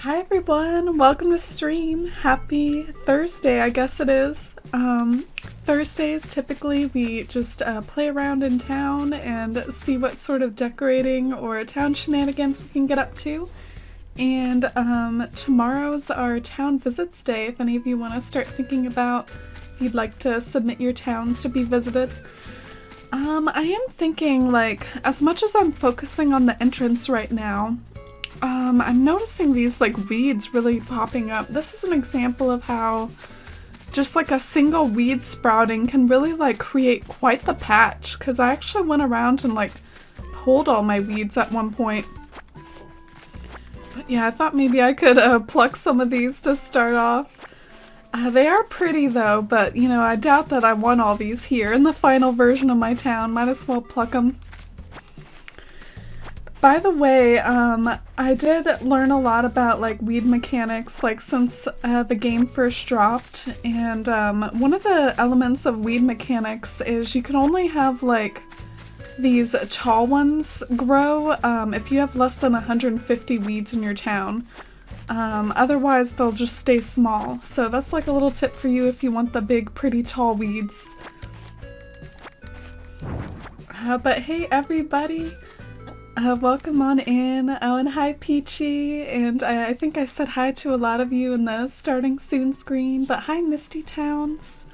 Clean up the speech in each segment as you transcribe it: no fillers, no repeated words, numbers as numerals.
Hi everyone, welcome to stream. Happy Thursday, I guess it is. Thursdays, typically we just play around in town and see what sort of decorating or town shenanigans we can get up to. And tomorrow's our town visits day, if any of you want to start thinking about if you'd like to submit your towns to be visited. I am thinking, like, as much as I'm focusing on the entrance right now, I'm noticing these like weeds really popping up. This is an example of how just like a single weed sprouting can really like create quite the patch, because I actually went around and like pulled all my weeds at one point. But yeah, I thought maybe I could pluck some of these to start off. They are pretty though, but you know, I doubt that I want all these here in the final version of my town. Might as well pluck them. By the way, I did learn a lot about like weed mechanics like since the game first dropped, and one of the elements of weed mechanics is you can only have like these tall ones grow if you have less than 150 weeds in your town. Otherwise they'll just stay small. So that's like a little tip for you if you want the big pretty tall weeds. But hey everybody! Welcome on in. Oh, and hi Peachy, and I think I said hi to a lot of you in the starting soon screen, but hi Misty Towns.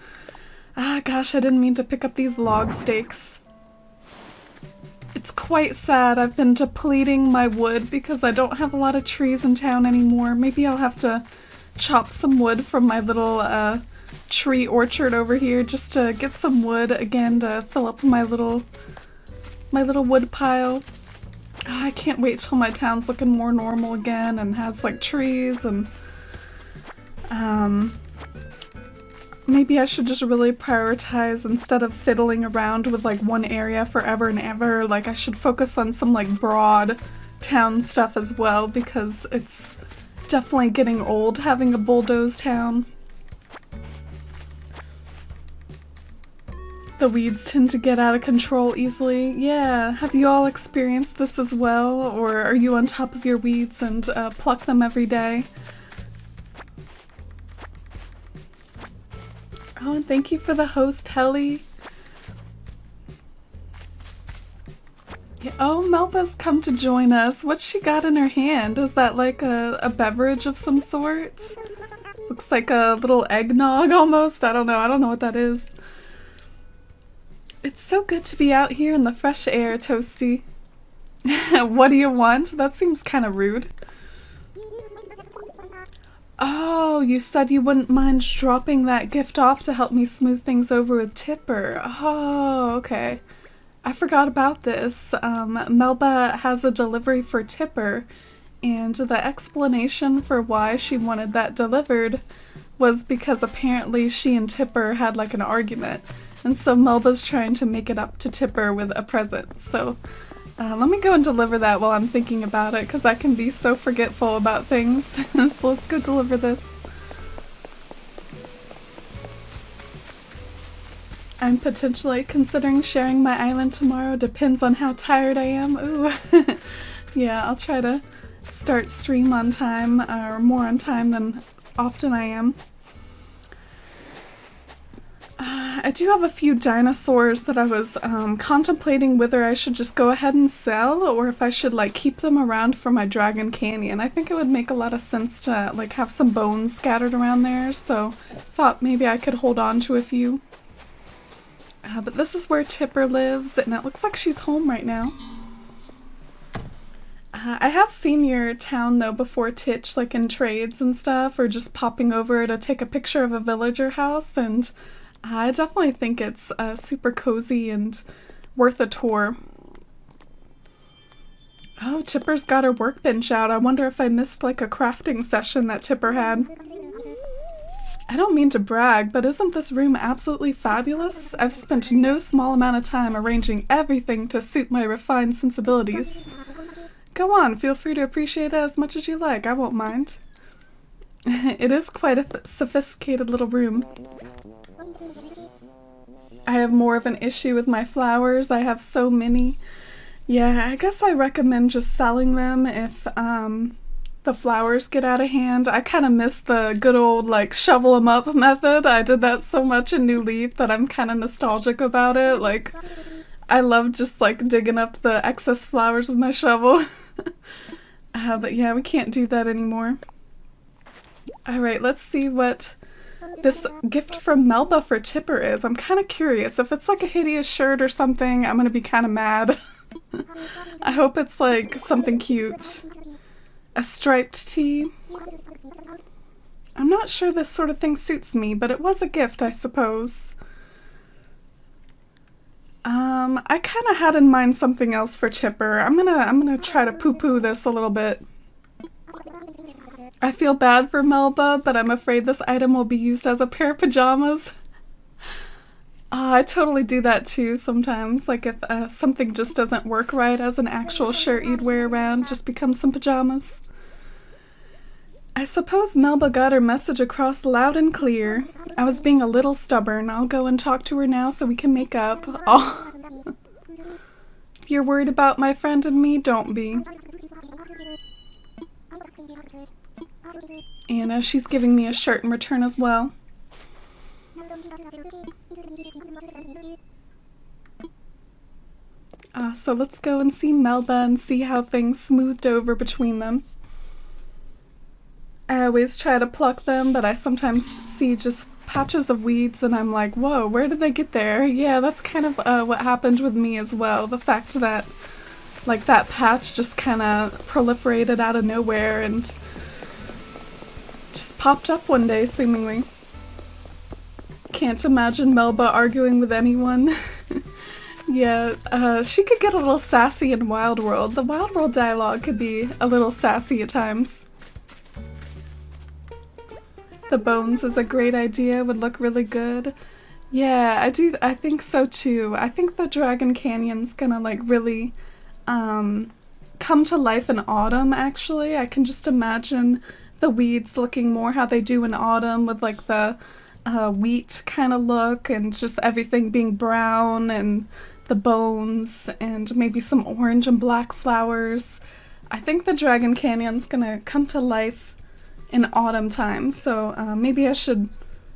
Ah gosh, I didn't mean to pick up these log stakes. It's quite sad. I've been depleting my wood because I don't have a lot of trees in town anymore. Maybe I'll have to chop some wood from my little tree orchard over here just to get some wood again to fill up my little wood pile. I can't wait till my town's looking more normal again and has like trees, and maybe I should just really prioritize instead of fiddling around with like one area forever and ever. Like I should focus on some like broad town stuff as well, because it's definitely getting old having a bulldozed town. The weeds tend to get out of control easily. Yeah, have you all experienced this as well? Or are you on top of your weeds and pluck them every day? Oh, and thank you for the host, Helly. Yeah, oh, Melba's come to join us. What's she got in her hand? Is that like a beverage of some sort? Looks like a little eggnog almost. I don't know what that is. It's so good to be out here in the fresh air, Toasty. What do you want? That seems kind of rude. Oh, you said you wouldn't mind dropping that gift off to help me smooth things over with Tipper. Oh, okay. I forgot about this. Melba has a delivery for Tipper, and the explanation for why she wanted that delivered was because apparently she and Tipper had like an argument. And so Melba's trying to make it up to Tipper with a present. So let me go and deliver that while I'm thinking about it, because I can be so forgetful about things. So let's go deliver this. I'm potentially considering sharing my island tomorrow. Depends on how tired I am. Ooh. Yeah, I'll try to start stream on time, or more on time than often I am. I do have a few dinosaurs that I was contemplating whether I should just go ahead and sell, or if I should like keep them around for my Dragon Canyon. I think it would make a lot of sense to like have some bones scattered around there, so thought maybe I could hold on to a few. But this is where Tipper lives, and it looks like she's home right now. I have seen your town though before, Titch, like in trades and stuff, or just popping over to take a picture of a villager house, and I definitely think it's super cozy and worth a tour. Oh, Tipper's got her workbench out. I wonder if I missed like a crafting session that Tipper had. I don't mean to brag, but isn't this room absolutely fabulous? I've spent no small amount of time arranging everything to suit my refined sensibilities. Go on, feel free to appreciate it as much as you like, I won't mind. It is quite a sophisticated little room. I have more of an issue with my flowers. I have so many. Yeah, I guess I recommend just selling them if the flowers get out of hand. I kind of miss the good old like shovel 'em up method. I did that so much in New Leaf that I'm kind of nostalgic about it. Like, I love just like digging up the excess flowers with my shovel. But yeah, we can't do that anymore. Alright, let's see what this gift from Melba for Chipper is. I'm kind of curious. If it's like a hideous shirt or something, I'm gonna be kind of mad. I hope it's like something cute. A striped tee. I'm not sure this sort of thing suits me, but it was a gift, I suppose. I kind of had in mind something else for Chipper. I'm gonna try to poo-poo this a little bit. I feel bad for Melba, but I'm afraid this item will be used as a pair of pajamas. I totally do that too sometimes. Like if something just doesn't work right as an actual shirt you'd wear around, just becomes some pajamas. I suppose Melba got her message across loud and clear. I was being a little stubborn. I'll go and talk to her now so we can make up. Oh. If you're worried about my friend and me, don't be. And she's giving me a shirt in return as well. So let's go and see Melba and see how things smoothed over between them. I always try to pluck them, but I sometimes see just patches of weeds and I'm like, whoa, where did they get there? Yeah, that's kind of what happened with me as well. The fact that like that patch just kind of proliferated out of nowhere and just popped up one day, seemingly. Can't imagine Melba arguing with anyone. Yeah, she could get a little sassy in Wild World. The Wild World dialogue could be a little sassy at times. The bones is a great idea, would look really good. Yeah, I think so too. I think the Dragon Canyon's gonna like really come to life in autumn, actually. I can just imagine the weeds looking more how they do in autumn with like the wheat kind of look and just everything being brown and the bones and maybe some orange and black flowers. I think the Dragon Canyon's gonna come to life in autumn time, so maybe I should,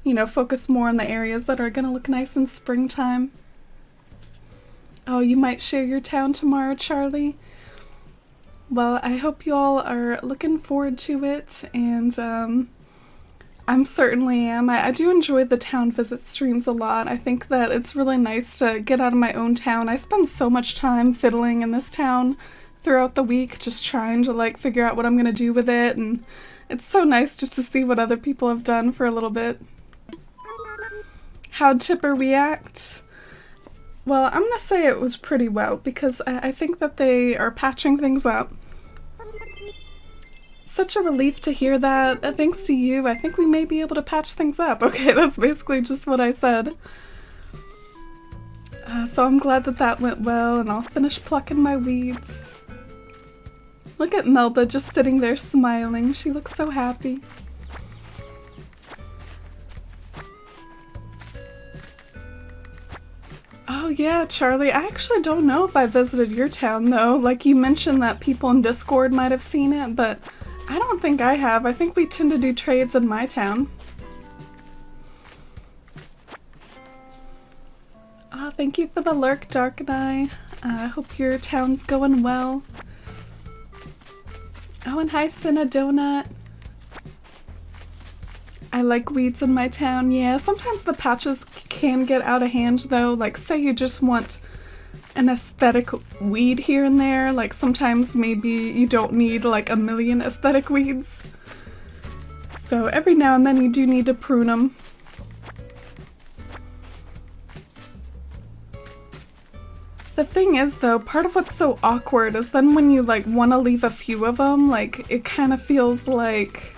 you know, focus more on the areas that are gonna look nice in springtime. Oh, you might share your town tomorrow, Charlie? Well, I hope you all are looking forward to it, and I'm certainly am. I do enjoy the town visit streams a lot. I think that it's really nice to get out of my own town. I spend so much time fiddling in this town throughout the week, just trying to like figure out what I'm gonna do with it, and it's so nice just to see what other people have done for a little bit. How'd Chipper react? Well, I'm gonna say it was pretty well, because I think that they are patching things up. Such a relief to hear that. Thanks to you, I think we may be able to patch things up. Okay, that's basically just what I said. So I'm glad that that went well, and I'll finish plucking my weeds. Look at Melba just sitting there smiling. She looks so happy. Oh yeah, Charlie, I actually don't know if I visited your town though. Like you mentioned that people in Discord might have seen it, but I don't think I have. I think we tend to do trades in my town. Oh, thank you for the lurk, Dark and I hope your town's going well. Oh, and hi, Cinna Donut. I like weeds in my town. Yeah, sometimes the patches can get out of hand though. Like say you just want an aesthetic weed here and there. Like sometimes maybe you don't need like a million aesthetic weeds. So every now and then you do need to prune them. The thing is though, part of what's so awkward is then when you like want to leave a few of them, like it kind of feels like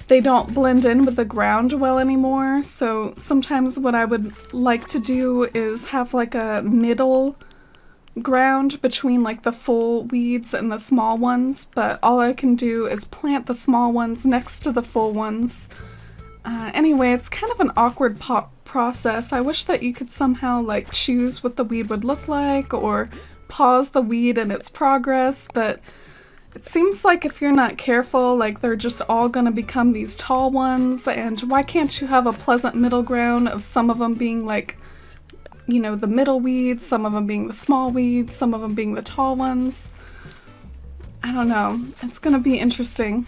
they don't blend in with the ground well anymore. So sometimes what I would like to do is have like a middle ground between like the full weeds and the small ones, but all I can do is plant the small ones next to the full ones. Anyway, it's kind of an awkward process. I wish that you could somehow like choose what the weed would look like or pause the weed in its progress, but It seems like if you're not careful, like they're just all gonna become these tall ones, and why can't you have a pleasant middle ground of some of them being like, you know, the middle weeds, some of them being the small weeds, some of them being the tall ones. I don't know. It's gonna be interesting.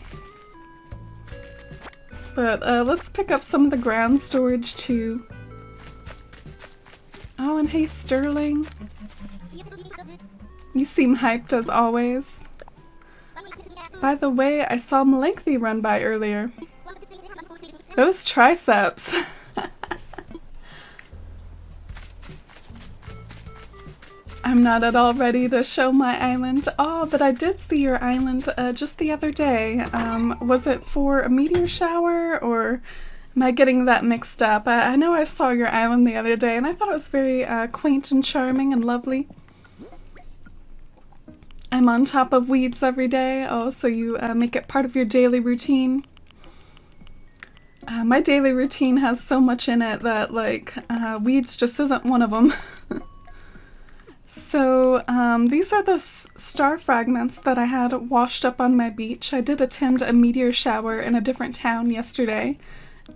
But let's pick up some of the ground storage too. Oh, and hey Sterling. You seem hyped as always. By the way, I saw Malengthy run by earlier. Those triceps! I'm not at all ready to show my island. Oh, but I did see your island just the other day. Was it for a meteor shower, or am I getting that mixed up? I know I saw your island the other day and I thought it was very quaint and charming and lovely. I'm on top of weeds every day. Oh, so you make it part of your daily routine? My daily routine has so much in it that, like, weeds just isn't one of them. So, these are the star fragments that I had washed up on my beach. I did attend a meteor shower in a different town yesterday,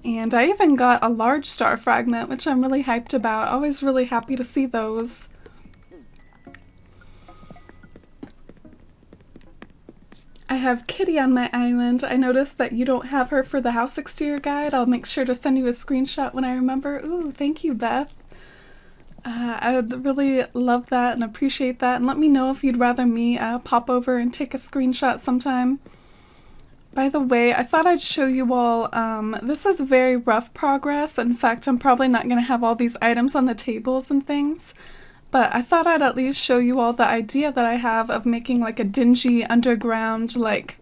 and I even got a large star fragment, which I'm really hyped about. Always really happy to see those. I have Kitty on my island. I noticed that you don't have her for the house exterior guide. I'll make sure to send you a screenshot when I remember. Ooh, thank you, Beth. I would really love that and appreciate that, and let me know if you'd rather me pop over and take a screenshot sometime. By the way, I thought I'd show you all, this is very rough progress. In fact, I'm probably not going to have all these items on the tables and things, but I thought I'd at least show you all the idea that I have of making like a dingy underground, like,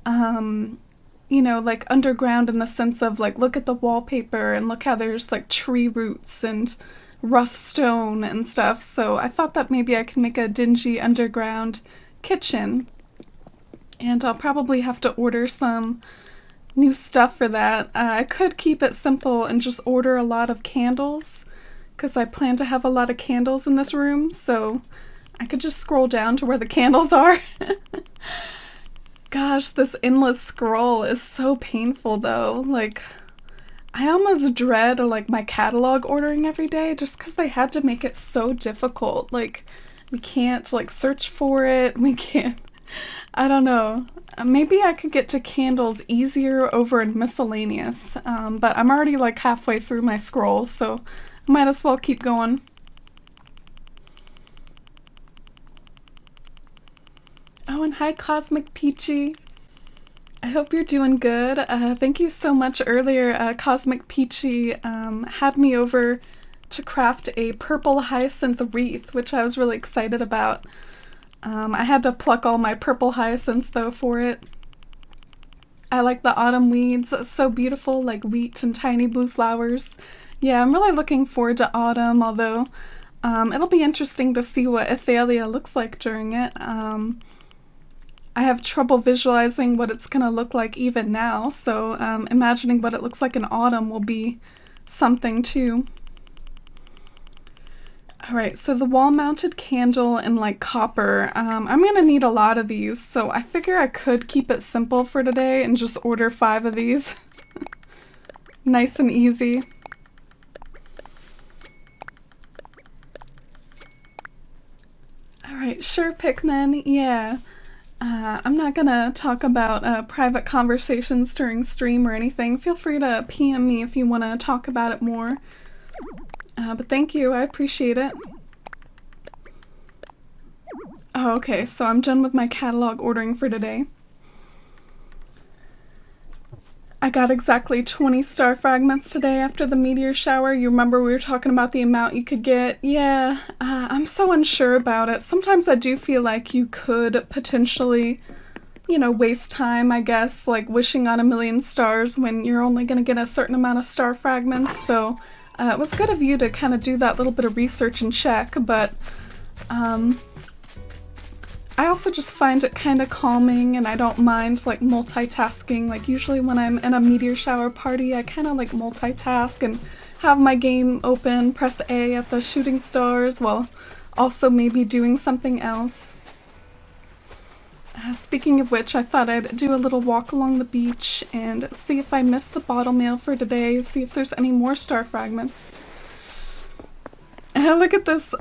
you know, like underground in the sense of like, look at the wallpaper and look how there's like tree roots and rough stone and stuff. So I thought that maybe I could make a dingy underground kitchen, and I'll probably have to order some new stuff for that. I could keep it simple and just order a lot of candles, because I plan to have a lot of candles in this room, so I could just scroll down to where the candles are. Gosh, this endless scroll is so painful though. Like, I almost dread like my catalog ordering every day just because they had to make it so difficult. Like, we can't like search for it. We can't, I don't know. Maybe I could get to candles easier over in miscellaneous, but I'm already like halfway through my scrolls, so I might as well keep going. Oh, and hi Cosmic Peachy. I hope you're doing good. Thank you so much earlier. Cosmic Peachy had me over to craft a purple hyacinth wreath, which I was really excited about. I had to pluck all my purple hyacinths though for it. I like the autumn weeds, so beautiful, like wheat and tiny blue flowers. Yeah, I'm really looking forward to autumn, although it'll be interesting to see what Athalia looks like during it. I have trouble visualizing what it's gonna look like even now, so imagining what it looks like in autumn will be something too. Alright, so the wall-mounted candle in like copper, I'm gonna need a lot of these, so I figure I could keep it simple for today and just order 5 of these. Nice and easy. Alright, sure, Pikmin, yeah. I'm not gonna talk about private conversations during stream or anything. Feel free to PM me if you want to talk about it more. But thank you, I appreciate it. Oh, okay, so I'm done with my catalog ordering for today. I got exactly 20 star fragments today after the meteor shower. You remember we were talking about the amount you could get? Yeah, I'm so unsure about it. Sometimes I do feel like you could potentially, you know, waste time, I guess, like wishing on a million stars when you're only going to get a certain amount of star fragments. So it was good of you to kind of do that little bit of research and check, but I also just find it kind of calming, and I don't mind like multitasking. Like usually when I'm in a meteor shower party, I kind of like multitask and have my game open, press A at the shooting stars while also maybe doing something else. Speaking of which, I thought I'd do a little walk along the beach and see if I missed the bottle mail for today, see if there's any more star fragments. Look at this,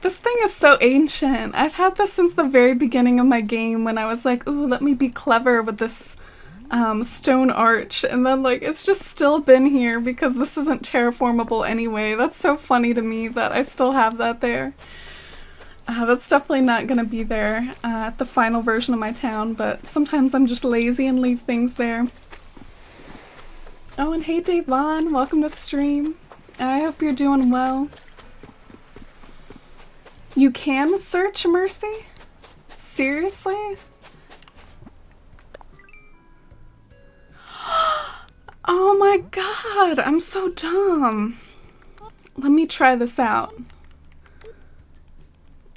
this thing is so ancient. I've had this since the very beginning of my game when I was like, ooh, let me be clever with this stone arch, and then like it's just still been here because this isn't terraformable anyway. That's so funny to me that I still have that there. That's definitely not gonna be there at the final version of my town, but sometimes I'm just lazy and leave things there. Oh, and hey Davon, welcome to stream. I hope you're doing well. You can search Mercy? Seriously? Oh my god, I'm so dumb. Let me try this out.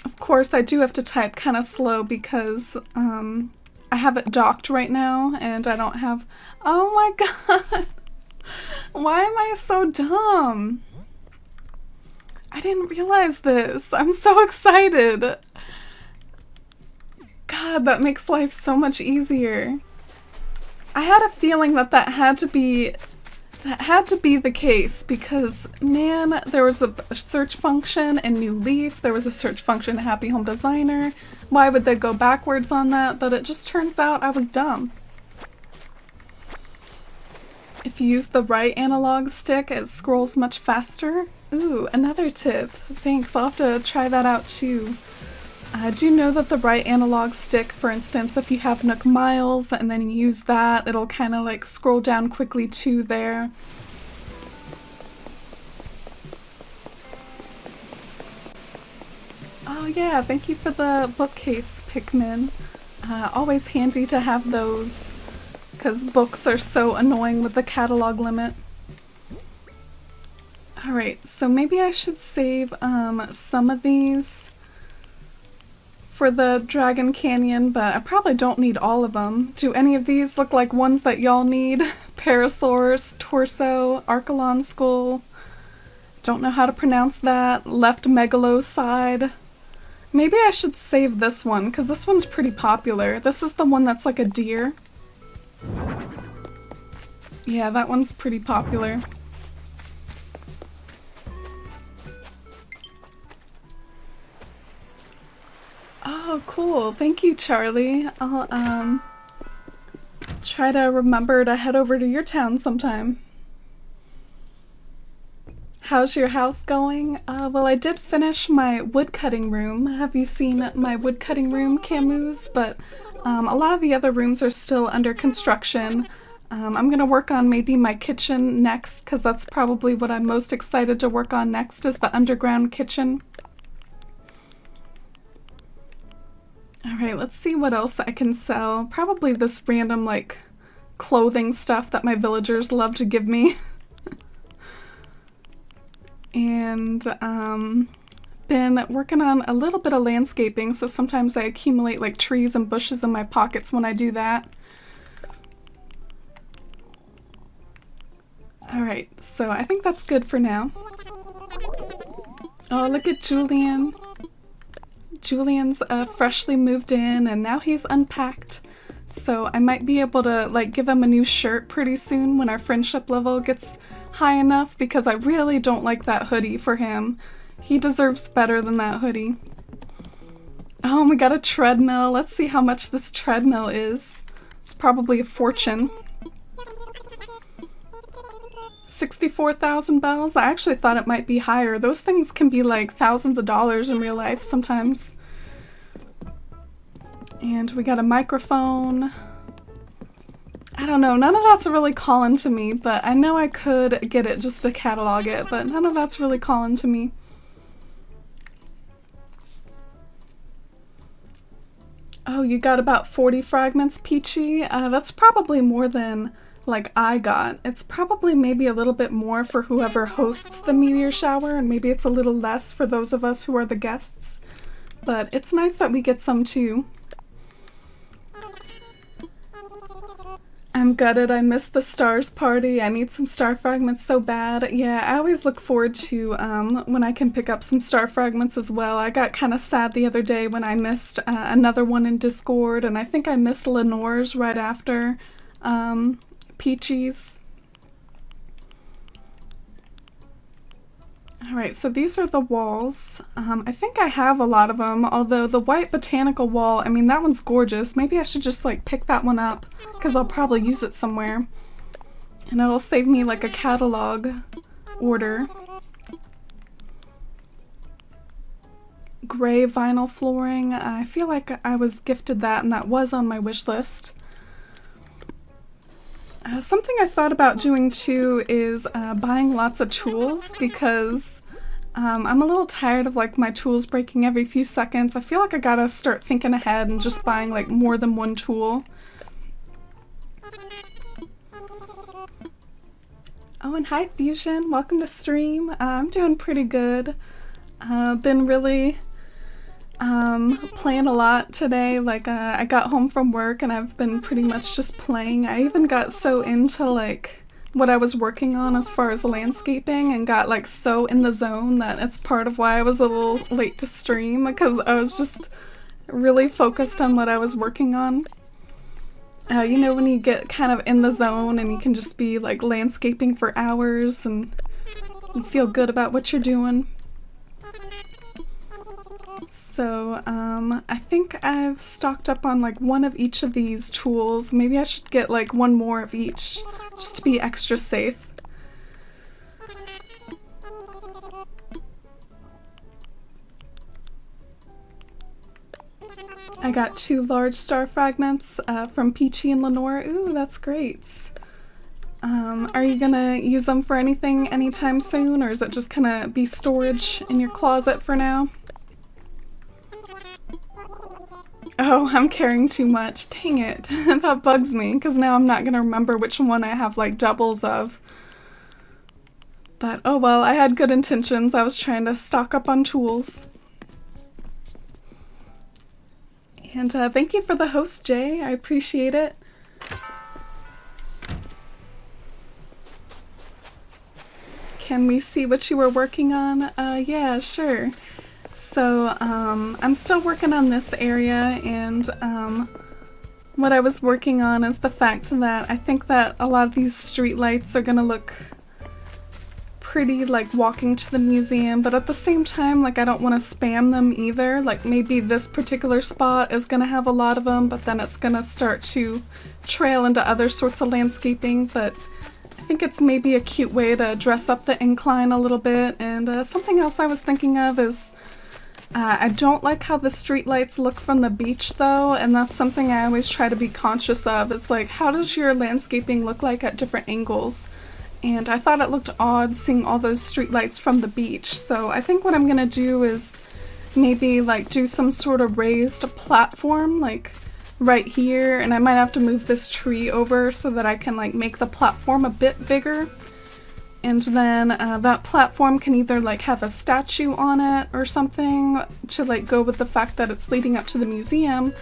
Of course, I do have to type kind of slow because I have it docked right now and I don't have... Oh my god! Why am I so dumb? I didn't realize this. I'm so excited. God, that makes life so much easier. I had a feeling that that had to be the case because, man, there was a search function in New Leaf, there was a search function in Happy Home Designer. Why would they go backwards on that? But it just turns out I was dumb. If you use the right analog stick, it scrolls much faster. Ooh, another tip. Thanks, I'll have to try that out too. Do you know that the right analog stick, for instance, if you have Nook Miles and then you use that, it'll kind of like scroll down quickly to there. Oh yeah, thank you for the bookcase, Pikmin. Always handy to have those, because books are so annoying with the catalog limit. Alright, so maybe I should save some of these for the Dragon Canyon, but I probably don't need all of them. Do any of these look like ones that y'all need? Parasaurus, Torso, Archelon Skull. Don't know how to pronounce that. Left Megaloside. Maybe I should save this one, because this one's pretty popular. This is the one that's like a deer. Yeah, that one's pretty popular. Oh, cool. Thank you, Charlie. I'll, try to remember to head over to your town sometime. How's your house going? Well, I did finish my woodcutting room. Have you seen my woodcutting room, Camus? But a lot of the other rooms are still under construction. I'm gonna work on maybe my kitchen next, because that's probably what I'm most excited to work on next, is the underground kitchen. Alright, let's see what else I can sell. Probably this random, like, clothing stuff that my villagers love to give me. And, been working on a little bit of landscaping, so sometimes I accumulate, like, trees and bushes in my pockets when I do that. Alright, so I think that's good for now. Oh, look at Julian. Julian's freshly moved in and now he's unpacked, so I might be able to like give him a new shirt pretty soon when our friendship level gets high enough, because I really don't like that hoodie for him. He deserves better than that hoodie. Oh, we got a treadmill. Let's see how much this treadmill is. It's probably a fortune. 64,000 bells? I actually thought it might be higher. Those things can be like thousands of dollars in real life sometimes. And we got a microphone. I don't know, none of that's really calling to me, but I know I could get it just to catalog it, but none of that's really calling to me. Oh, you got about 40 fragments, Peachy? That's probably more than like I got. It's probably maybe a little bit more for whoever hosts the meteor shower, and maybe it's a little less for those of us who are the guests. But it's nice that we get some too. I'm gutted. I missed the stars party. I need some star fragments so bad. Yeah, I always look forward to when I can pick up some star fragments as well. I got kind of sad the other day when I missed another one in Discord, and I think I missed Lenore's right after Peachy's. Alright, so these are the walls. I think I have a lot of them, although the white botanical wall, I mean, that one's gorgeous. Maybe I should just, like, pick that one up, because I'll probably use it somewhere. And it'll save me, like, a catalog order. Gray vinyl flooring. I feel like I was gifted that, and that was on my wish list. Something I thought about doing too is buying lots of tools, because I'm a little tired of like my tools breaking every few seconds. I feel like I gotta start thinking ahead and just buying like more than one tool. Oh, and hi Fusion, welcome to stream. I'm doing pretty good. Been really playing a lot today. Like I got home from work and I've been pretty much just playing. I even got so into like what I was working on as far as landscaping and got like so in the zone that it's part of why I was a little late to stream, because I was just really focused on what I was working on. You know, when you get kind of in the zone and you can just be like landscaping for hours and you feel good about what you're doing. So, I think I've stocked up on like one of each of these tools. Maybe I should get like one more of each, just to be extra safe. I got 2 large star fragments from Peachy and Lenore. Ooh, that's great. Are you gonna use them for anything anytime soon, or is it just gonna be storage in your closet for now? Oh, I'm carrying too much. Dang it. That bugs me, because now I'm not gonna remember which one I have like doubles of. But oh well, I had good intentions. I was trying to stock up on tools. And thank you for the host, Jay. I appreciate it. Can we see what you were working on? Yeah, sure. So, I'm still working on this area, and what I was working on is the fact that I think that a lot of these street lights are gonna look pretty like walking to the museum, but at the same time, like I don't want to spam them either. Like maybe this particular spot is gonna have a lot of them, but then it's gonna start to trail into other sorts of landscaping. But I think it's maybe a cute way to dress up the incline a little bit. And something else I was thinking of is I don't like how the streetlights look from the beach though, and that's something I always try to be conscious of. It's like, how does your landscaping look like at different angles? And I thought it looked odd seeing all those streetlights from the beach, so I think what I'm gonna do is maybe like do some sort of raised platform like right here, and I might have to move this tree over so that I can like make the platform a bit bigger. And then that platform can either like have a statue on it or something to like go with the fact that it's leading up to the museum,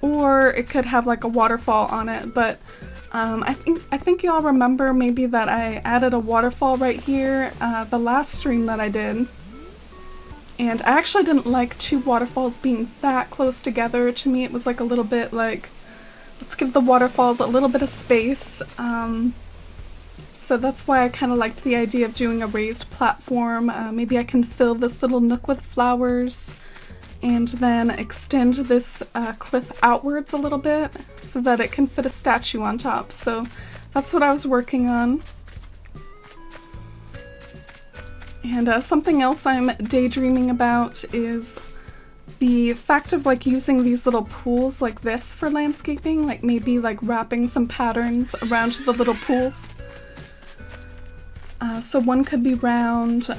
or it could have like a waterfall on it. But I think y'all remember maybe that I added a waterfall right here the last stream that I did. And I actually didn't like 2 waterfalls being that close together. To me it was like a little bit like, let's give the waterfalls a little bit of space. So that's why I kind of liked the idea of doing a raised platform. Maybe I can fill this little nook with flowers and then extend this cliff outwards a little bit so that it can fit a statue on top. So that's what I was working on. And something else I'm daydreaming about is the fact of like using these little pools like this for landscaping, like maybe like wrapping some patterns around the little pools. So one could be round,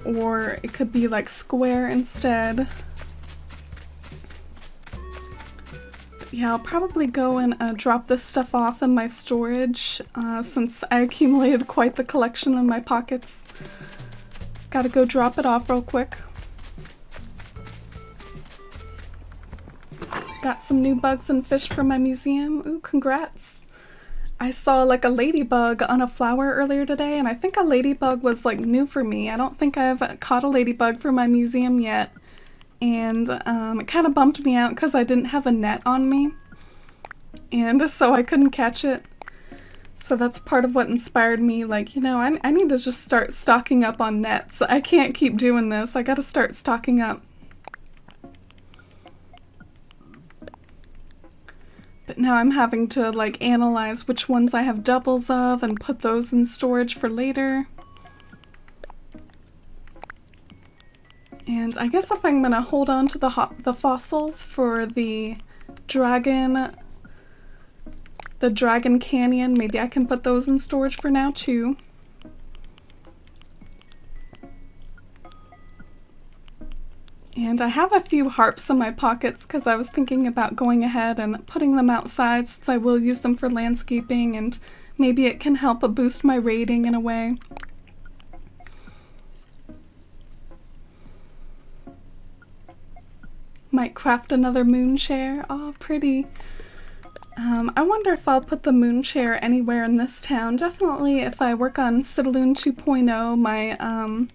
or it could be like square instead. But yeah, I'll probably go and drop this stuff off in my storage, since I accumulated quite the collection in my pockets. Gotta go drop it off real quick. Got some new bugs and fish for my museum. Ooh, congrats. I saw like a ladybug on a flower earlier today, and I think a ladybug was like new for me. I don't think I've caught a ladybug for my museum yet, and it kind of bummed me out because I didn't have a net on me, and so I couldn't catch it. So that's part of what inspired me, like, you know, I need to just start stocking up on nets. I can't keep doing this. I gotta start stocking up. But now I'm having to like analyze which ones I have doubles of and put those in storage for later. And I guess if I'm gonna hold on to the fossils for the dragon canyon, maybe I can put those in storage for now too. And I have a few harps in my pockets because I was thinking about going ahead and putting them outside since I will use them for landscaping, and maybe it can help boost my rating in a way. Might craft another moon chair. Oh, pretty. I wonder if I'll put the moon chair anywhere in this town. Definitely if I work on Citaloon 2.0, my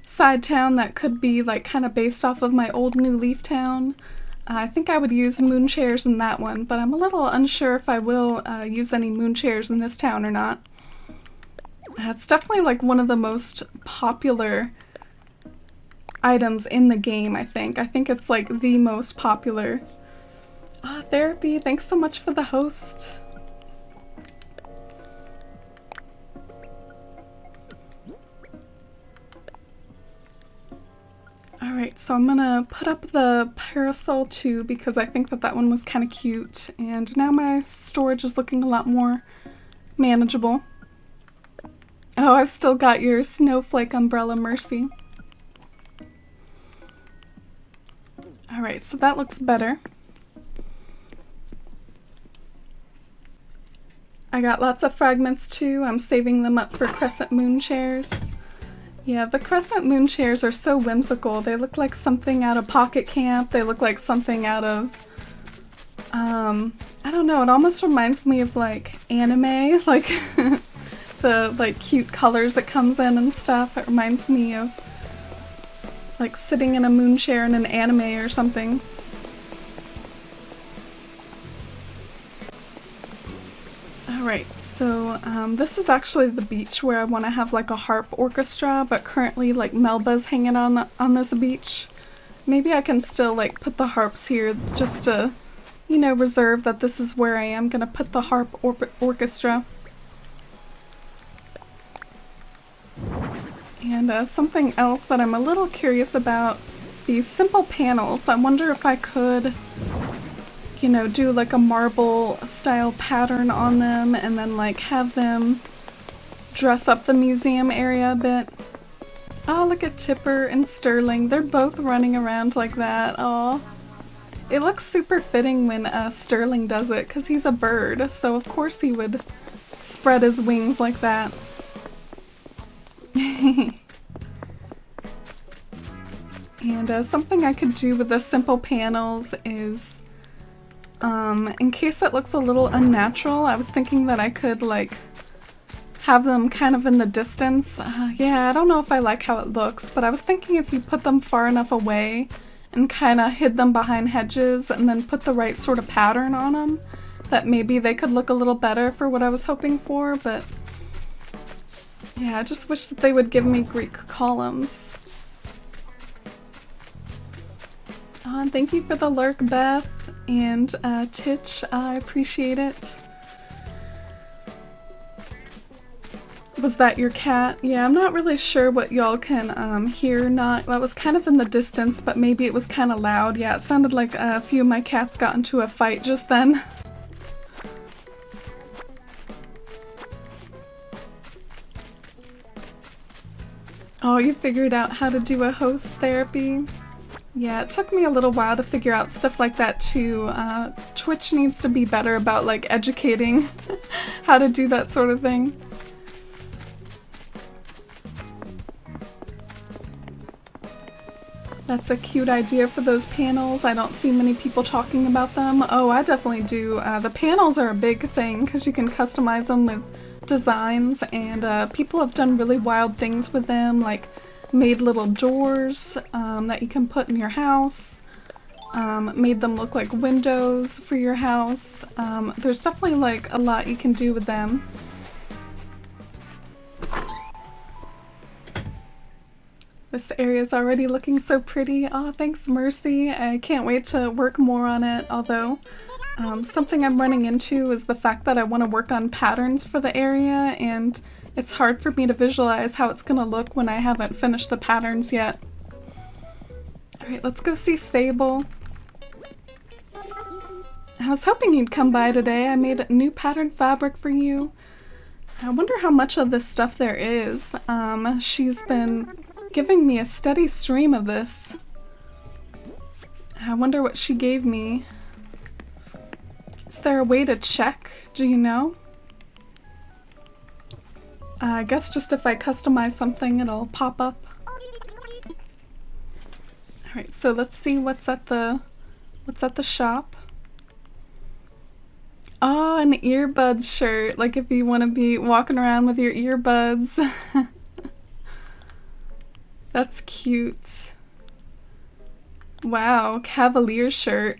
side town that could be like kind of based off of my old New Leaf town. I think I would use moon chairs in that one, but I'm a little unsure if I will use any moon chairs in this town or not. It's definitely like one of the most popular items in the game, I think. I think it's like the most popular. Ah, Therapy, thanks so much for the host. Alright, so I'm gonna put up the parasol too because I think that that one was kind of cute, and now my storage is looking a lot more manageable. Oh, I've still got your snowflake umbrella, Mercy. Alright, so that looks better. I got lots of fragments too. I'm saving them up for crescent moon chairs. Yeah, the crescent moon chairs are so whimsical. They look like something out of Pocket Camp. They look like something out of, I don't know, it almost reminds me of like anime, like the like cute colors it comes in and stuff. It reminds me of like sitting in a moon chair in an anime or something. Alright, so this is actually the beach where I want to have like a harp orchestra, but currently like Melba's hanging on this beach. Maybe I can still like put the harps here just to, you know, reserve that this is where I am gonna put the harp orchestra. And something else that I'm a little curious about, these simple panels. I wonder if I could, you know, do like a marble style pattern on them and then like have them dress up the museum area a bit. Oh, look at Chipper and Sterling. They're both running around like that. Oh, it looks super fitting when Sterling does it because he's a bird, so of course he would spread his wings like that. And something I could do with the simple panels is, in case it looks a little unnatural, I was thinking that I could like have them kind of in the distance. Yeah, I don't know if I like how it looks, but I was thinking if you put them far enough away and kind of hid them behind hedges and then put the right sort of pattern on them, that maybe they could look a little better for what I was hoping for, but yeah, I just wish that they would give me Greek columns. And thank you for the lurk, Beth and Titch. I appreciate it. Was that your cat? Yeah, I'm not really sure what y'all can hear. That was kind of in the distance, but maybe it was kind of loud. Yeah, it sounded like a few of my cats got into a fight just then. Oh, you figured out how to do a host therapy? Yeah, it took me a little while to figure out stuff like that too. Twitch needs to be better about like educating how to do that sort of thing. That's a cute idea for those panels. I don't see many people talking about them. Oh, I definitely do. The panels are a big thing because you can customize them with designs, and people have done really wild things with them, like made little doors that you can put in your house, made them look like windows for your house. There's definitely like a lot you can do with them. This area is already looking so pretty. Oh, thanks, Mercy. I can't wait to work more on it, although something I'm running into is the fact that I want to work on patterns for the area, and it's hard for me to visualize how it's going to look when I haven't finished the patterns yet. Alright, let's go see Sable. I was hoping you'd come by today. I made a new pattern fabric for you. I wonder how much of this stuff there is. She's been giving me a steady stream of this. I wonder what she gave me. Is there a way to check? Do you know? I guess just if I customize something, it'll pop up. Alright, so let's see what's at the shop. Oh, an earbuds shirt. Like if you want to be walking around with your earbuds. That's cute. Wow, Cavalier shirt.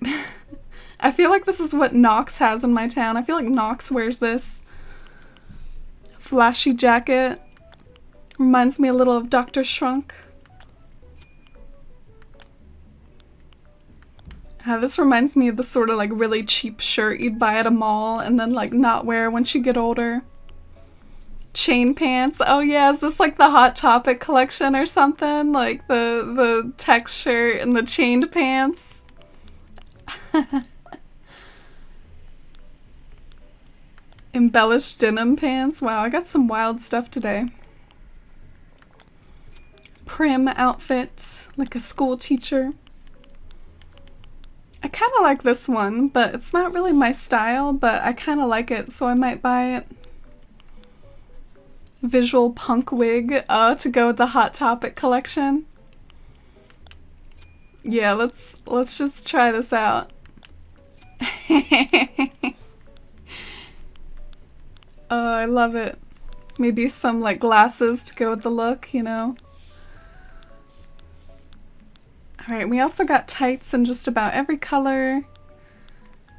I feel like this is what Nox has in my town. I feel like Nox wears this. Flashy jacket. Reminds me a little of Dr. Shrunk. This reminds me of the sort of like really cheap shirt you'd buy at a mall and then like not wear once you get older. Chain pants. Oh yeah, is this like the Hot Topic collection or something? Like the tech shirt and the chained pants? Embellished denim pants. Wow, I got some wild stuff today. Prim outfit, like a school teacher. I kind of like this one, but it's not really my style, but I kind of like it, so I might buy it. Visual punk wig to go with the Hot Topic collection. Yeah, let's just try this out. Oh, I love it. Maybe some like glasses to go with the look, you know. Alright, we also got tights in just about every color.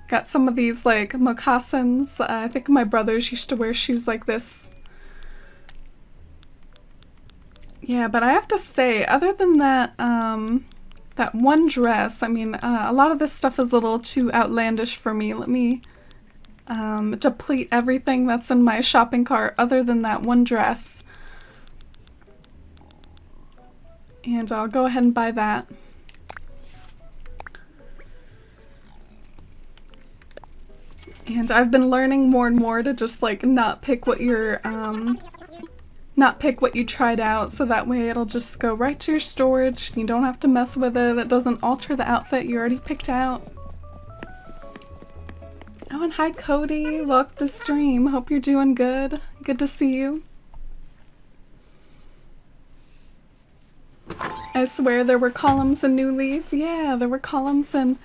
Got some of these like moccasins. I think my brothers used to wear shoes like this. Yeah, but I have to say, other than that, that one dress, I mean, a lot of this stuff is a little too outlandish for me. Let me deplete everything that's in my shopping cart other than that one dress. And I'll go ahead and buy that. And I've been learning more and more to just like not pick what you're, not pick what you tried out, so that way it'll just go right to your storage. You don't have to mess with it. It doesn't alter the outfit you already picked out. Oh, and hi Cody, welcome to the stream. Hope you're doing good. Good to see you. I swear there were columns in New Leaf. Yeah, there were columns in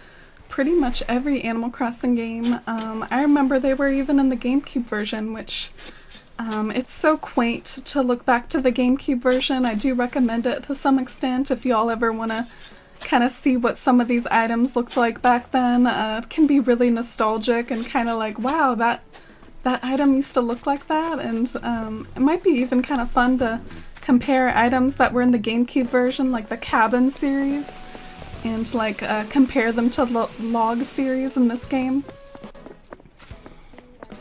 pretty much every Animal Crossing game. I remember they were even in the GameCube version, which it's so quaint to look back to the GameCube version. I do recommend it to some extent if y'all ever want to kind of see what some of these items looked like back then. It can be really nostalgic and kind of like, wow, that item used to look like that, and it might be even kind of fun to compare items that were in the GameCube version, like the Cabin series, and like compare them to the Log series in this game.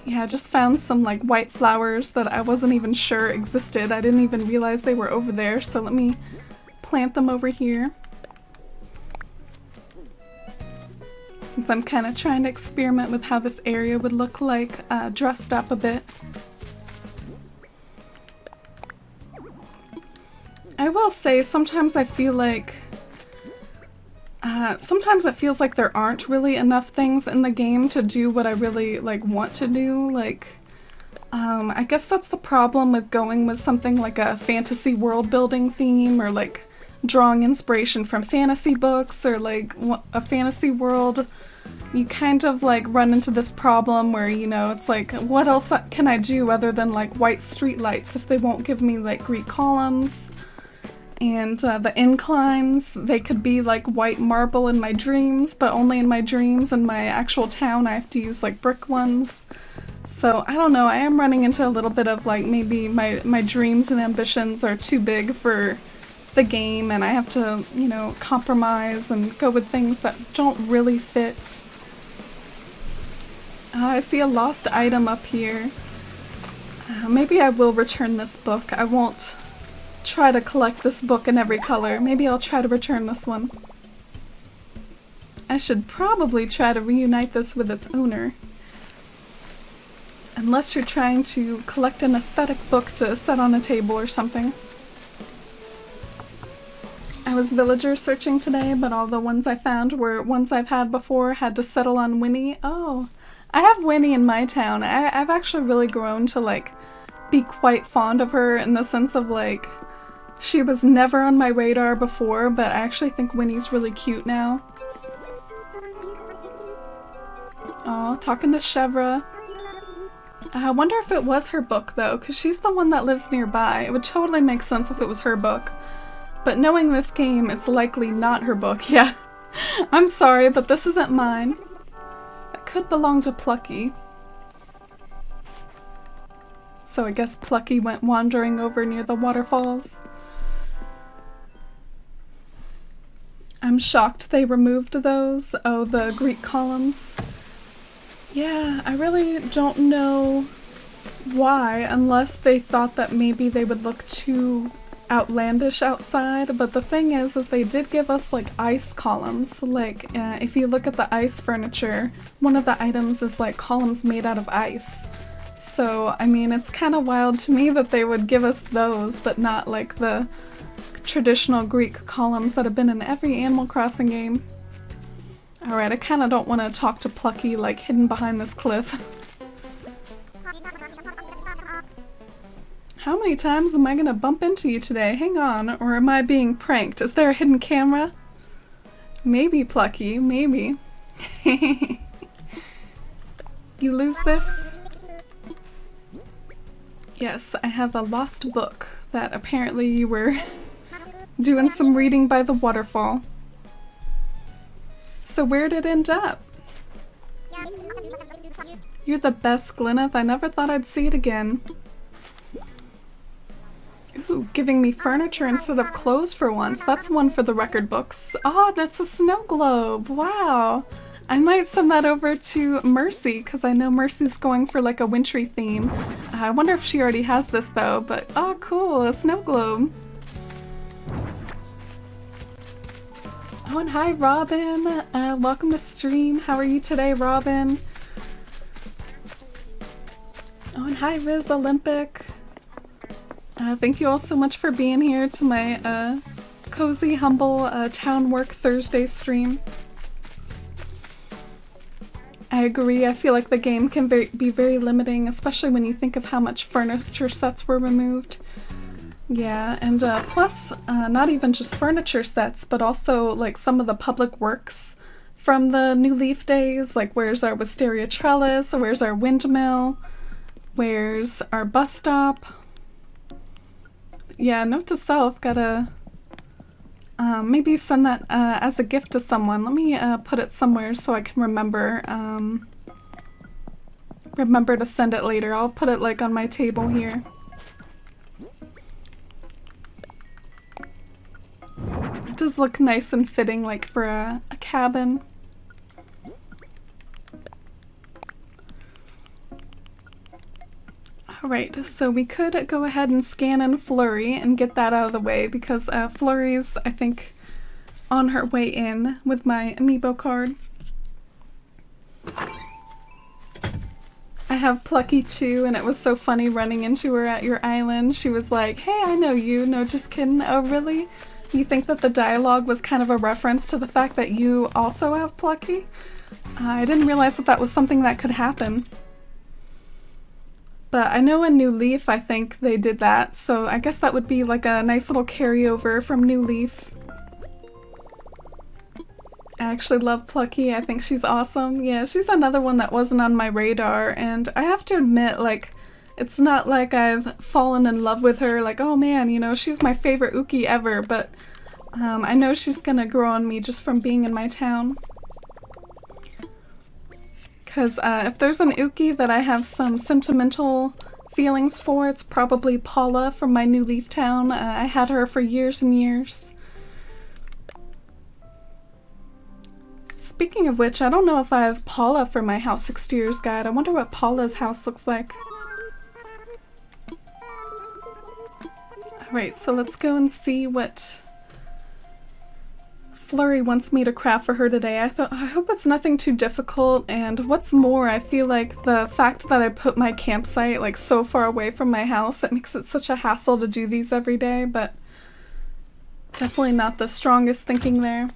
Yeah, I just found some like white flowers that I wasn't even sure existed. I didn't even realize they were over there, so let me plant them over here. Since I'm kind of trying to experiment with how this area would look like dressed up a bit. I will say, sometimes I feel like sometimes it feels like there aren't really enough things in the game to do what I really like want to do. Like, I guess that's the problem with going with something like a fantasy world building theme or like drawing inspiration from fantasy books or like a fantasy world, you kind of like run into this problem where, you know, it's like, what else can I do other than like white streetlights if they won't give me like Greek columns? And the inclines, they could be like white marble in my dreams, but only in my dreams. In my actual town, I have to use like brick ones. So I don't know, I am running into a little bit of like maybe my dreams and ambitions are too big for the game and I have to, you know, compromise and go with things that don't really fit. I see a lost item up here. Maybe I will return this book. I won't try to collect this book in every color. Maybe I'll try to return this one. I should probably try to reunite this with its owner. Unless you're trying to collect an aesthetic book to set on a table or something. I was villager searching today, but all the ones I found were ones I've had before, had to settle on Winnie. Oh, I have Winnie in my town. I've actually really grown to like be quite fond of her in the sense of like, she was never on my radar before, but I actually think Winnie's really cute now. Aw, talking to Chevra. I wonder if it was her book though, because she's the one that lives nearby. It would totally make sense if it was her book. But knowing this game, it's likely not her book. Yeah, I'm sorry, but this isn't mine. It could belong to Plucky. So I guess Plucky went wandering over near the waterfalls. I'm shocked they removed those. Oh, the Greek columns. Yeah, I really don't know why, unless they thought that maybe they would look too outlandish outside. But the thing is they did give us like ice columns. Like if you look at the ice furniture, one of the items is like columns made out of ice. So, I mean, it's kind of wild to me that they would give us those, but not like the traditional Greek columns that have been in every Animal Crossing game. Alright, I kind of don't want to talk to Plucky like hidden behind this cliff. How many times am I gonna bump into you today? Hang on, or am I being pranked? Is there a hidden camera? Maybe, Plucky, maybe. You lose this? Yes, I have a lost book that apparently you were doing some reading by the waterfall. So where'd it end up? You're the best, Glyneth. I never thought I'd see it again. Ooh, giving me furniture instead of clothes for once. That's one for the record books. Oh, that's a snow globe. Wow. I might send that over to Mercy, because I know Mercy's going for like a wintry theme. I wonder if she already has this though, but oh cool, a snow globe. Oh, and hi Robin. Welcome to stream. How are you today, Robin? Oh, and hi Riz Olympic. Thank you all so much for being here to my cozy, humble town work Thursday stream. I agree. I feel like the game can be very limiting, especially when you think of how much furniture sets were removed. Yeah, and plus, not even just furniture sets, but also like some of the public works from the New Leaf days, like where's our wisteria trellis, where's our windmill, where's our bus stop. Yeah, note to self, gotta maybe send that as a gift to someone. Let me put it somewhere so I can remember to send it later. I'll put it like on my table here. It does look nice and fitting like for a cabin. Alright, so we could go ahead and scan in Flurry and get that out of the way because Flurry's, I think, on her way in with my amiibo card. I have Plucky too, and it was so funny running into her at your island. She was like, hey, I know you. No, just kidding. Oh, really? You think that the dialogue was kind of a reference to the fact that you also have Plucky? I didn't realize that that was something that could happen. But I know in New Leaf, I think they did that, so I guess that would be like a nice little carryover from New Leaf. I actually love Plucky. I think she's awesome. Yeah, she's another one that wasn't on my radar, and I have to admit, like, it's not like I've fallen in love with her, like, oh man, you know, she's my favorite Uki ever, but I know she's gonna grow on me just from being in my town. Because if there's an Uki that I have some sentimental feelings for, it's probably Paula from my New Leaf town. I had her for years and years. Speaking of which, I don't know if I have Paula for my house exteriors guide. I wonder what Paula's house looks like. Alright, so let's go and see what Flurry wants me to craft for her today. I hope it's nothing too difficult, and what's more, I feel like the fact that I put my campsite like so far away from my house, it makes it such a hassle to do these every day, but definitely not the strongest thinking there.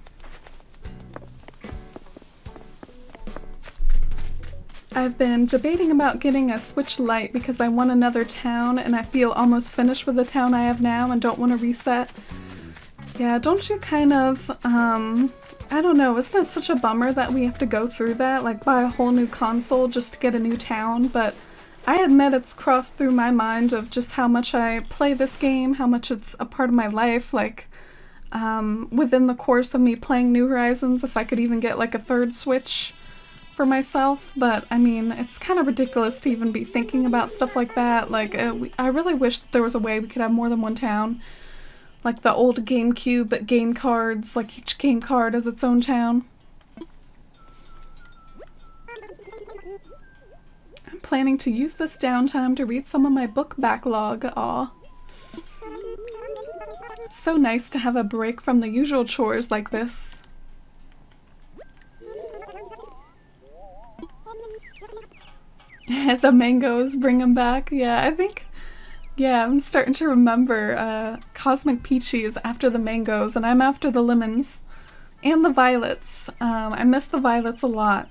I've been debating about getting a Switch Lite because I want another town and I feel almost finished with the town I have now and don't want to reset. Yeah, don't you kind of, I don't know, isn't it such a bummer that we have to go through that, like buy a whole new console just to get a new town, but I admit it's crossed through my mind of just how much I play this game, how much it's a part of my life, like, within the course of me playing New Horizons, if I could even get like a third Switch for myself, but I mean, it's kind of ridiculous to even be thinking about stuff like that. Like, I really wish that there was a way we could have more than one town. Like the old GameCube game cards, like each game card has its own town. I'm planning to use this downtime to read some of my book backlog. Aw. So nice to have a break from the usual chores like this. The mangoes, bring them back. Yeah, I think, yeah, I'm starting to remember Cosmic Peachy is after the mangoes, and I'm after the lemons. And the violets. I miss the violets a lot.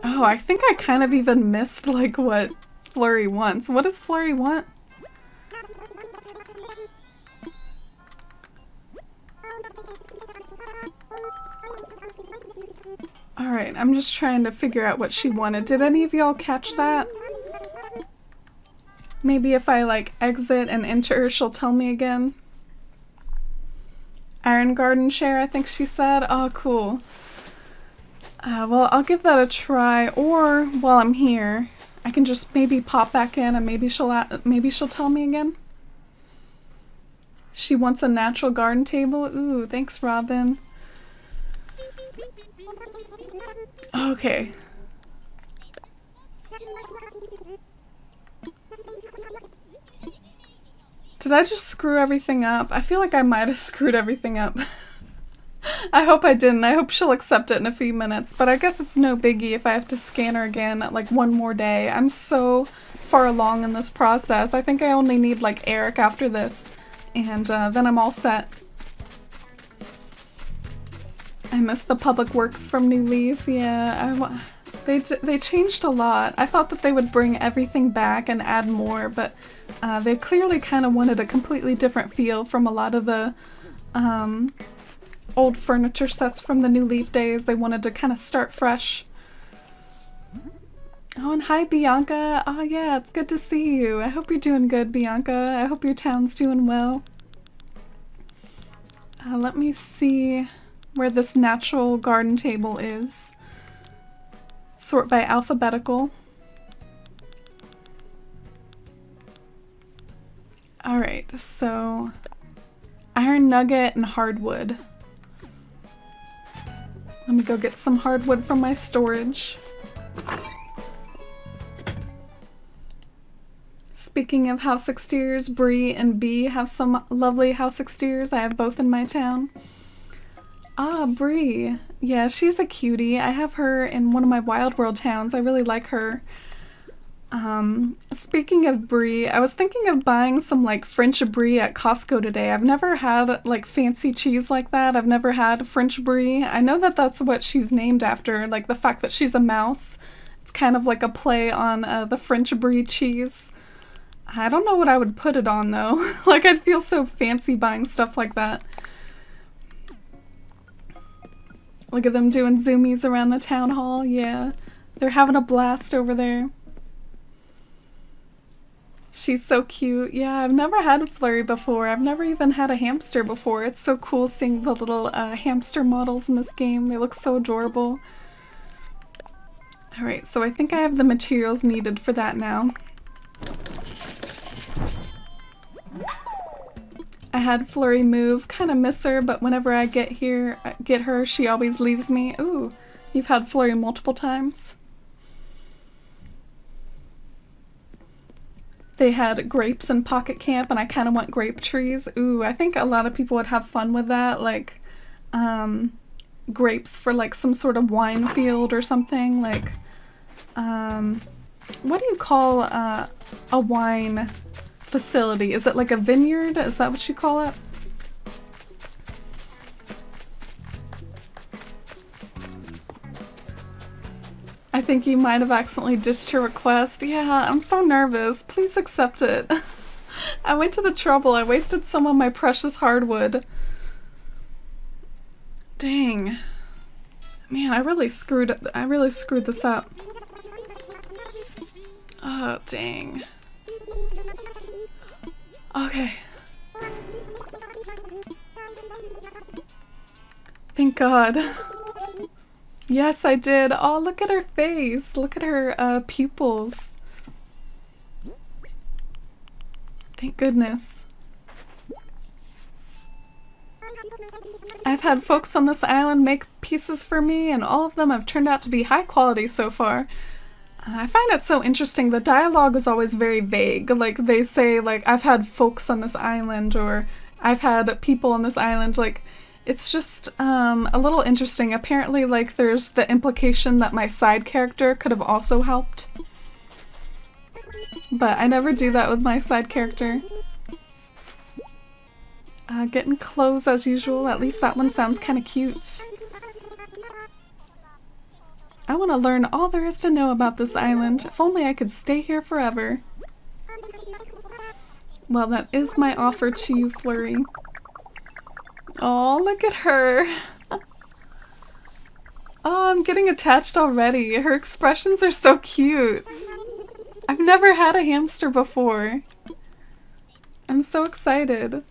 Oh, I think I kind of even missed, like, what Flurry wants. What does Flurry want? Alright, I'm just trying to figure out what she wanted. Did any of y'all catch that? Maybe if I, like, exit and enter, she'll tell me again. Iron Garden Chair, I think she said. Oh, cool. Well, I'll give that a try, or while I'm here, I can just maybe pop back in and maybe she'll tell me again. She wants a natural garden table. Ooh, thanks, Robin. Okay. Did I just screw everything up? I feel like I might have screwed everything up. I hope I didn't. I hope she'll accept it in a few minutes, but I guess it's no biggie if I have to scan her again like one more day. I'm so far along in this process. I think I only need like Eric after this, and then I'm all set. I miss the public works from New Leaf. Yeah, they changed a lot. I thought that they would bring everything back and add more, but they clearly kind of wanted a completely different feel from a lot of the old furniture sets from the New Leaf days. They wanted to kind of start fresh. Oh, and hi, Bianca. Oh, yeah, it's good to see you. I hope you're doing good, Bianca. I hope your town's doing well. Let me see where this natural garden table is. Sort by alphabetical. Alright, so iron nugget and hardwood. Let me go get some hardwood from my storage. Speaking of house exteriors, Bree and Bee have some lovely house exteriors. I have both in my town. Ah, Bree. Yeah, she's a cutie. I have her in one of my Wild World towns. I really like her. Speaking of brie, I was thinking of buying some like French brie at Costco today. I've never had like fancy cheese like that. I've never had French brie. I know that that's what she's named after, like the fact that she's a mouse It's kind of like a play on the French brie cheese. I don't know what I would put it on though. Like I'd feel so fancy buying stuff like that. Look at them doing zoomies around the town hall. Yeah, they're having a blast over there. She's so cute. Yeah, I've never had a flurry before. I've never even had a hamster before. It's so cool seeing the little hamster models in this game. They look so adorable. Alright, so I think I have the materials needed for that now. I had Flurry move. Kind of miss her, but whenever I get her, she always leaves me. Ooh, you've had Flurry multiple times. They had grapes in Pocket Camp, and I kind of want grape trees. Ooh, I think a lot of people would have fun with that, like grapes for like some sort of wine field or something. Like, what do you call a wine facility? Is it like a vineyard? Is that what you call it? I think you might have accidentally ditched your request. Yeah, I'm so nervous. Please accept it. I went to the trouble. I wasted some of my precious hardwood. Dang. Man, I really screwed this up. Oh, dang. Okay. Thank God. Yes, I did. Oh, look at her face. Look at her pupils. Thank goodness. I've had folks on this island make pieces for me, and all of them have turned out to be high quality so far. I find it so interesting. The dialogue is always very vague. Like, they say, like, I've had folks on this island, or I've had people on this island. Like, it's just a little interesting. Apparently, like, there's the implication that my side character could have also helped. But I never do that with my side character. Getting clothes as usual. At least that one sounds kind of cute. I want to learn all there is to know about this island. If only I could stay here forever. Well, that is my offer to you, Flurry. Oh, look at her. Oh, I'm getting attached already. Her expressions are so cute. I've never had a hamster before. I'm so excited.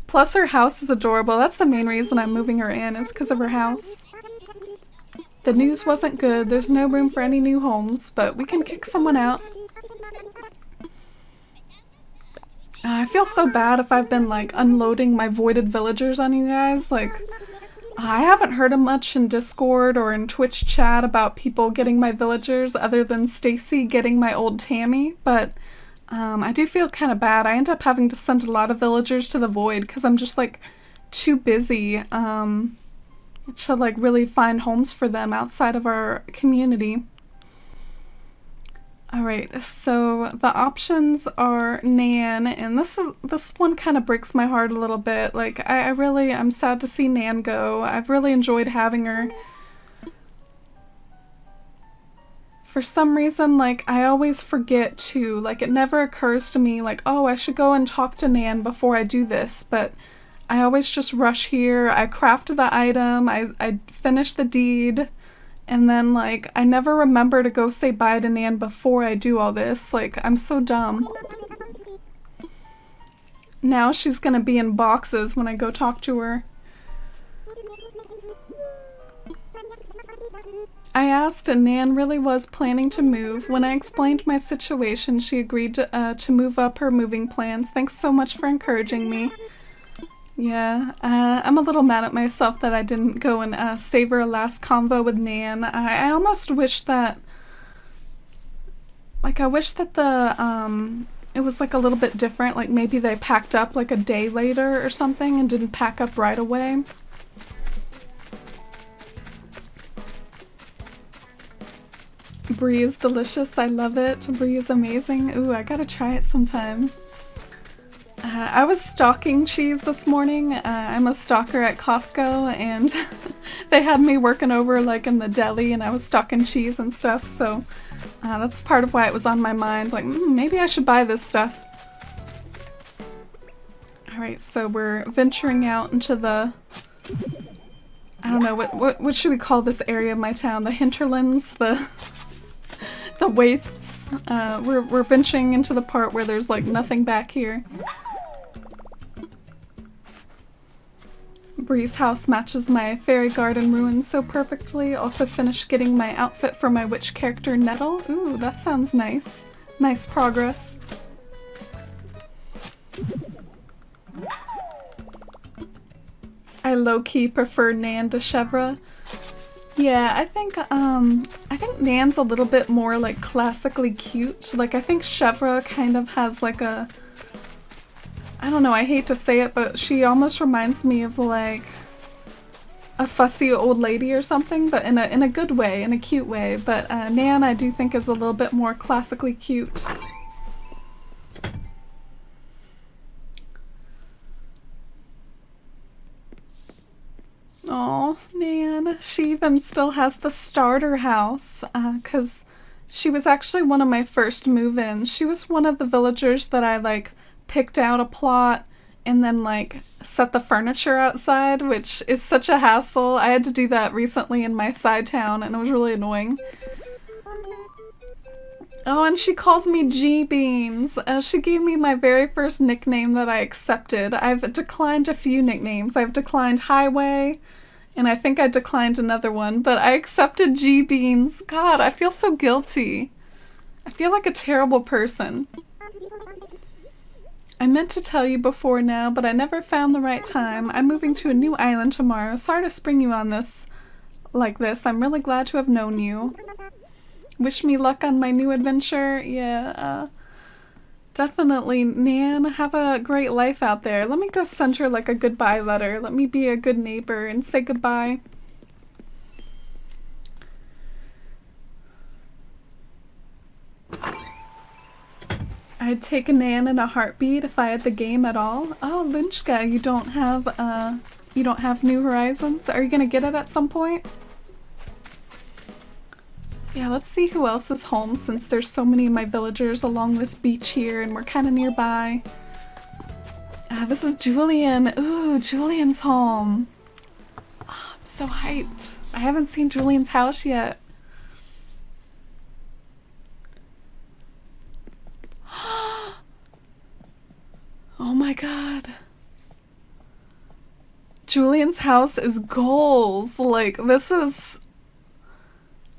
Plus her house is adorable. That's the main reason I'm moving her in, is because of her house. The news wasn't good. There's no room for any new homes, but we can kick someone out. I feel so bad if I've been, like, unloading my voided villagers on you guys. Like, I haven't heard much in Discord or in Twitch chat about people getting my villagers other than Stacy getting my old Tammy, but I do feel kind of bad. I end up having to send a lot of villagers to the void because I'm just, like, too busy to, like, really find homes for them outside of our community. Alright, so the options are Nan, and this one kind of breaks my heart a little bit. Like, I'm sad to see Nan go. I've really enjoyed having her. For some reason, like, I always forget to, like, it never occurs to me, like, oh, I should go and talk to Nan before I do this, but I always just rush here. I craft the item, I finish the deed, and then, like, I never remember to go say bye to Nan before I do all this. Like, I'm so dumb. Now she's gonna be in boxes when I go talk to her. I asked, and Nan really was planning to move. When I explained my situation, she agreed to move up her moving plans. Thanks so much for encouraging me. Yeah, I'm a little mad at myself that I didn't go and savor a last convo with Nan. I almost wish that, like, I wish that it was, like, a little bit different. Like, maybe they packed up, like, a day later or something and didn't pack up right away. Brie is delicious. I love it. Brie is amazing. Ooh, I gotta try it sometime. I was stalking cheese this morning. I'm a stalker at Costco, and They had me working over like in the deli and I was stocking cheese and stuff, so that's part of why it was on my mind, like maybe I should buy this stuff. Alright, so we're venturing out into the, I don't know, what should we call this area of my town? The hinterlands? The wastes? We're venturing into the part where there's like nothing back here. Bree's house matches my fairy garden ruins so perfectly. Also finished getting my outfit for my witch character Nettle. Ooh, that sounds nice. Nice progress. I low-key prefer Nan to Chevra. Yeah, I think Nan's a little bit more like classically cute. Like I think Chevra kind of has like a, I don't know, I hate to say it, but she almost reminds me of like a fussy old lady or something, but in a good way, in a cute way. But Nan I do think is a little bit more classically cute. Oh, Nan. She even still has the starter house, because she was actually one of my first move-ins. She was one of the villagers that I, like, picked out a plot and then, like, set the furniture outside, which is such a hassle. I had to do that recently in my side town, and it was really annoying. Oh, and she calls me G-Beans. She gave me my very first nickname that I accepted. I've declined a few nicknames. I've declined Highway, and I think I declined another one, but I accepted G-Beans. God, I feel so guilty. I feel like a terrible person. I meant to tell you before now, but I never found the right time. I'm moving to a new island tomorrow. Sorry to spring you on this like this. I'm really glad to have known you. Wish me luck on my new adventure. Yeah, definitely. Nan, have a great life out there. Let me go send her like a goodbye letter. Let me be a good neighbor and say goodbye. I'd take a Nan in a heartbeat if I had the game at all. Oh, Lunchka, you don't have New Horizons? Are you gonna get it at some point? Yeah, let's see who else is home since there's so many of my villagers along this beach here and we're kind of nearby. This is Julian. Ooh, Julian's home. Oh, I'm so hyped. I haven't seen Julian's house yet. Oh my god. Julian's house is goals. Like, this is...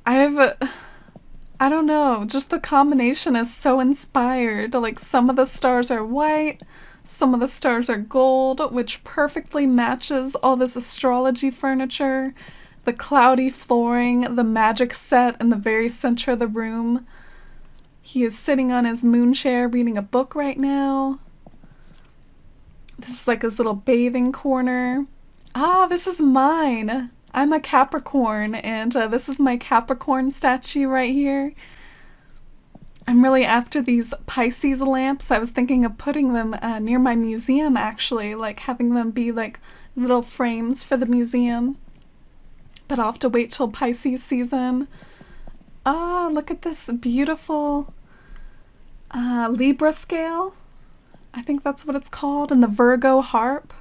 I don't know, just the combination is so inspired. Like, some of the stars are white, some of the stars are gold, which perfectly matches all this astrology furniture, the cloudy flooring, the magic set in the very center of the room. He is sitting on his moon chair reading a book right now. This is like his little bathing corner. Ah, this is mine. I'm a Capricorn, and this is my Capricorn statue right here. I'm really after these Pisces lamps. I was thinking of putting them near my museum, actually, like having them be like little frames for the museum. But I'll have to wait till Pisces season. Ah, look at this beautiful Libra scale. I think that's what it's called, and the Virgo harp.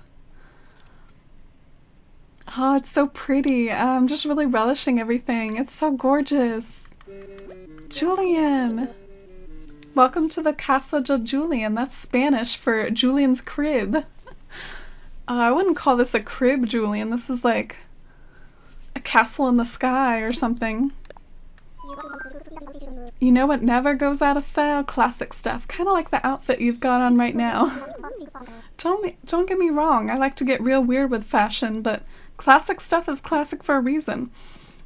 Oh, it's so pretty. I'm just really relishing everything. It's so gorgeous. Julian! Welcome to the Casa de Julian. That's Spanish for Julian's crib. I wouldn't call this a crib, Julian. This is like a castle in the sky or something. You know what never goes out of style? Classic stuff. Kind of like the outfit you've got on right now. Don't get me wrong. I like to get real weird with fashion, but classic stuff is classic for a reason.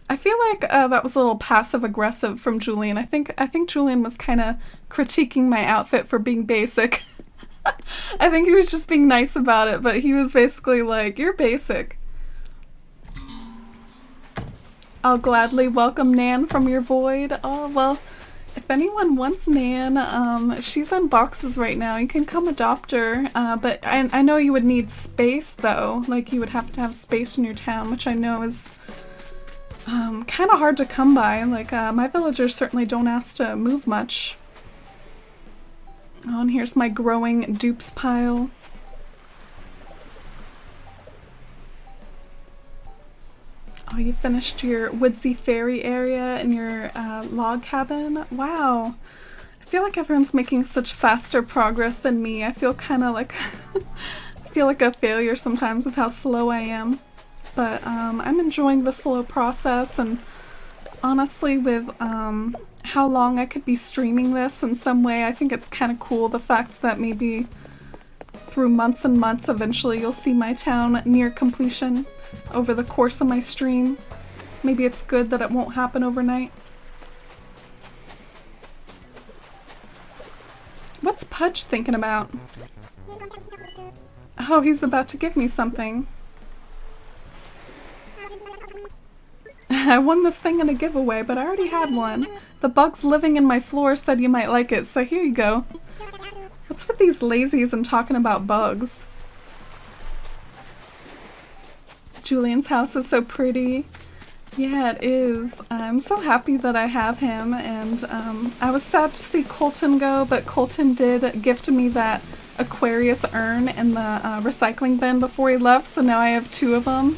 I feel like that was a little passive-aggressive from Julian. I think Julian was kind of critiquing my outfit for being basic. I think he was just being nice about it, but he was basically like, "You're basic." I'll gladly welcome Nan from your void. Oh, well, if anyone wants Nan, she's on boxes right now. You can come adopt her, but I know you would need space, though. Like, you would have to have space in your town, which I know is Kind of hard to come by. Like, my villagers certainly don't ask to move much. Oh, and here's my growing dupes pile. Oh, you finished your woodsy fairy area in your log cabin? Wow. I feel like everyone's making such faster progress than me. I feel kind of like I feel like a failure sometimes with how slow I am. But I'm enjoying the slow process, and honestly with how long I could be streaming this in some way, I think it's kind of cool the fact that maybe through months and months eventually you'll see my town near completion over the course of my stream. Maybe it's good that it won't happen overnight. What's Pudge thinking about? Oh, he's about to give me something. I won this thing in a giveaway, but I already had one. The bugs living in my floor said you might like it, so here you go. What's with these lazies and talking about bugs? Julian's house is so pretty. Yeah, it is. I'm so happy that I have him, and I was sad to see Colton go, but Colton did gift me that Aquarius urn in the recycling bin before he left, so now I have 2 of them.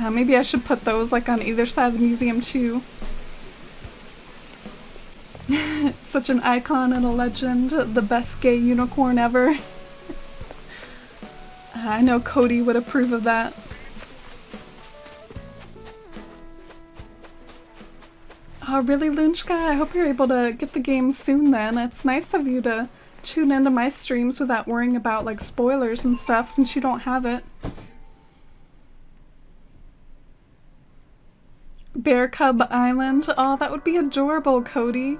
Maybe I should put those like on either side of the museum too. Such an icon and a legend, the best gay unicorn ever. I know Cody would approve of that. Oh, really, Lunchka? I hope you're able to get the game soon then. It's nice of you to tune into my streams without worrying about like spoilers and stuff since you don't have it. Bear Cub Island. Oh, that would be adorable, Cody.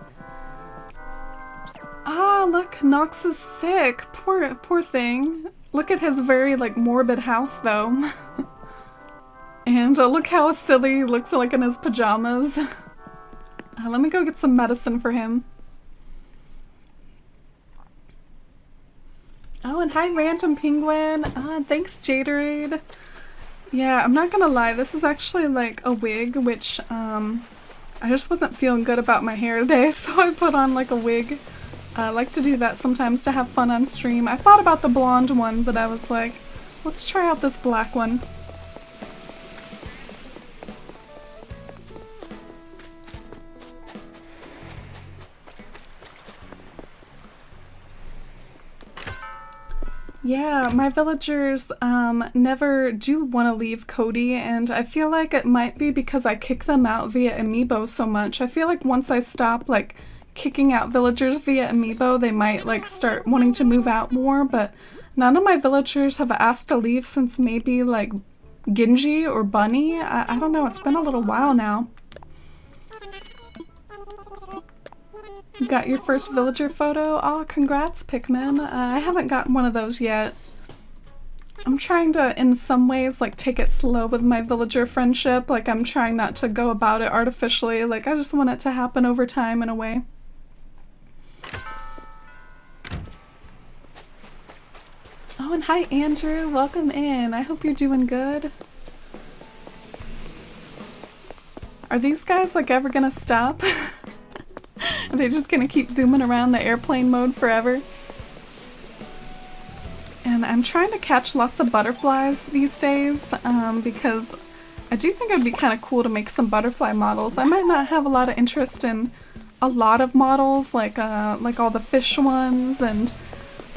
Ah, look, Nox is sick. Poor thing. Look at his very, like, morbid house, though. And look how silly he looks like in his pajamas. Let me go get some medicine for him. Oh, and hi, Random Penguin. Thanks, Jaderade. Yeah, I'm not gonna lie, this is actually like a wig, which I just wasn't feeling good about my hair today, so I put on like a wig. I like to do that sometimes to have fun on stream. I thought about the blonde one, but I was like, let's try out this black one. Yeah, my villagers never do want to leave Cody, and I feel like it might be because I kick them out via Amiibo so much. I feel like once I stop like kicking out villagers via Amiibo, they might like start wanting to move out more, but none of my villagers have asked to leave since maybe like Genji or Bunny. I don't know, it's been a little while now. You got your first villager photo? Aw, congrats, Pikmin. I haven't gotten one of those yet. I'm trying to, in some ways, like, take it slow with my villager friendship. Like, I'm trying not to go about it artificially. Like, I just want it to happen over time in a way. Oh, and hi, Andrew. Welcome in. I hope you're doing good. Are these guys, like, ever gonna stop? Are they just gonna keep zooming around the airplane mode forever? And I'm trying to catch lots of butterflies these days because I do think it would be kind of cool to make some butterfly models. I might not have a lot of interest in a lot of models like all the fish ones and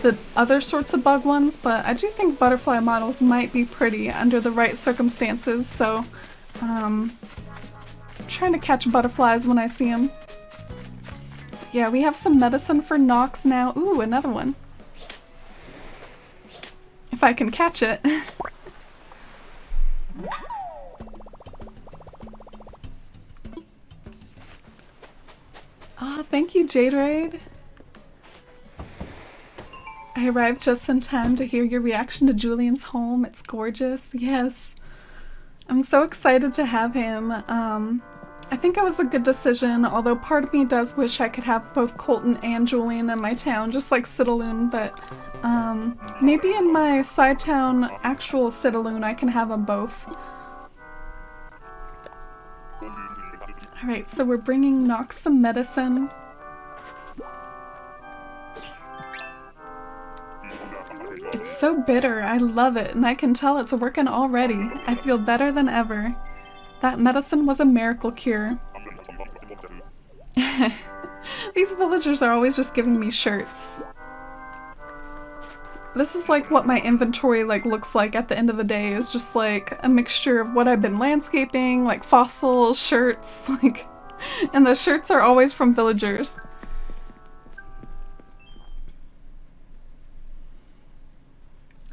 the other sorts of bug ones, but I do think butterfly models might be pretty under the right circumstances, so I'm trying to catch butterflies when I see them. Yeah, we have some medicine for Nox now. Ooh, another one. If I can catch it. Oh, thank you, Jaderade. I arrived just in time to hear your reaction to Julian's home. It's gorgeous. Yes. I'm so excited to have him. I think it was a good decision, although part of me does wish I could have both Colton and Julian in my town, just like Citaloon, but maybe in my side town, actual Citaloon, I can have them both. Alright, so we're bringing Nox some medicine. It's so bitter. I love it, and I can tell it's working already. I feel better than ever. That medicine was a miracle cure. These villagers are always just giving me shirts. This is like what my inventory looks like at the end of the day, is just like a mixture of what I've been landscaping, like fossils, shirts, and the shirts are always from villagers.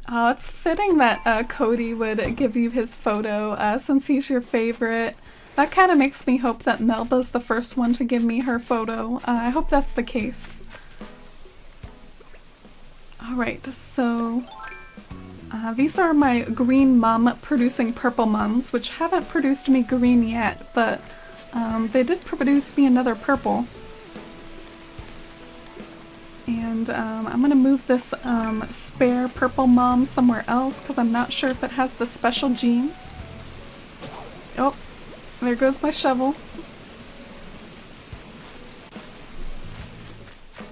Oh, it's fitting that Cody would give you his photo since he's your favorite. That kind of makes me hope that Melba's the first one to give me her photo. I hope that's the case. Alright, so these are my green mum producing purple mums, which haven't produced me green yet, but they did produce me another purple. And I'm gonna move this spare purple mum somewhere else because I'm not sure if it has the special genes. Oh, there goes my shovel.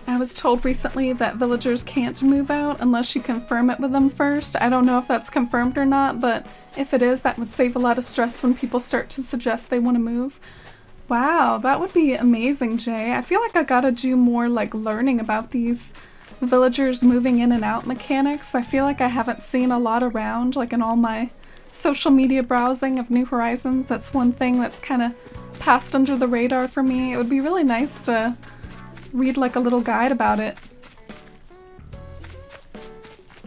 I was told recently that villagers can't move out unless you confirm it with them first. I don't know if that's confirmed or not, but if it is, that would save a lot of stress when people start to suggest they want to move. Wow, that would be amazing, Jay. I feel like I gotta do more learning about these villagers moving in and out mechanics. I feel like I haven't seen a lot around, in all my social media browsing of New Horizons. That's one thing that's kind of passed under the radar for me. It would be really nice to read a little guide about it.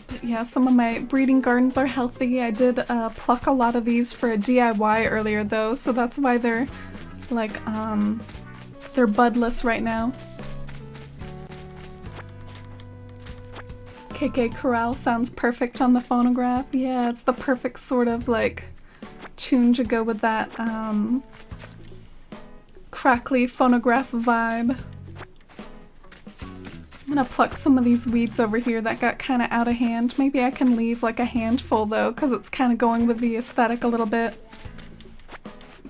But yeah, some of my breeding gardens are healthy. I did pluck a lot of these for a DIY earlier though, so that's why they're they're budless right now. KK Corral sounds perfect on the phonograph. Yeah, it's the perfect sort of tune to go with that crackly phonograph vibe. I'm gonna pluck some of these weeds over here that got kind of out of hand. Maybe I can leave a handful though, because it's kind of going with the aesthetic a little bit.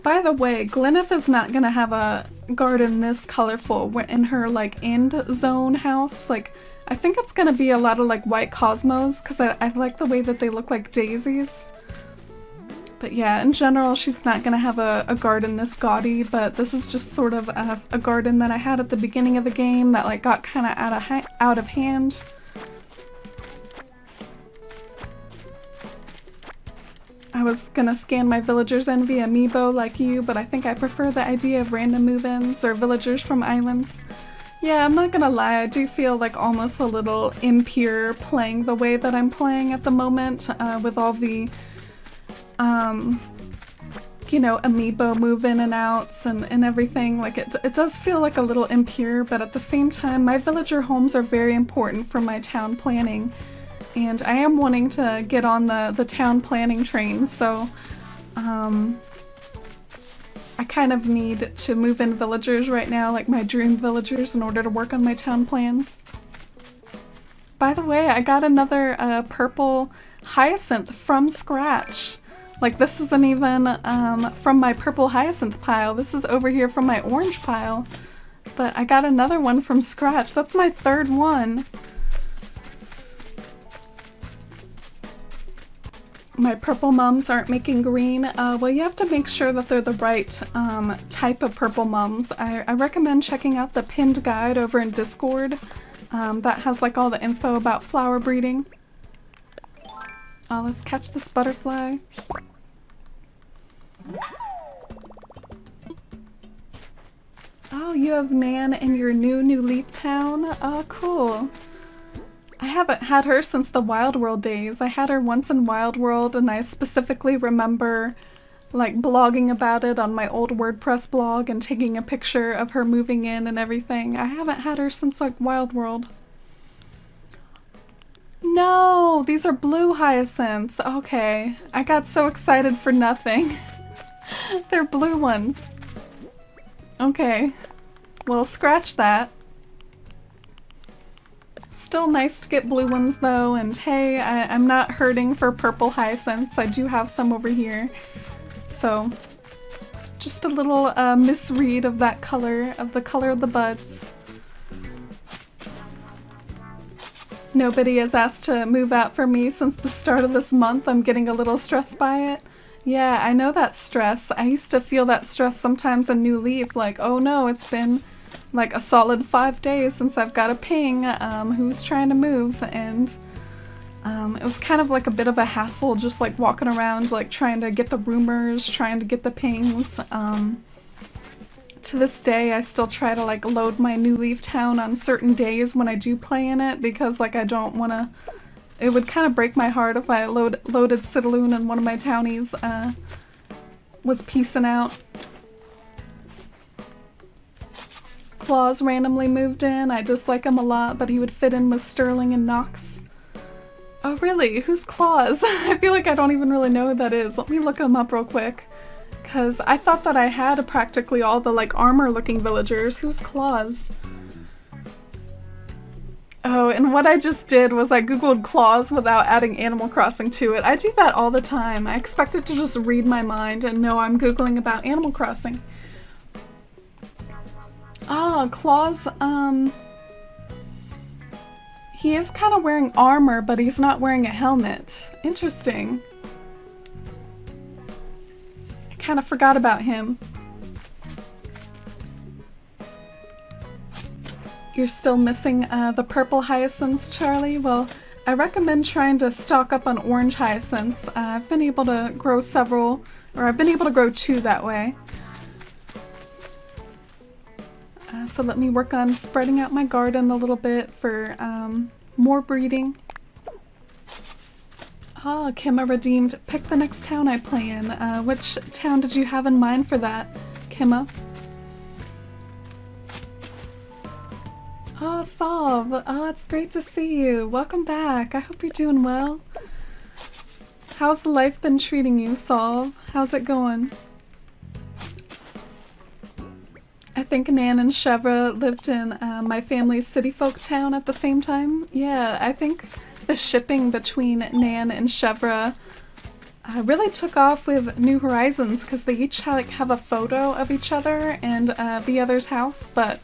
By the way, Glyneth is not gonna have a garden this colorful in her end zone house. I think it's gonna be a lot of white cosmos, because I like the way that they look like daisies. But yeah, in general, she's not gonna have a garden this gaudy, but this is just sort of a garden that I had at the beginning of the game that got kind of out of hand. I was gonna scan my villagers envy amiibo like you, but I think I prefer the idea of random move-ins or villagers from islands. Yeah, I'm not gonna lie, I do feel almost a little impure playing the way that I'm playing at the moment, with all the you know, amiibo move in and outs and everything. It does feel a little impure, but at the same time, my villager homes are very important for my town planning. And I am wanting to get on the town planning train, so I kind of need to move in villagers right now, my dream villagers, in order to work on my town plans. By the way, I got another purple hyacinth from scratch. This isn't even from my purple hyacinth pile, this is over here from my orange pile. But I got another one from scratch. That's my third one. My purple mums aren't making green. Well, you have to make sure that they're the right type of purple mums. I recommend checking out the pinned guide over in Discord. That has all the info about flower breeding. Let's catch this butterfly. Oh, you have Nan in your new Leaf Town? Oh, cool. I haven't had her since the Wild World days. I had her once in Wild World, and I specifically remember blogging about it on my old WordPress blog and taking a picture of her moving in and everything. I haven't had her since Wild World. No, these are blue hyacinths. Okay, I got so excited for nothing. They're blue ones. Okay, well, scratch that. Still nice to get blue ones though, and hey, I'm not hurting for purple hyacinths. I do have some over here. So Just a little misread of that color, of the color of the buds. Nobody has asked to move out for me since the start of this month. I'm getting a little stressed by it. Yeah, I know that stress. I used to feel that stress sometimes in New Leaf, like, oh no, it's been like a solid 5 days since I've got a ping who's trying to move, and it was kind of like a bit of a hassle just like walking around like trying to get the rumors, trying to get the pings. To this day I still try to like load my New Leaf town on certain days when I do play in it, because like I don't want to, it would kind of break my heart if I loaded Citaloon and one of my townies was peacing out. Claus randomly moved in. I dislike him a lot, but he would fit in with Sterling and Nox. Oh really? Who's Claus? I feel like I don't even really know who that is. Let me look him up real quick. Because I thought that I had practically all the like armor looking villagers. Who's Claus? Oh, and what I just did was I googled Claus without adding Animal Crossing to it. I do that all the time. I expect it to just read my mind and know I'm googling about Animal Crossing. Ah, Claus, he is kind of wearing armor, but he's not wearing a helmet. Interesting. I kind of forgot about him. You're still missing the purple hyacinths, Charlie? Well, I recommend trying to stock up on orange hyacinths. I've been able to grow several, or I've been able to grow 2 that way. So let me work on spreading out my garden a little bit for more breeding. Ah, Kimma redeemed. Pick the next town I play in. Which town did you have in mind for that, Kimma? Oh, Solve! Oh, it's great to see you. Welcome back. I hope you're doing well. How's life been treating you, Solve? How's it going? I think Nan and Chevra lived in my family's city folk town at the same time. Yeah, I think the shipping between Nan and Chevra really took off with New Horizons, because they each have a photo of each other and the other's house, but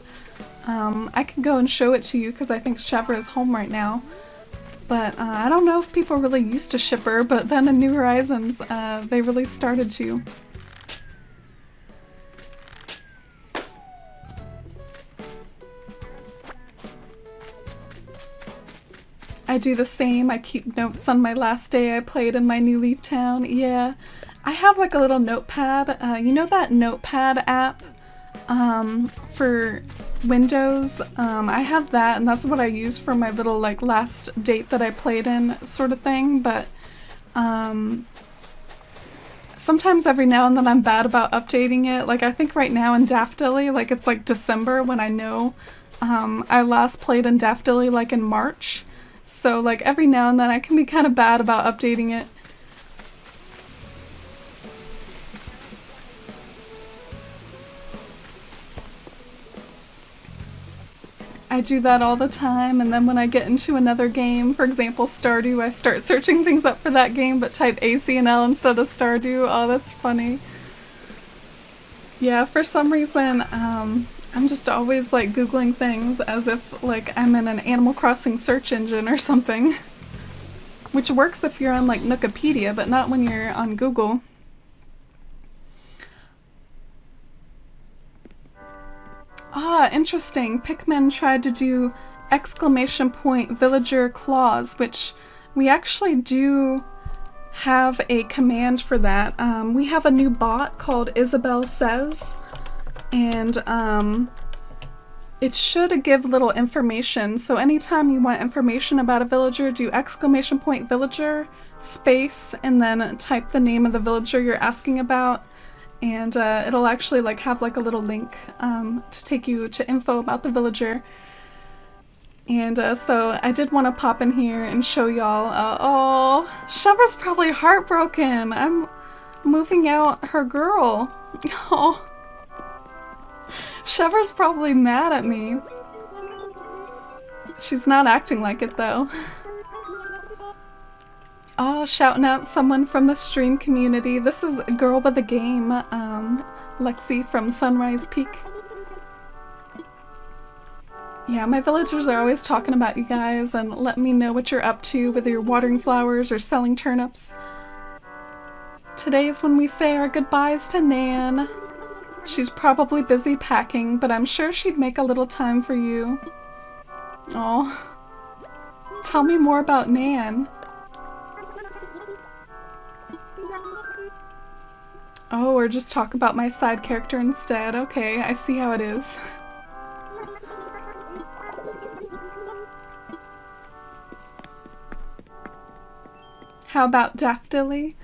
I can go and show it to you because I think Chevra is home right now. But I don't know if people really used to ship her, but then in New Horizons they really started to. I do the same. I keep notes on my last day I played in my New Leaf town. Yeah, I have like a little notepad. You know that notepad app for Windows? I have that, and that's what I use for my little like last date that I played in sort of thing. But sometimes every now and then I'm bad about updating it. Like I think right now in Daftily, like it's like December when I know I last played in Daftily like in March. So like every now and then I can be kind of bad about updating it. I do that all the time, and then when I get into another game, for example Stardew, I start searching things up for that game but type ACNL instead of Stardew. Oh, that's funny. Yeah, for some reason, I'm just always like googling things as if like I'm in an Animal Crossing search engine or something. Which works if you're on like Wikipedia, but not when you're on Google. Ah, interesting. Pikmin tried to do exclamation point villager clause, which we actually do have a command for that. We have a new bot called Isabel Says, and it should give little information. So anytime you want information about a villager, do exclamation point villager, space, and then type the name of the villager you're asking about. And it'll actually like have like a little link to take you to info about the villager. And so I did want to pop in here and show y'all. Oh, Chevra's probably heartbroken. I'm moving out her girl. Oh, Chevra's probably mad at me. She's not acting like it though. Oh, shouting out someone from the stream community. This is Girl with a Game. Lexi from Sunrise Peak. Yeah, my villagers are always talking about you guys and letting me know what you're up to, whether you're watering flowers or selling turnips. Today is when we say our goodbyes to Nan. She's probably busy packing, but I'm sure she'd make a little time for you. Aw. Tell me more about Nan. Oh, or just talk about my side character instead. Okay, I see how it is. How about Daftily?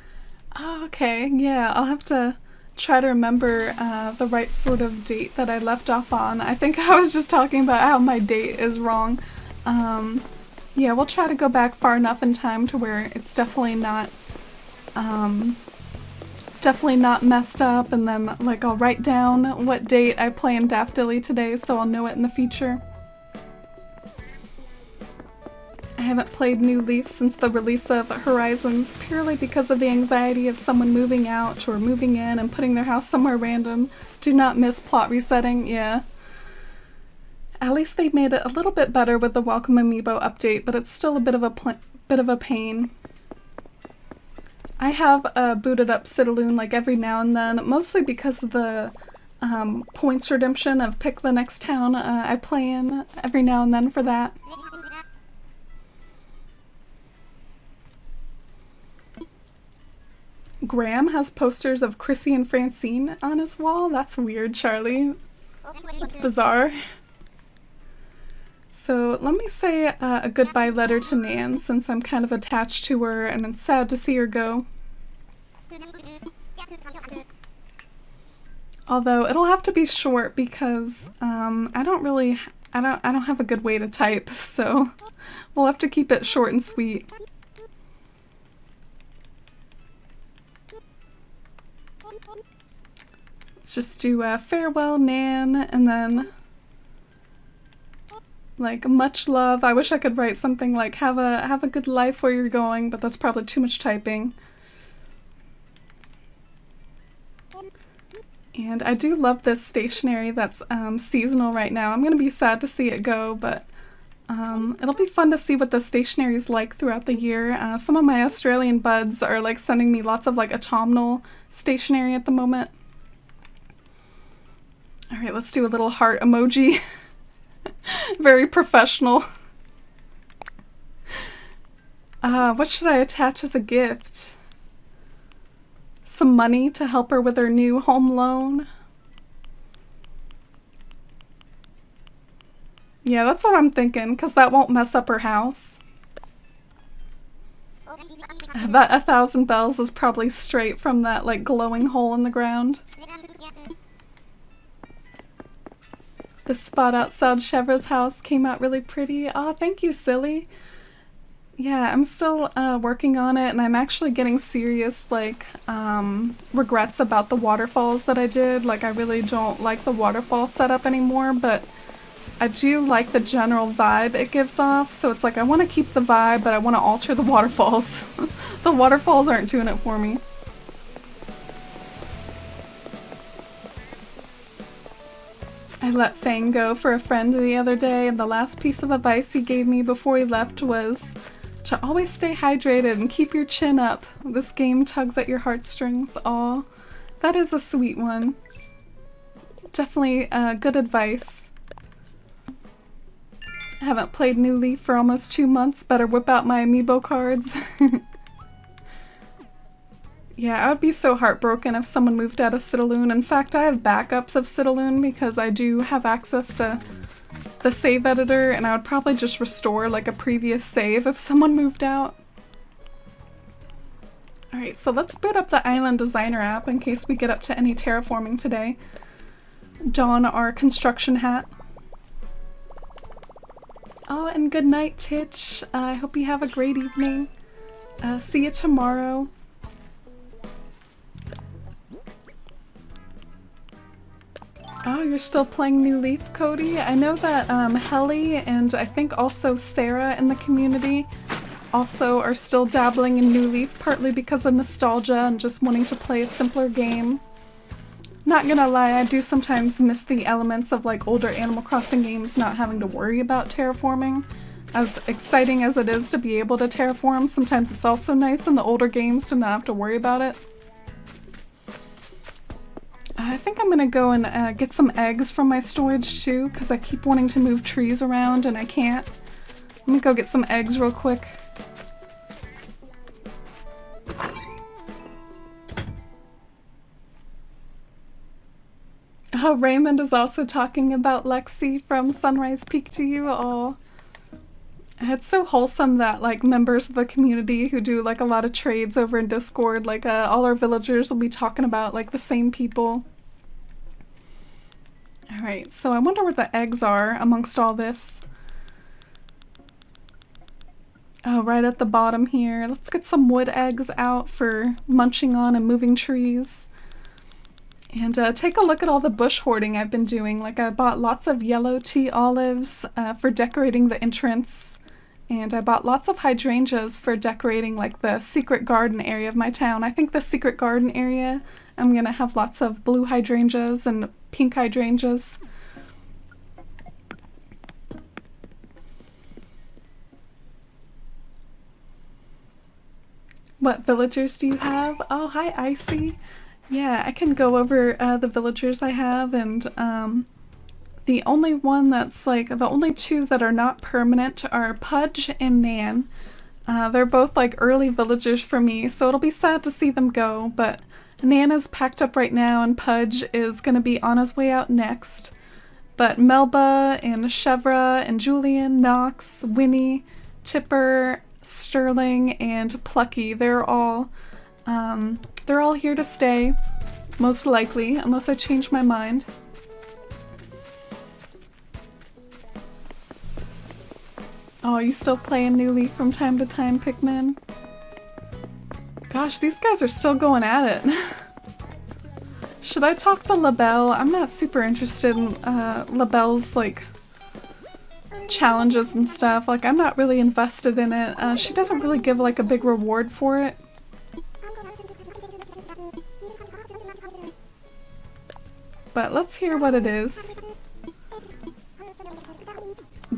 Oh, okay, yeah, I'll have to try to remember the right sort of date that I left off on. I think I was just talking about how my date is wrong. Yeah, we'll try to go back far enough in time to where it's definitely not messed up, and then like I'll write down what date I play in Daftily today so I'll know it in the future. I haven't played New Leaf since the release of Horizons purely because of the anxiety of someone moving out or moving in and putting their house somewhere random. Do not miss plot resetting, yeah. At least they made it a little bit better with the Welcome Amiibo update, but it's still a bit of a pain. I have booted up Citaloon like every now and then, mostly because of the points redemption of Pick the Next Town I play in every now and then for that. Graham has posters of Chrissy and Francine on his wall? That's weird, Charlie. That's bizarre. So let me say a goodbye letter to Nan since I'm kind of attached to her and I'm sad to see her go. Although it'll have to be short because I don't have a good way to type, so we'll have to keep it short and sweet. Let's just do farewell, Nan, and then like much love. I wish I could write something like have a good life where you're going, but that's probably too much typing. And I do love this stationery that's seasonal right now. I'm gonna be sad to see it go, but it'll be fun to see what the stationery is like throughout the year. Some of my Australian buds are like sending me lots of like autumnal stationery at the moment. Alright, let's do a little heart emoji. Very professional. What should I attach as a gift? Some money to help her with her new home loan. Yeah, that's what I'm thinking, because that won't mess up her house. That 1,000 bells is probably straight from that like glowing hole in the ground. The spot outside Chevra's house came out really pretty. Aw, thank you, silly. Yeah, I'm still working on it, and I'm actually getting serious, like, regrets about the waterfalls that I did. Like, I really don't like the waterfall setup anymore, but I do like the general vibe it gives off, so it's like I want to keep the vibe, but I want to alter the waterfalls. The waterfalls aren't doing it for me. I let Fang go for a friend the other day, and the last piece of advice he gave me before he left was to always stay hydrated and keep your chin up. This game tugs at your heartstrings. Aw, that is a sweet one. Definitely good advice. I haven't played New Leaf for almost 2 months. Better whip out my amiibo cards. Yeah, I would be so heartbroken if someone moved out of Citaloon. In fact, I have backups of Citaloon because I do have access to the save editor, and I would probably just restore like a previous save if someone moved out. Alright, so let's boot up the Island Designer app in case we get up to any terraforming today. Don our construction hat. Oh, and good night, Titch. I hope you have a great evening. See you tomorrow. Oh, you're still playing New Leaf, Cody? I know that Helly and I think also Sarah in the community also are still dabbling in New Leaf, partly because of nostalgia and just wanting to play a simpler game. Not gonna lie, I do sometimes miss the elements of like older Animal Crossing games not having to worry about terraforming. As exciting as it is to be able to terraform, sometimes it's also nice in the older games to not have to worry about it. I think I'm gonna go and get some eggs from my storage too, because I keep wanting to move trees around and I can't. Let me go get some eggs real quick. Oh, Raymond is also talking about Lexi from Sunrise Peak to you. Oh, it's so wholesome that like members of the community who do like a lot of trades over in Discord, like all our villagers will be talking about like the same people. Alright, so I wonder where the eggs are amongst all this. Oh, right at the bottom here. Let's get some wood eggs out for munching on and moving trees. And take a look at all the bush hoarding I've been doing. Like I bought lots of yellow tea olives for decorating the entrance. And I bought lots of hydrangeas for decorating like the secret garden area of my town. I think the secret garden area, I'm gonna have lots of blue hydrangeas and pink hydrangeas. What villagers do you have? Oh, hi Icy. Yeah, I can go over the villagers I have, and the only one that's like, the only two that are not permanent are Pudge and Nan. They're both like early villagers for me, so it'll be sad to see them go, but Nan is packed up right now and Pudge is gonna be on his way out next. But Melba and Chevra and Julian, Knox, Winnie, Tipper, Sterling, and Plucky, they're all here to stay, most likely, unless I change my mind. Oh, you still playing New Leaf from time to time, Pikmin? Gosh, these guys are still going at it. Should I talk to LaBelle? I'm not super interested in LaBelle's, like, challenges and stuff. Like, I'm not really invested in it. She doesn't really give, like, a big reward for it. But let's hear what it is.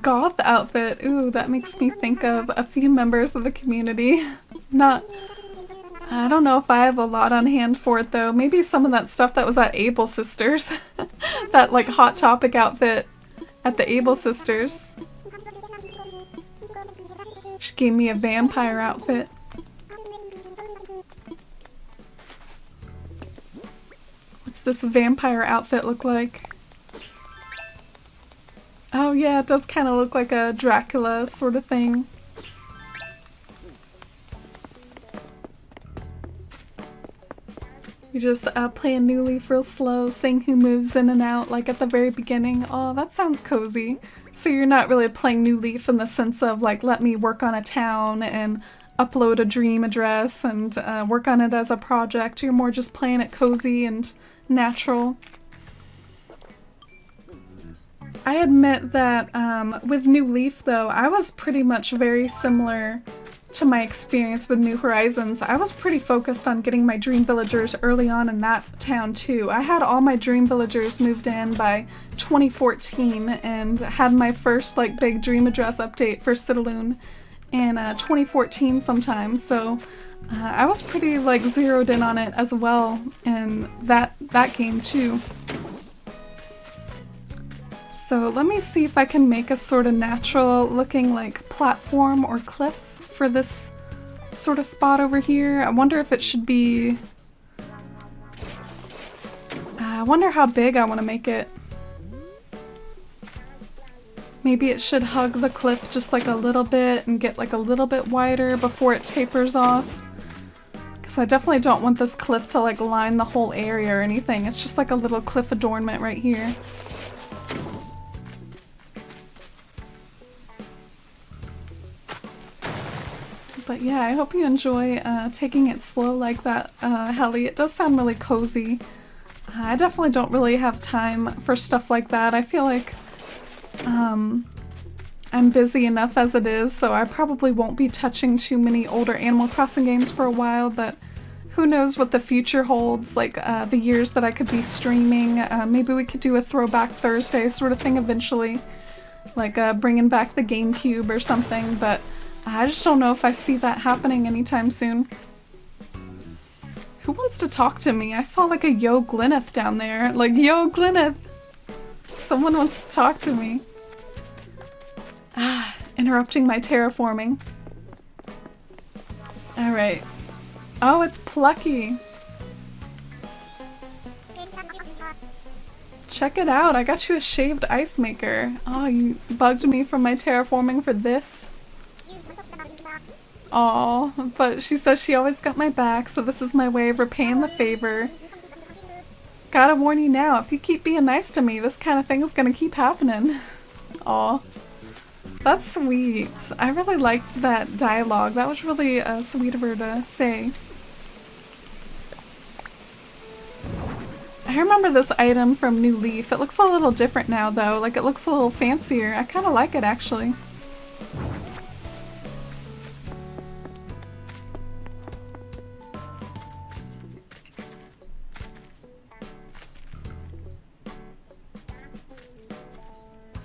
Goth outfit. Ooh, that makes me think of a few members of the community. I don't know if I have a lot on hand for it though. Maybe some of that stuff that was at Able Sisters. That like Hot Topic outfit at the Able Sisters. She gave me a vampire outfit. What's this vampire outfit look like? Oh yeah, it does kind of look like a Dracula sort of thing. You just play a New Leaf real slow, seeing who moves in and out, like at the very beginning. Oh, that sounds cozy. So you're not really playing New Leaf in the sense of like, let me work on a town and upload a dream address and work on it as a project. You're more just playing it cozy and natural. I admit that with New Leaf though, I was pretty much very similar to my experience with New Horizons. I was pretty focused on getting my dream villagers early on in that town too. I had all my dream villagers moved in by 2014 and had my first like big dream address update for Citaloon in 2014 sometime, so I was pretty like zeroed in on it as well in that game too. So let me see if I can make a sort of natural looking like platform or cliff for this sort of spot over here. I wonder if it should be... I wonder how big I want to make it. Maybe it should hug the cliff just like a little bit and get like a little bit wider before it tapers off. Because I definitely don't want this cliff to like line the whole area or anything. It's just like a little cliff adornment right here. But yeah, I hope you enjoy taking it slow like that, Helly. It does sound really cozy. I definitely don't really have time for stuff like that. I feel like I'm busy enough as it is, so I probably won't be touching too many older Animal Crossing games for a while, but who knows what the future holds, like the years that I could be streaming. Maybe we could do a Throwback Thursday sort of thing eventually, like bringing back the GameCube or something, but I just don't know if I see that happening anytime soon. Who wants to talk to me? I saw like a Yo Glyneth down there. Like, Yo Glyneth! Someone wants to talk to me. Interrupting my terraforming. Alright. Oh, it's Plucky! Check it out, I got you a shaved ice maker. Oh, you bugged me from my terraforming for this? Aw, but she says she always got my back, so this is my way of repaying the favor. Gotta warn you now, if you keep being nice to me, this kind of thing is gonna keep happening. Aw. That's sweet. I really liked that dialogue. That was really sweet of her to say. I remember this item from New Leaf. It looks a little different now though, like it looks a little fancier. I kinda like it actually.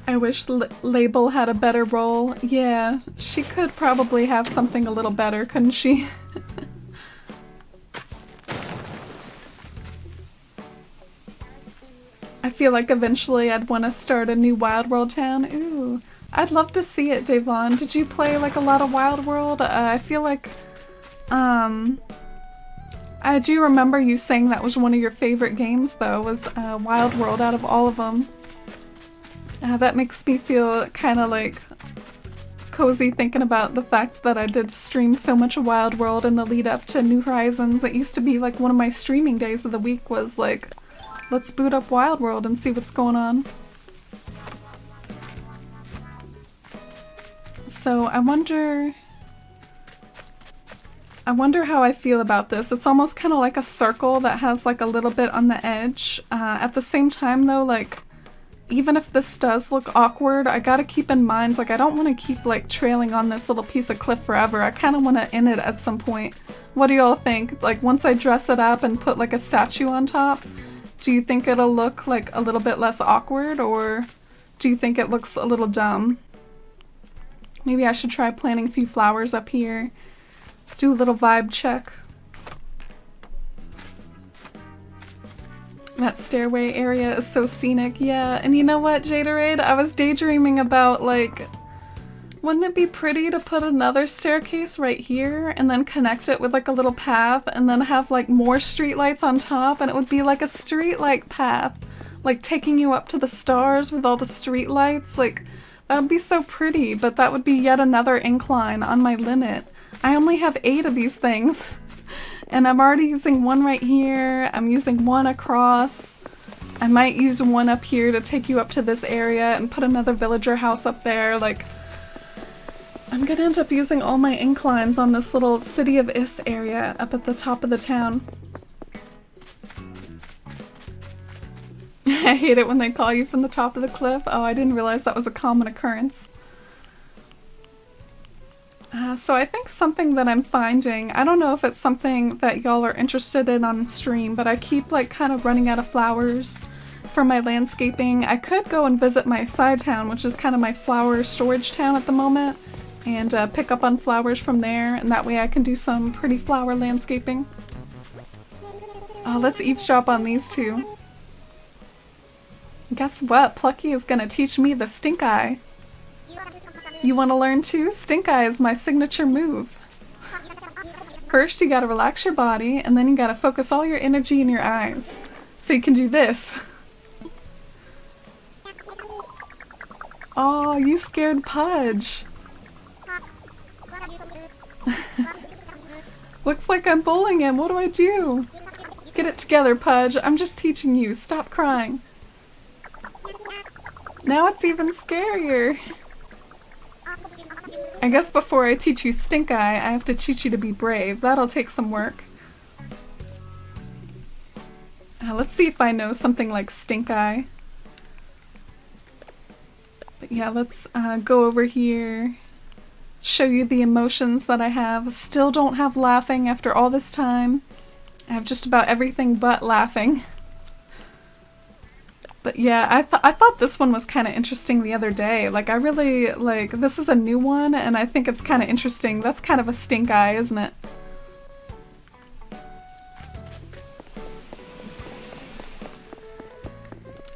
I wish Label had a better role. Yeah, she could probably have something a little better, couldn't she? I feel like eventually I'd want to start a new Wild World town. Ooh, I'd love to see it, Devon. Did you play like a lot of Wild World? I feel like, I do remember you saying that was one of your favorite games though, was Wild World out of all of them. That makes me feel kind of like cozy thinking about the fact that I did stream so much Wild World in the lead up to New Horizons. It used to be like one of my streaming days of the week was like, let's boot up Wild World and see what's going on. So I wonder how I feel about this. It's almost kind of like a circle that has like a little bit on the edge. At the same time though, like, even if this does look awkward, I gotta keep in mind, like, I don't want to keep, like, trailing on this little piece of cliff forever. I kind of want to end it at some point. What do y'all think? Like, once I dress it up and put, like, a statue on top, do you think it'll look, like, a little bit less awkward, or do you think it looks a little dumb? Maybe I should try planting a few flowers up here. Do a little vibe check. That stairway area is so scenic, yeah. And you know what, Jaderade? I was daydreaming about, like, wouldn't it be pretty to put another staircase right here and then connect it with, like, a little path and then have, like, more streetlights on top, and it would be like a streetlight path, like, taking you up to the stars with all the streetlights. Like, that would be so pretty, but that would be yet another incline on my limit. I only have 8 of these things. And I'm already using one right here, I'm using one across. I might use one up here to take you up to this area and put another villager house up there. Like, I'm gonna end up using all my inclines on this little City of Is area up at the top of the town. I hate it when they call you from the top of the cliff. Oh, I didn't realize that was a common occurrence. So I think something that I'm finding, I don't know if it's something that y'all are interested in on stream, but I keep like kind of running out of flowers for my landscaping. I could go and visit my side town, which is kind of my flower storage town at the moment, and pick up on flowers from there, and that way I can do some pretty flower landscaping. Oh, let's eavesdrop on these two. Guess what? Plucky is gonna teach me the stink eye. You want to learn too? Stink eye is my signature move. First, you gotta relax your body, and then you gotta focus all your energy in your eyes. So you can do this. Oh, you scared Pudge. Looks like I'm bullying him. What do I do? Get it together, Pudge. I'm just teaching you. Stop crying. Now it's even scarier. I guess before I teach you Stink Eye, I have to teach you to be brave. That'll take some work. Let's see if I know something like Stink Eye. But yeah, let's go over here. Show you the emotions that I have. Still don't have laughing after all this time. I have just about everything but laughing. But yeah, I thought this one was kind of interesting the other day. Like, I really, like, this is a new one, and I think it's kind of interesting. That's kind of a stink eye, isn't it?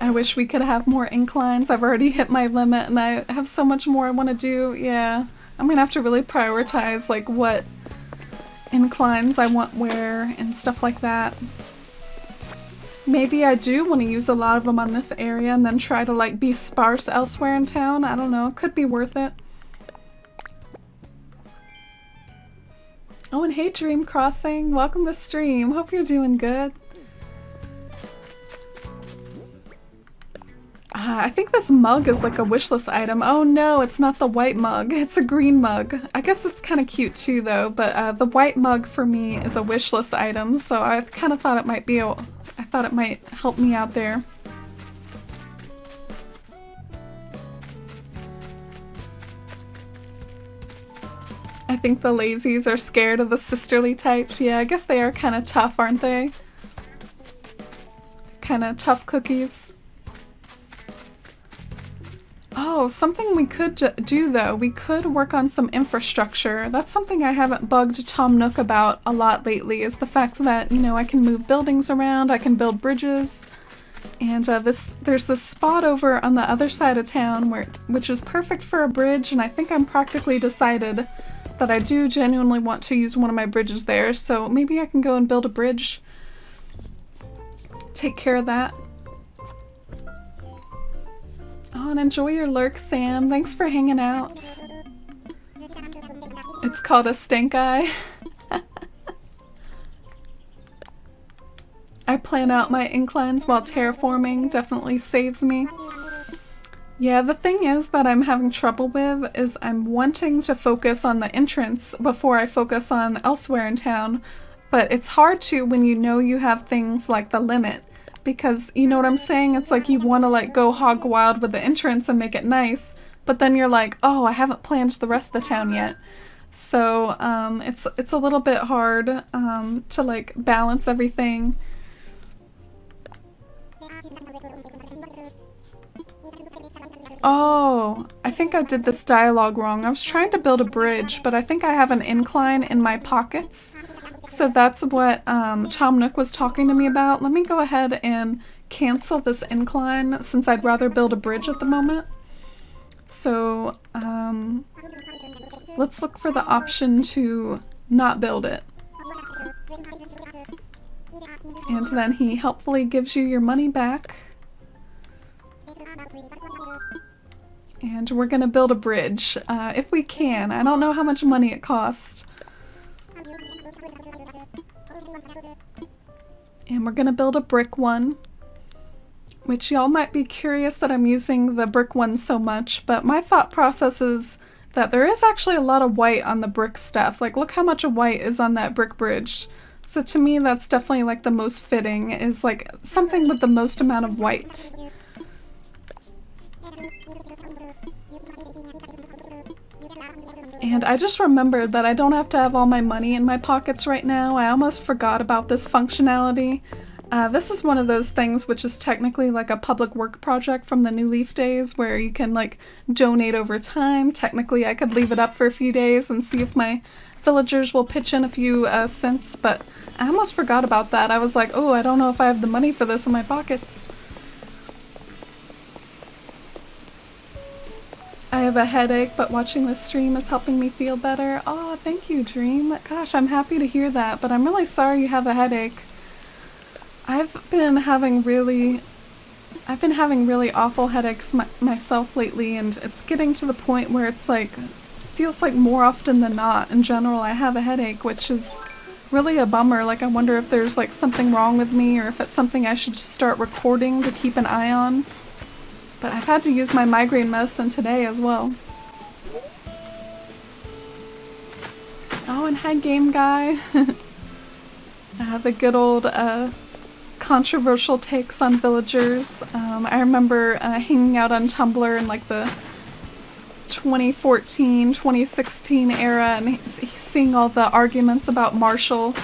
I wish we could have more inclines. I've already hit my limit, and I have so much more I want to do. Yeah, I'm gonna have to really prioritize, like, what inclines I want where and stuff like that. Maybe I do want to use a lot of them on this area and then try to, like, be sparse elsewhere in town. I don't know. It could be worth it. Oh, and hey, Dream Crossing. Welcome to stream. Hope you're doing good. I think this mug is like a wishlist item. Oh no, it's not the white mug. It's a green mug. I guess it's kind of cute too, though. But the white mug for me is a wishlist item, so I kind of thought it might be I thought it might help me out there. I think the lazies are scared of the sisterly types. Yeah, I guess they are kind of tough, aren't they? Kind of tough cookies. Oh, something we could do though, we could work on some infrastructure. That's something I haven't bugged Tom Nook about a lot lately, is the fact that, you know, I can move buildings around, I can build bridges, and there's this spot over on the other side of town which is perfect for a bridge, and I think I'm practically decided that I do genuinely want to use one of my bridges there, so maybe I can go and build a bridge. Take care of that. Oh, and enjoy your lurk, Sam. Thanks for hanging out. It's called a stink eye. I plan out my inclines while terraforming. Definitely saves me. Yeah, the thing is that I'm having trouble with is I'm wanting to focus on the entrance before I focus on elsewhere in town. But it's hard to when you know you have things like the limit. Because, you know what I'm saying? It's like you want to, like, go hog wild with the entrance and make it nice, but then you're like, oh, I haven't planned the rest of the town yet. So, it's a little bit hard, to, like, balance everything. Oh, I think I did this dialogue wrong. I was trying to build a bridge, but I think I have an incline in my pockets. So that's what Tom Nook was talking to me about. Let me go ahead and cancel this incline since I'd rather build a bridge at the moment. So let's look for the option to not build it. And then he helpfully gives you your money back. And we're gonna build a bridge, if we can. I don't know how much money it costs. And we're gonna build a brick one, which y'all might be curious that I'm using the brick one so much, but my thought process is that there is actually a lot of white on the brick stuff. Like, look how much white is on that brick bridge. So to me, that's definitely like the most fitting, is like something with the most amount of white. And I just remembered that I don't have to have all my money in my pockets right now. I almost forgot about this functionality. This is one of those things which is technically like a public work project from the New Leaf days where you can like donate over time. Technically I could leave it up for a few days and see if my villagers will pitch in a few cents, but I almost forgot about that. I was like, oh, I don't know if I have the money for this in my pockets. I have a headache, but watching this stream is helping me feel better. Oh, thank you, Dream. Gosh, I'm happy to hear that, but I'm really sorry you have a headache. I've been having really awful headaches myself lately, and it's getting to the point where it's like, feels like more often than not, in general, I have a headache, which is really a bummer. Like, I wonder if there's like something wrong with me, or if it's something I should start recording to keep an eye on. But I've had to use my migraine medicine today as well. Oh, and hi, Game Guy. The good old controversial takes on villagers. I remember hanging out on Tumblr in like the 2014, 2016 era and seeing all the arguments about Marshall.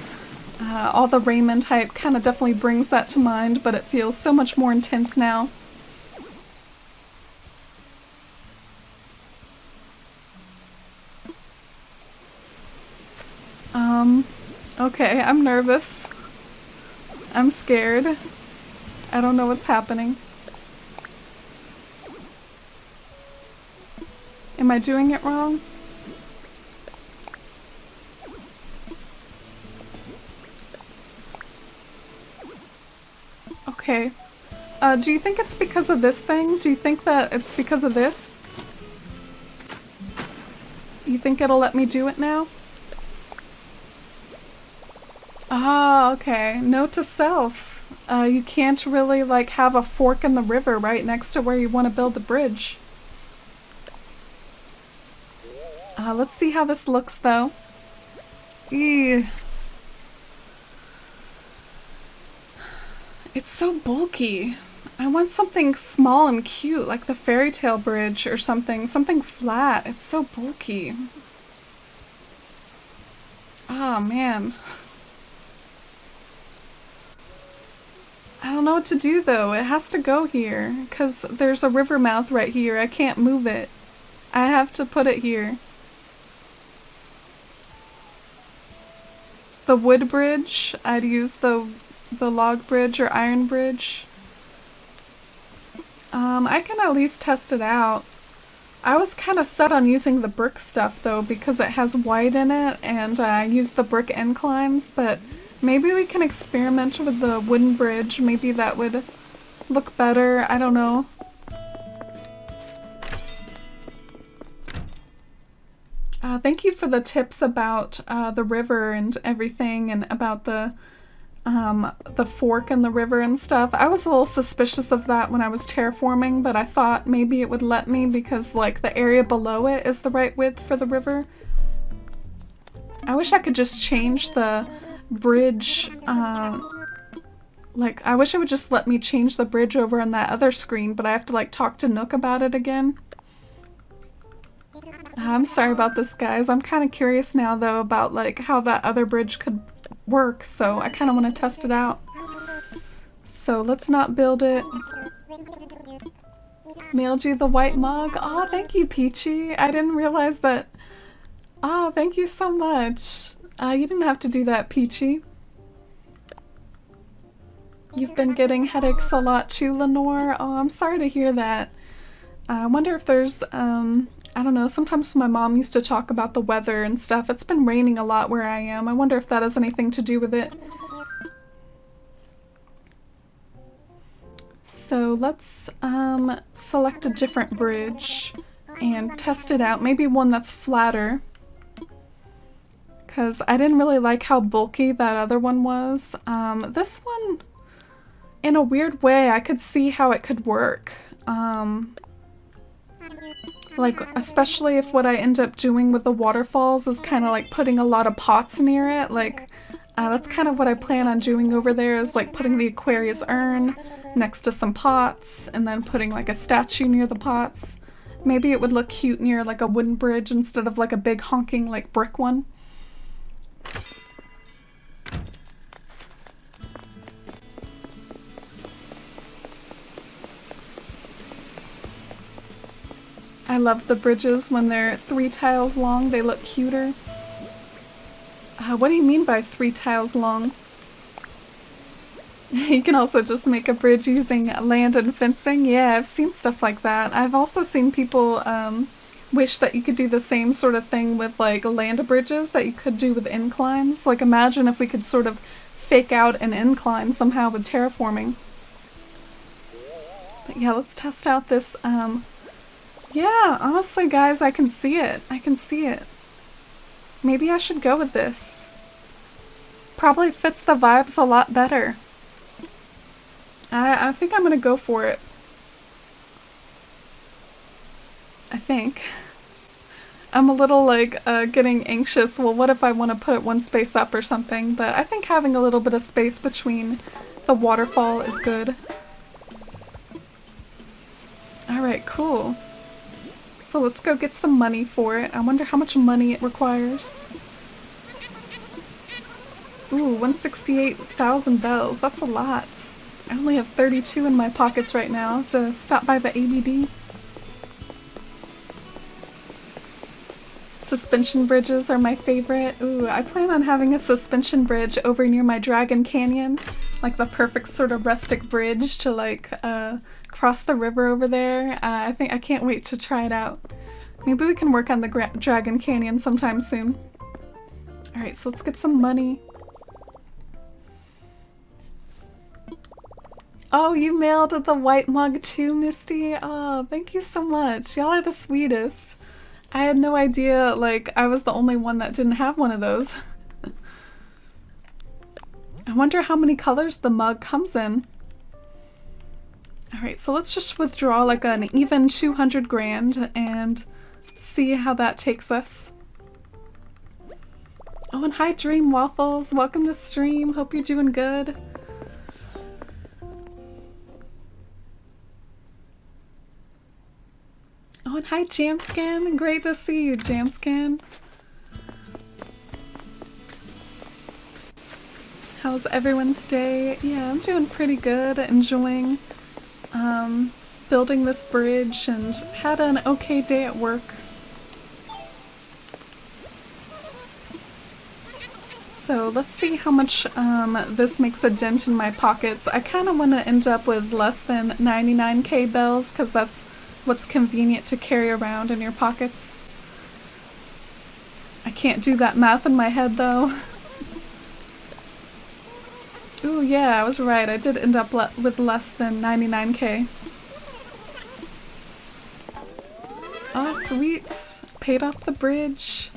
All the Raymond hype kind of definitely brings that to mind, but it feels so much more intense now. Okay, I'm nervous. I'm scared. I don't know what's happening. Am I doing it wrong? Okay. Do you think it's because of this thing? Do you think that it's because of this? You think it'll let me do it now? Ah, okay. Note to self. You can't really, like, have a fork in the river right next to where you want to build the bridge. Let's see how this looks, though. Eee. It's so bulky. I want something small and cute, like the fairy tale bridge or something. Something flat. It's so bulky. Oh, man. I don't know what to do, though. It has to go here, because there's a river mouth right here. I can't move it. I have to put it here. The wood bridge, I'd use the log bridge or iron bridge. I can at least test it out. I was kind of set on using the brick stuff, though, because it has white in it, and I use the brick inclines, but maybe we can experiment with the wooden bridge. Maybe that would look better. I don't know. Thank you for the tips about the river and everything, and about the fork in the river and stuff. I was a little suspicious of that when I was terraforming, but I thought maybe it would let me because, like, the area below it is the right width for the river. I wish I could just change the bridge, like, I wish it would just let me change the bridge over on that other screen, but I have to, like, talk to Nook about it again. I'm sorry about this, guys. I'm kind of curious now, though, about, like, how that other bridge could work, so I kind of want to test it out. So let's not build it. Mailed you the white mug. Oh, thank you, Peachy. I didn't realize that. Oh, thank you so much. You didn't have to do that, Peachy. You've been getting headaches a lot too, Lenore. Oh, I'm sorry to hear that. I wonder if there's, I don't know, sometimes my mom used to talk about the weather and stuff. It's been raining a lot where I am. I wonder if that has anything to do with it. So let's select a different bridge and test it out. Maybe one that's flatter. Because I didn't really like how bulky that other one was. This one, in a weird way, I could see how it could work. Like, especially if what I end up doing with the waterfalls is kind of like putting a lot of pots near it. Like, that's kind of what I plan on doing over there, is like putting the Aquarius urn next to some pots and then putting like a statue near the pots. Maybe it would look cute near like a wooden bridge instead of like a big honking like brick one. I love the bridges when they're 3 tiles long. They look cuter. What do you mean by 3 tiles long? You can also just make a bridge using land and fencing. Yeah, I've seen stuff like that. I've also seen people wish that you could do the same sort of thing with like land bridges that you could do with inclines. Like, imagine if we could sort of fake out an incline somehow with terraforming. But yeah, let's test out this yeah, honestly, guys, I can see it. I can see it. Maybe I should go with this. Probably fits the vibes a lot better. I think I'm gonna go for it. I think. I'm a little, like, getting anxious. Well, what if I want to put it one space up or something? But I think having a little bit of space between the waterfall is good. Alright, cool. So let's go get some money for it. I wonder how much money it requires. Ooh, 168,000 bells. That's a lot. I only have 32 in my pockets right now to stop by the ABD. Suspension bridges are my favorite. Ooh, I plan on having a suspension bridge over near my Dragon Canyon. Like the perfect sort of rustic bridge to like cross the river over there. I can't wait to try it out. Maybe we can work on the Dragon Canyon sometime soon. Alright, so let's get some money. Oh, you mailed the white mug too, Misty? Oh, thank you so much. Y'all are the sweetest. I had no idea, like, I was the only one that didn't have one of those. I wonder how many colors the mug comes in. Alright, so let's just withdraw like an even 200 grand and see how that takes us. Oh, and hi Dream Waffles, welcome to stream, hope you're doing good. Oh, and hi Jamscan, great to see you, Jamscan. How's everyone's day? Yeah, I'm doing pretty good, enjoying building this bridge and had an okay day at work. So let's see how much this makes a dent in my pockets. I kind of want to end up with less than 99k bells because that's what's convenient to carry around in your pockets. I can't do that math in my head though. Ooh, yeah, I was right. I did end up with less than 99k. Oh, sweet. Paid off the bridge.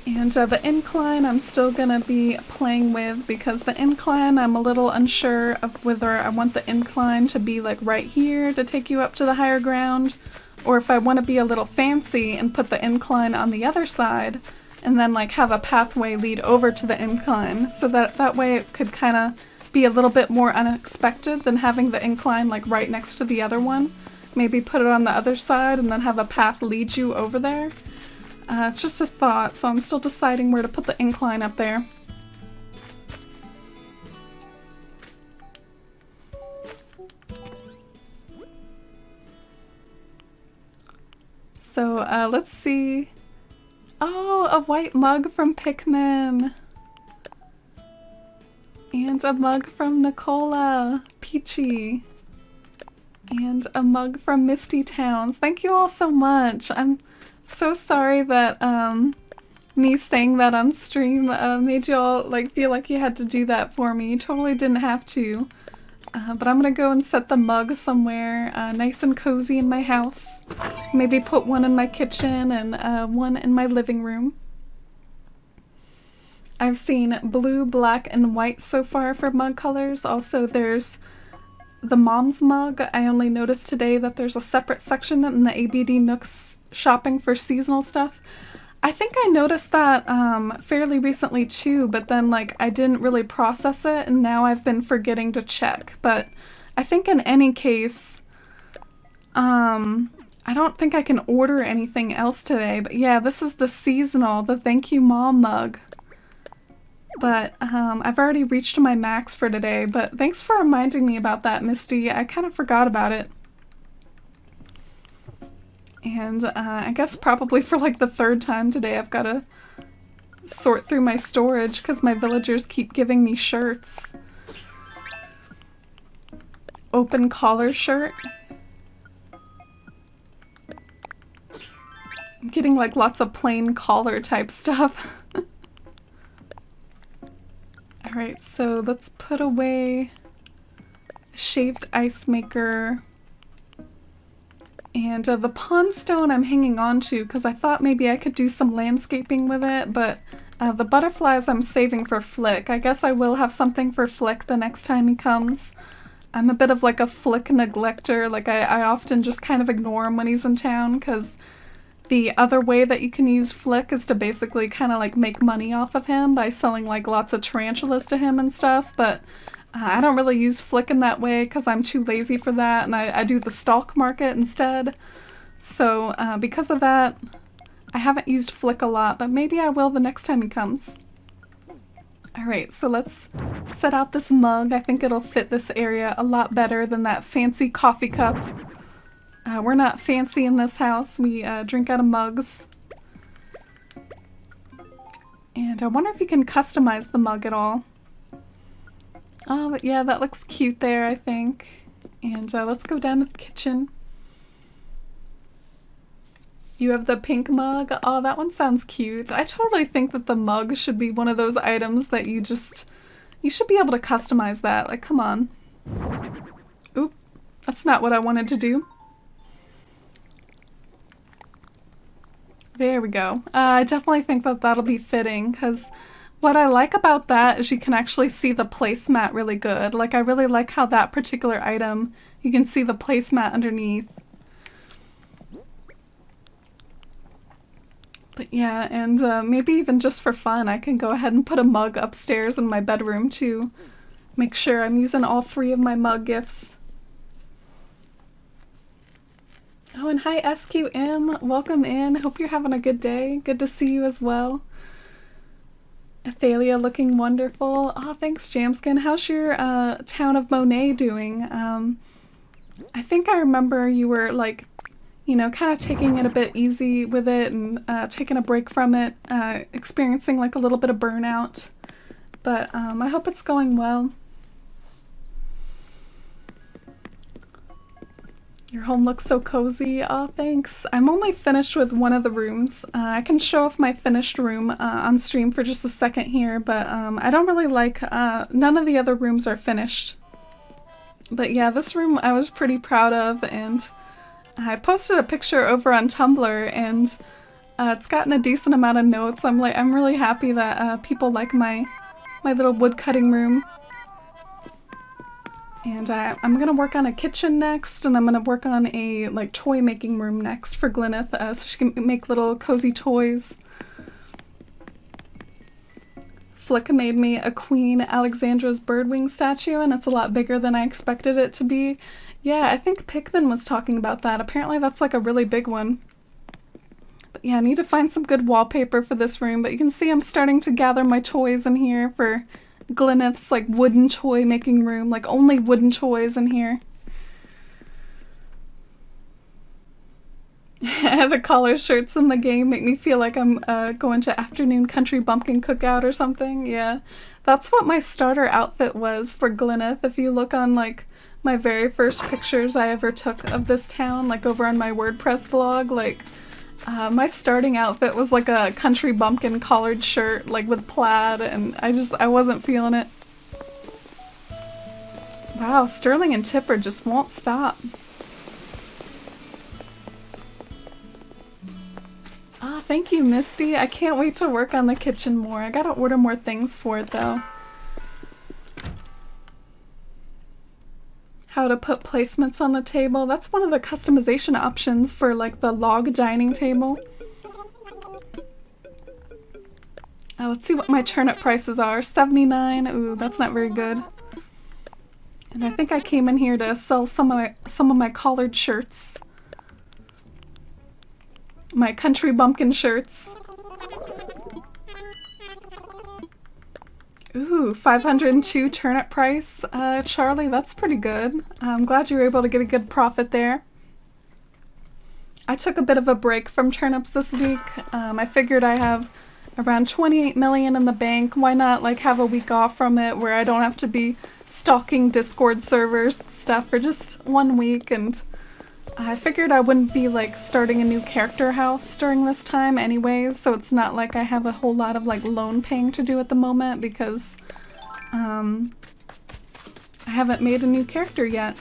And the incline I'm still gonna be playing with because the incline I'm a little unsure of whether I want the incline to be like right here to take you up to the higher ground or if I want to be a little fancy and put the incline on the other side and then like have a pathway lead over to the incline so that way it could kind of be a little bit more unexpected than having the incline like right next to the other one. Maybe put it on the other side and then have a path lead you over there. It's just a thought, so I'm still deciding where to put the incline up there. So let's see. Oh, a white mug from Pikmin. And a mug from Nicola. Peachy. And a mug from Misty Towns. Thank you all so much. I'm so sorry that me saying that on stream made you all like feel like you had to do that for me. You totally didn't have to. But I'm gonna go and set the mug somewhere nice and cozy in my house. Maybe put one in my kitchen and one in my living room. I've seen blue, black, and white so far for mug colors. Also, there's the mom's mug. I only noticed today that there's a separate section in the ABD Nooks shopping for seasonal stuff. I think I noticed that fairly recently too, but then like I didn't really process it and now I've been forgetting to check. But I think in any case, I don't think I can order anything else today. But yeah, this is the seasonal, the Thank You Mom mug. But I've already reached my max for today, but thanks for reminding me about that, Misty. I kind of forgot about it. And I guess probably for like the third time today I've got to sort through my storage because my villagers keep giving me shirts. Open collar shirt. I'm getting like lots of plain collar type stuff. Alright, so let's put away shaved ice maker. And the pond stone I'm hanging on to because I thought maybe I could do some landscaping with it, but the butterflies I'm saving for Flick. I guess I will have something for Flick the next time he comes. I'm a bit of like a Flick neglector, like I often just kind of ignore him when he's in town because the other way that you can use Flick is to basically kind of like make money off of him by selling like lots of tarantulas to him and stuff, but I don't really use Flick in that way because I'm too lazy for that and I do the stock market instead. So because of that, I haven't used Flick a lot, but maybe I will the next time he comes. Alright, so let's set out this mug. I think it'll fit this area a lot better than that fancy coffee cup. We're not fancy in this house. We drink out of mugs. And I wonder if you can customize the mug at all. Oh, but yeah, that looks cute there, I think. And let's go down to the kitchen. You have the pink mug? Oh, that one sounds cute. I totally think that the mug should be one of those items that you should be able to customize that. Like, come on. Oop, that's not what I wanted to do. There we go. I definitely think that that'll be fitting, because what I like about that is you can actually see the placemat really good. Like, I really like how that particular item, you can see the placemat underneath. But yeah, and maybe even just for fun, I can go ahead and put a mug upstairs in my bedroom to make sure I'm using all 3 of my mug gifts. Oh, and hi SQM, welcome in. Hope you're having a good day. Good to see you as well. Athalia looking wonderful. Oh, thanks Jamskin. How's your town of Monet doing? I think I remember you were like, you know, kind of taking it a bit easy with it and taking a break from it, experiencing like a little bit of burnout. But I hope it's going well. Your home looks so cozy. Oh, thanks. I'm only finished with one of the rooms. I can show off my finished room on stream for just a second here, but I don't really like, none of the other rooms are finished. But yeah, this room I was pretty proud of, and I posted a picture over on Tumblr, and it's gotten a decent amount of notes. I'm really happy that people like my little woodcutting room. And I'm gonna work on a kitchen next, and I'm gonna work on a like toy making room next for Glyneth, so she can make little cozy toys. Flick made me a Queen Alexandra's birdwing statue, and it's a lot bigger than I expected it to be. Yeah, I think Pikmin was talking about that. Apparently that's like a really big one. But yeah, I need to find some good wallpaper for this room, but you can see I'm starting to gather my toys in here for Glyneth's like wooden toy making room, like only wooden toys in here. The collar shirts in the game make me feel like I'm going to afternoon country bumpkin cookout or something. Yeah, that's what my starter outfit was for Glyneth. If you look on like my very first pictures I ever took of this town, like over on my WordPress blog, like my starting outfit was like a country bumpkin collared shirt, like with plaid, and I wasn't feeling it. Wow, Sterling and Tipper just won't stop. Ah, thank you, Misty. I can't wait to work on the kitchen more. I gotta order more things for it, though. How to put placements on the table. That's one of the customization options for like the log dining table. Let's see what my turnip prices are. 79. Ooh, that's not very good. And I think I came in here to sell some of my collared shirts. My country bumpkin shirts. Ooh, 502 turnip price. Charlie, that's pretty good. I'm glad you were able to get a good profit there. I took a bit of a break from turnips this week. I figured I have around 28 million in the bank. Why not like have a week off from it where I don't have to be stalking Discord servers and stuff for just 1 week, and I figured I wouldn't be like starting a new character house during this time anyways, so it's not like I have a whole lot of like loan paying to do at the moment because I haven't made a new character yet.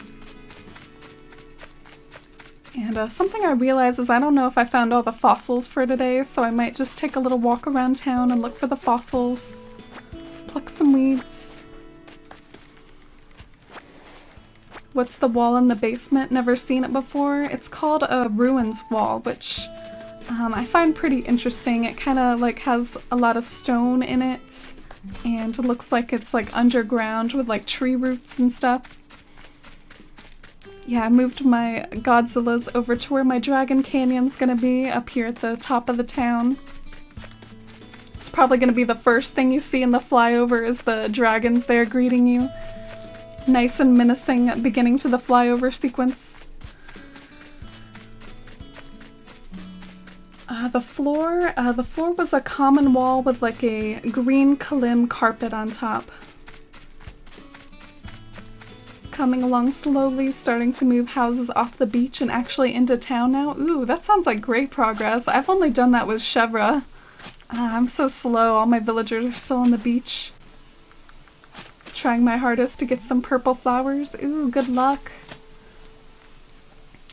And something I realized is I don't know if I found all the fossils for today, so I might just take a little walk around town and look for the fossils, pluck some weeds. What's the wall in the basement? Never seen it before. It's called a ruins wall, which I find pretty interesting. It kind of like has a lot of stone in it, and it looks like it's like underground with like tree roots and stuff. Yeah, I moved my Godzillas over to where my Dragon Canyon's gonna be, up here at the top of the town. It's probably gonna be the first thing you see in the flyover is the dragons there greeting you. Nice and menacing beginning to the flyover sequence. The floor was a common wall with like a green kalim carpet on top. Coming along slowly, starting to move houses off the beach and actually into town now. Ooh, that sounds like great progress. I've only done that with Chevra. I'm so slow. All my villagers are still on the beach. Trying my hardest to get some purple flowers. Ooh, good luck.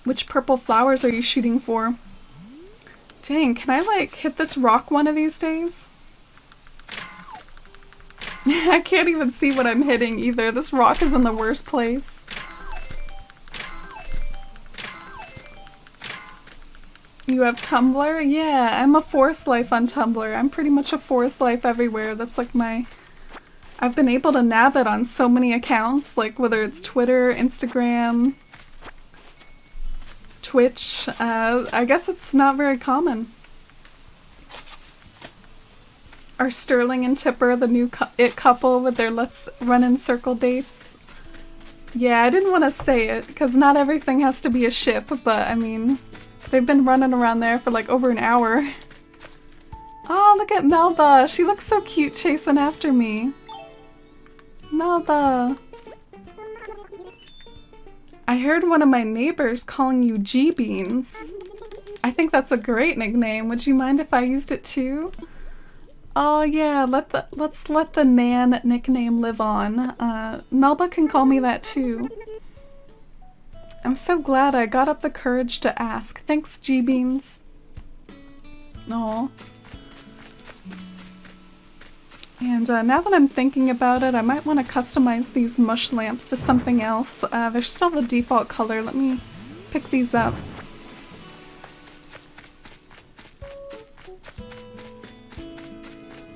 Which purple flowers are you shooting for? Dang, can I like hit this rock one of these days? I can't even see what I'm hitting either. This rock is in the worst place. You have Tumblr? Yeah, I'm a forest life on Tumblr. I'm pretty much a forest life everywhere. That's like my... I've been able to nab it on so many accounts, like whether it's Twitter, Instagram, Twitch. I guess it's not very common. Are Sterling and Tipper the new it couple with their let's run in circle dates? Yeah, I didn't want to say it, because not everything has to be a ship, but I mean, they've been running around there for like over an hour. Oh, look at Melba! She looks so cute chasing after me. Melba! I heard one of my neighbors calling you G-Beans. I think that's a great nickname. Would you mind if I used it too? Oh yeah, let's let the Nan nickname live on. Melba can call me that too. I'm so glad I got up the courage to ask. Thanks, G-Beans. Aw. And now that I'm thinking about it, I might want to customize these mush lamps to something else. They're still the default color. Let me pick these up.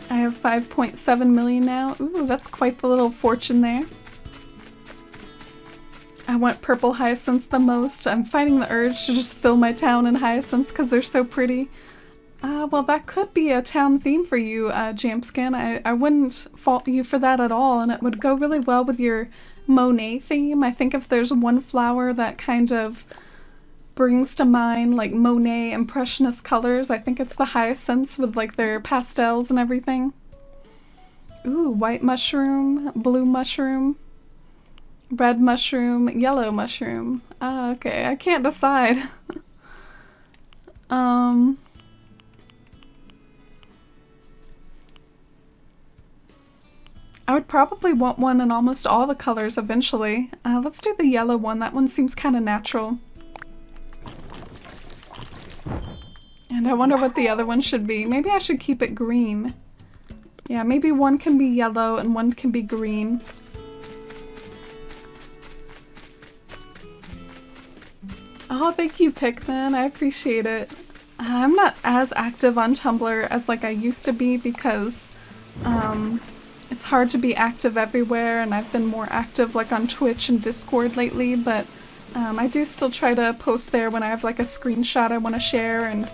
I have 5.7 million now. Ooh, that's quite the little fortune there. I want purple hyacinths the most. I'm fighting the urge to just fill my town in hyacinths because they're so pretty. Well, that could be a town theme for you, Jamskin. I wouldn't fault you for that at all, and it would go really well with your Monet theme. I think if there's one flower that kind of brings to mind like Monet impressionist colors, I think it's the hyacinths with like their pastels and everything. Ooh, white mushroom, blue mushroom, red mushroom, yellow mushroom. Ah, okay, I can't decide. I would probably want one in almost all the colors eventually. Let's do the yellow one. That one seems kind of natural. And I wonder what the other one should be. Maybe I should keep it green. Yeah, maybe one can be yellow and one can be green. Oh, thank you, Pikmin. I appreciate it. I'm not as active on Tumblr as like I used to be because it's hard to be active everywhere, and I've been more active like on Twitch and Discord lately, but I do still try to post there when I have like a screenshot I want to share, and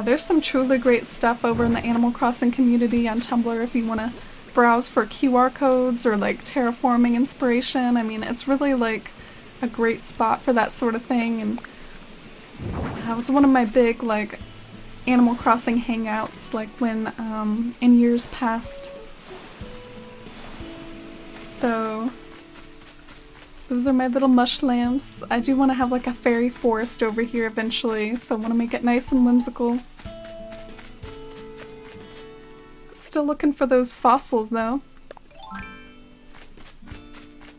there's some truly great stuff over in the Animal Crossing community on Tumblr if you want to browse for QR codes or like terraforming inspiration. I mean, it's really like a great spot for that sort of thing, and that was one of my big like Animal Crossing hangouts like when in years past. So those are my little mush lamps. I do want to have like a fairy forest over here eventually, so I want to make it nice and whimsical. Still looking for those fossils though.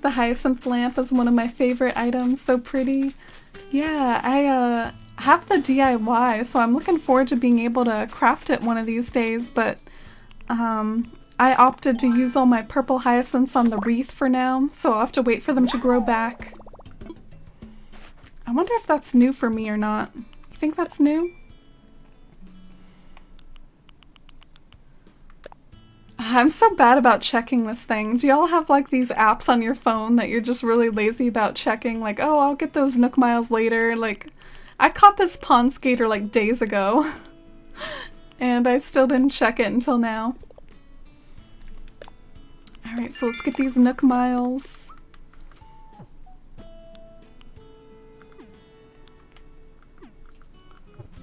The hyacinth lamp is one of my favorite items, so pretty. Yeah, I have the DIY, so I'm looking forward to being able to craft it one of these days, but I opted to use all my purple hyacinths on the wreath for now, so I'll have to wait for them to grow back. I wonder if that's new for me or not. You think that's new? I'm so bad about checking this thing. Do y'all have like these apps on your phone that you're just really lazy about checking? Like, oh, I'll get those Nook Miles later. Like, I caught this pond skater like days ago. And I still didn't check it until now. Alright, so let's get these Nook Miles.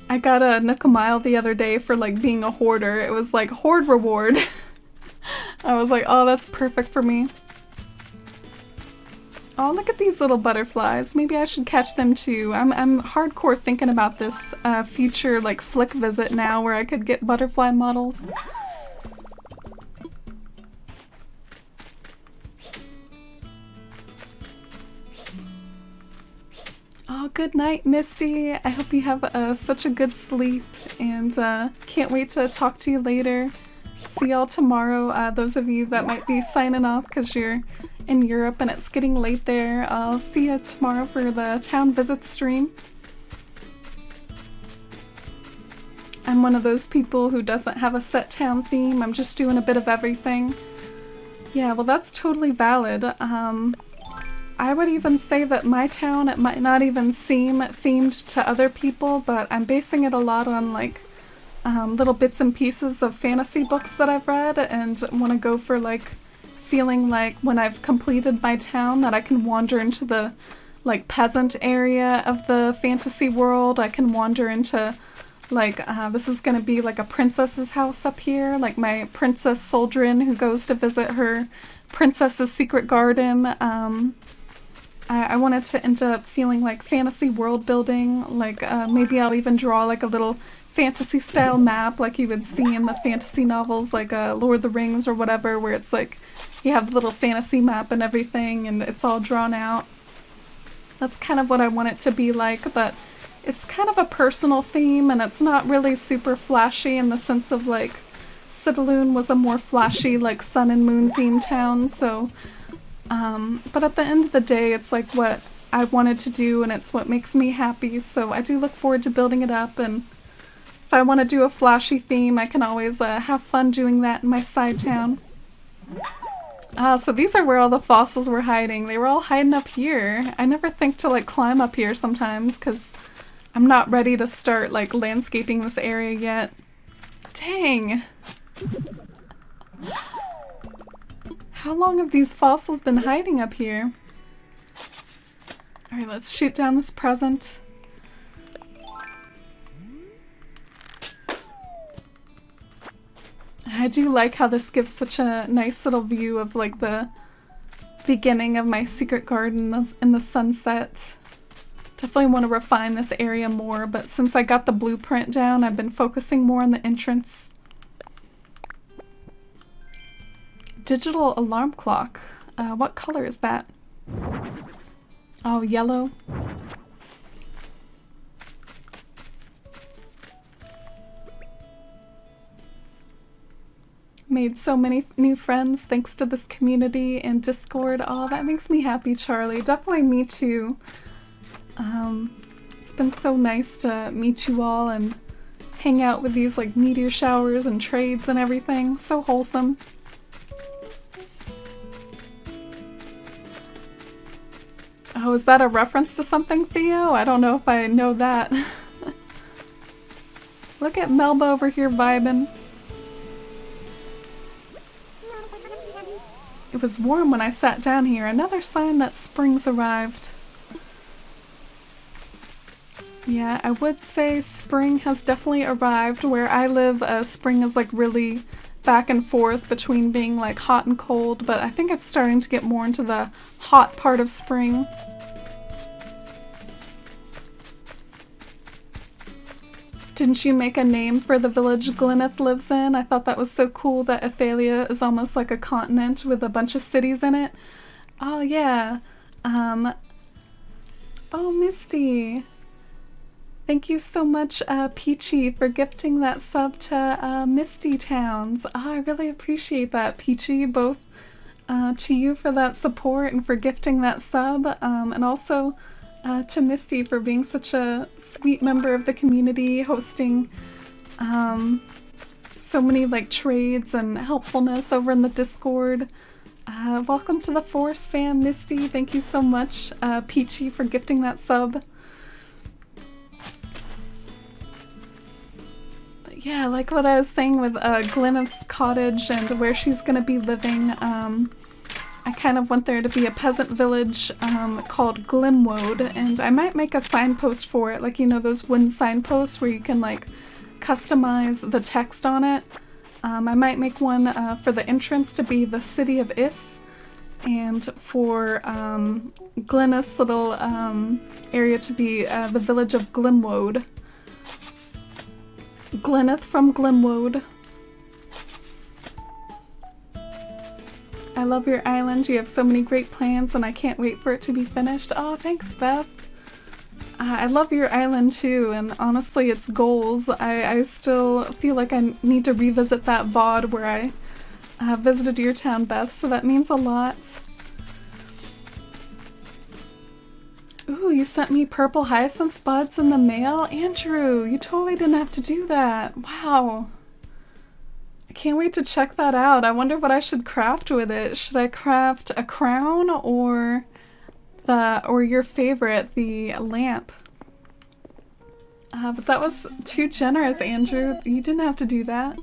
I got a Nook Mile the other day for like being a hoarder. It was like hoard reward. I was like, oh, that's perfect for me. Oh, look at these little butterflies. Maybe I should catch them too. I'm hardcore thinking about this future like flick visit now where I could get butterfly models. Oh, good night, Misty. I hope you have such a good sleep and can't wait to talk to you later. See y'all tomorrow. Those of you that might be signing off because you're in Europe and it's getting late there, I'll see you tomorrow for the town visit stream. I'm one of those people who doesn't have a set town theme. I'm just doing a bit of everything. Yeah, well, that's totally valid. I would even say that my town, it might not even seem themed to other people, but I'm basing it a lot on like little bits and pieces of fantasy books that I've read and want to go for like feeling like when I've completed my town that I can wander into the like peasant area of the fantasy world. I can wander into like this is gonna be like a princess's house up here, like my Princess Soldrin who goes to visit her princess's secret garden. I wanted to end up feeling like fantasy world building, like maybe I'll even draw like a little fantasy style map like you would see in the fantasy novels like Lord of the Rings or whatever, where it's like you have the little fantasy map and everything and it's all drawn out. That's kind of what I want it to be like, but it's kind of a personal theme and it's not really super flashy in the sense of like Citaloon was a more flashy like sun and moon themed town, so but at the end of the day it's like what I wanted to do and it's what makes me happy, so I do look forward to building it up, and if I want to do a flashy theme I can always have fun doing that in my side town. So these are where all the fossils were hiding. They were all hiding up here. I never think to like climb up here sometimes because I'm not ready to start like landscaping this area yet. Dang! How long have these fossils been hiding up here? Alright, let's shoot down this present. I do like how this gives such a nice little view of like the beginning of my secret garden in the sunset. Definitely want to refine this area more, but since I got the blueprint down, I've been focusing more on the entrance. Digital alarm clock. What color is that? Oh, yellow. Made so many new friends thanks to this community and Discord. Oh, that makes me happy, Charlie. Definitely me too. It's been so nice to meet you all and hang out with these like meteor showers and trades and everything. So wholesome. Oh, is that a reference to something, Theo? I don't know if I know that. Look at Melba over here vibing. It was warm when I sat down here. Another sign that spring's arrived. Yeah, I would say spring has definitely arrived. Where I live, spring is like really back and forth between being like hot and cold, but I think it's starting to get more into the hot part of spring. Didn't you make a name for the village Glyneth lives in? I thought that was so cool that Athalia is almost like a continent with a bunch of cities in it. Oh yeah. Oh, Misty. Thank you so much, Peachy, for gifting that sub to Misty Towns. Oh, I really appreciate that, Peachy, both to you for that support and for gifting that sub, and also to Misty for being such a sweet member of the community, hosting some so many like trades and helpfulness over in the Discord. Welcome to the Forest fam, Misty. Thank you so much, Peachy, for gifting that sub. But yeah, like what I was saying with Gleneth's cottage and where she's gonna be living. I kind of want there to be a peasant village called Glimwoad, and I might make a signpost for it, like, you know, those wooden signposts where you can like customize the text on it. I might make one for the entrance to be the city of Is, and for Gleneth's little area to be the village of Glimwoad. Gleneth from Glimwoad. I love your island. You have so many great plans and I can't wait for it to be finished. Oh, thanks, Beth. I love your island too, and honestly it's goals. I still feel like I need to revisit that VOD where I visited your town, Beth, so that means a lot. Ooh, you sent me purple hyacinth buds in the mail? Andrew, you totally didn't have to do that. Wow. Can't wait to check that out. I wonder what I should craft with it. Should I craft a crown or your favorite, the lamp? But that was too generous, Andrew. You didn't have to do that.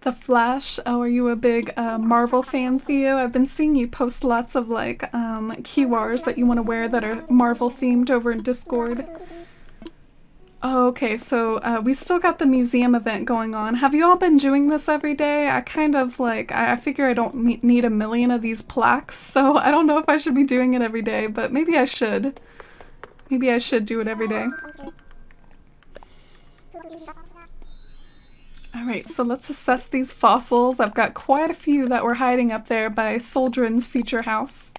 The Flash. Oh, are you a big Marvel fan, Theo? I've been seeing you post lots of like keywords that you want to wear that are Marvel themed over in Discord. Oh, okay, so we still got the museum event going on. Have you all been doing this every day? I kind of like, I figure I don't need a million of these plaques, so I don't know if I should be doing it every day, but maybe I should. Maybe I should do it every day. Alright, so let's assess these fossils. I've got quite a few that were hiding up there by Soldrin's future house.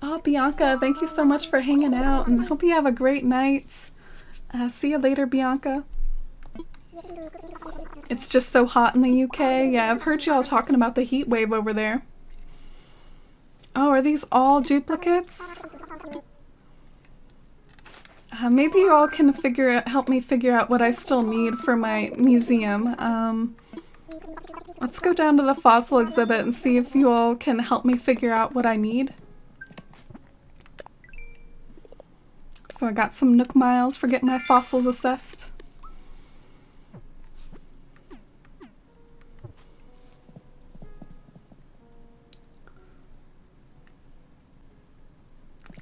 Oh, Bianca, thank you so much for hanging out, and hope you have a great night. See you later, Bianca. It's just so hot in the UK. Yeah, I've heard you all talking about the heat wave over there. Oh, are these all duplicates? Maybe you all can help me figure out what I still need for my museum. Let's go down to the fossil exhibit and see if you all can help me figure out what I need. So I got some Nook Miles for getting my fossils assessed.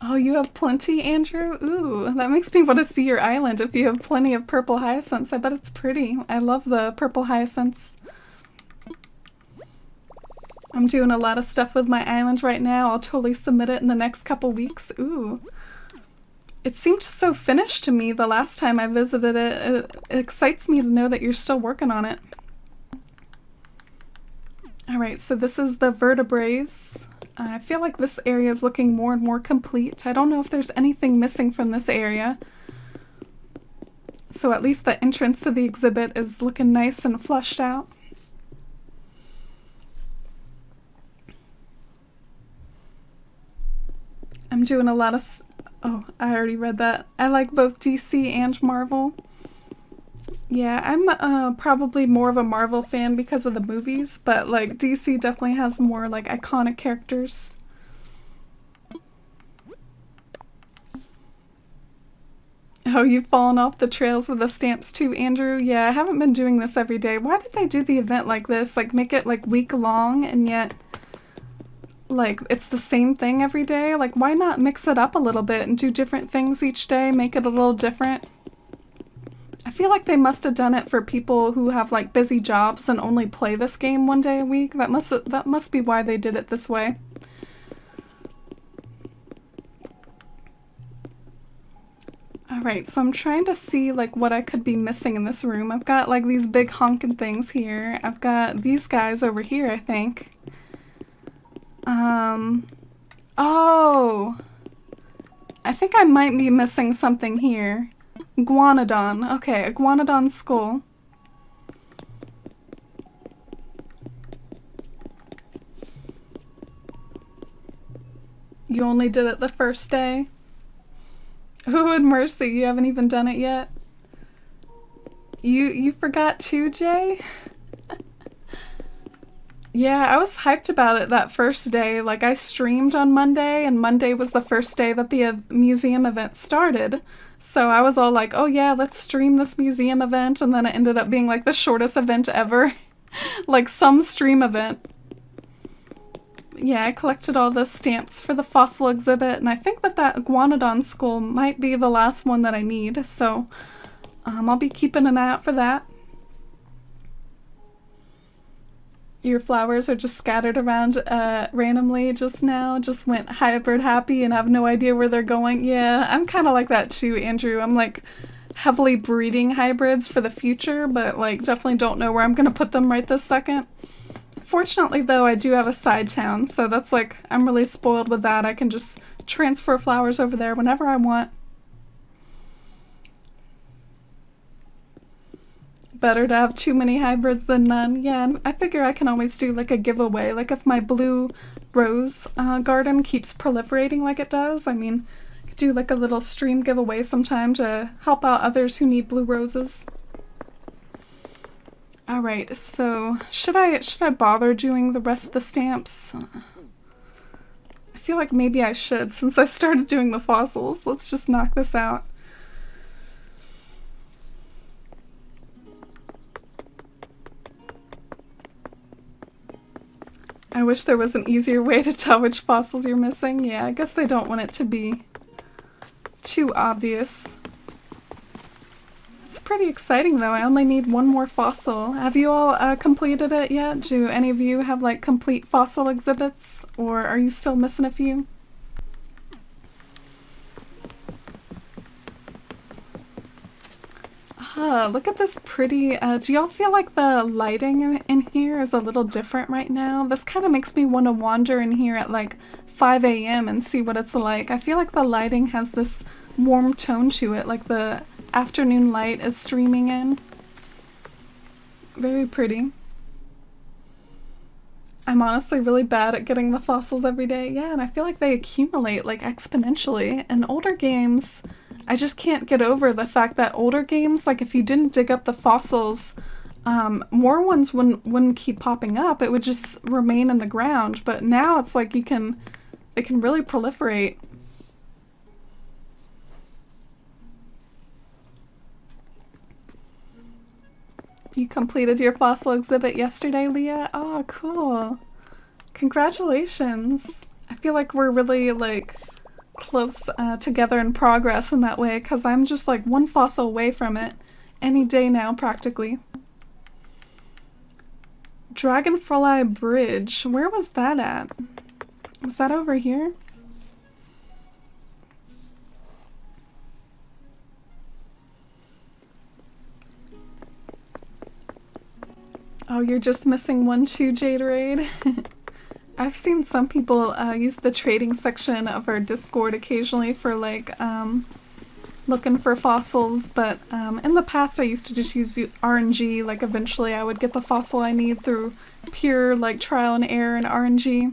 Oh, you have plenty, Andrew? Ooh, that makes me want to see your island if you have plenty of purple hyacinths. I bet it's pretty. I love the purple hyacinths. I'm doing a lot of stuff with my island right now. I'll totally submit it in the next couple weeks. Ooh. It seemed so finished to me the last time I visited it. It excites me to know that you're still working on it. Alright, so this is the vertebraes. I feel like this area is looking more and more complete. I don't know if there's anything missing from this area. So at least the entrance to the exhibit is looking nice and flushed out. I'm doing a lot of... Oh, I already read that. I like both DC and Marvel. Yeah, I'm probably more of a Marvel fan because of the movies, but like DC definitely has more like iconic characters. Oh, you've fallen off the trails with the stamps too, Andrew? Yeah, I haven't been doing this every day. Why did they do the event like this? Like make it like week long and yet like it's the same thing every day? Like why not mix it up a little bit and do different things each day, make it a little different? I feel like they must have done it for people who have like busy jobs and only play this game one day a week. That must be why they did it this way. Alright, so I'm trying to see like what I could be missing in this room. I've got like these big honking things here. I've got these guys over here, I think. Oh! I think I might be missing something here. Iguanodon. Okay, Iguanodon skull. You only did it the first day? Oh, and Mercy, you haven't even done it yet? You forgot too, Jay? Yeah, I was hyped about it that first day. Like, I streamed on Monday, and Monday was the first day that the museum event started. So I was all like, oh yeah, let's stream this museum event, and then it ended up being like the shortest event ever. Like some stream event. Yeah, I collected all the stamps for the fossil exhibit, and I think that Iguanodon skull might be the last one that I need, so I'll be keeping an eye out for that. Your flowers are just scattered around randomly just now. Just went hybrid happy and have no idea where they're going. Yeah, I'm kind of like that too, Andrew. I'm like heavily breeding hybrids for the future, but like definitely don't know where I'm going to put them right this second. Fortunately though, I do have a side town, so that's like, I'm really spoiled with that. I can just transfer flowers over there whenever I want. Better to have too many hybrids than none. Yeah, and I figure I can always do like a giveaway. Like if my blue rose garden keeps proliferating like it does, I mean, I could do like a little stream giveaway sometime to help out others who need blue roses. Alright, so should I bother doing the rest of the stamps? I feel like maybe I should since I started doing the fossils. Let's just knock this out. I wish there was an easier way to tell which fossils you're missing. Yeah, I guess they don't want it to be too obvious. It's pretty exciting though. I only need one more fossil. Have you all completed it yet? Do any of you have like complete fossil exhibits, or are you still missing a few? Look at this pretty, do y'all feel like the lighting in here is a little different right now? This kind of makes me want to wander in here at like 5 a.m. and see what it's like. I feel like the lighting has this warm tone to it, like the afternoon light is streaming in. Very pretty. I'm honestly really bad at getting the fossils every day. Yeah, and I feel like they accumulate like exponentially. In older games, I just can't get over the fact that older games, like if you didn't dig up the fossils, more ones wouldn't keep popping up. It would just remain in the ground. But now it's like they can really proliferate. You completed your fossil exhibit yesterday, Leah? Oh, cool. Congratulations. I feel like we're really like close together in progress in that way, because I'm just like one fossil away from it any day now practically. Dragonfly Bridge. Where was that at? Was that over here? Oh, you're just missing one too, Jaderade? I've seen some people use the trading section of our Discord occasionally for like looking for fossils, but in the past I used to just use RNG. Like eventually I would get the fossil I need through pure like trial and error and RNG.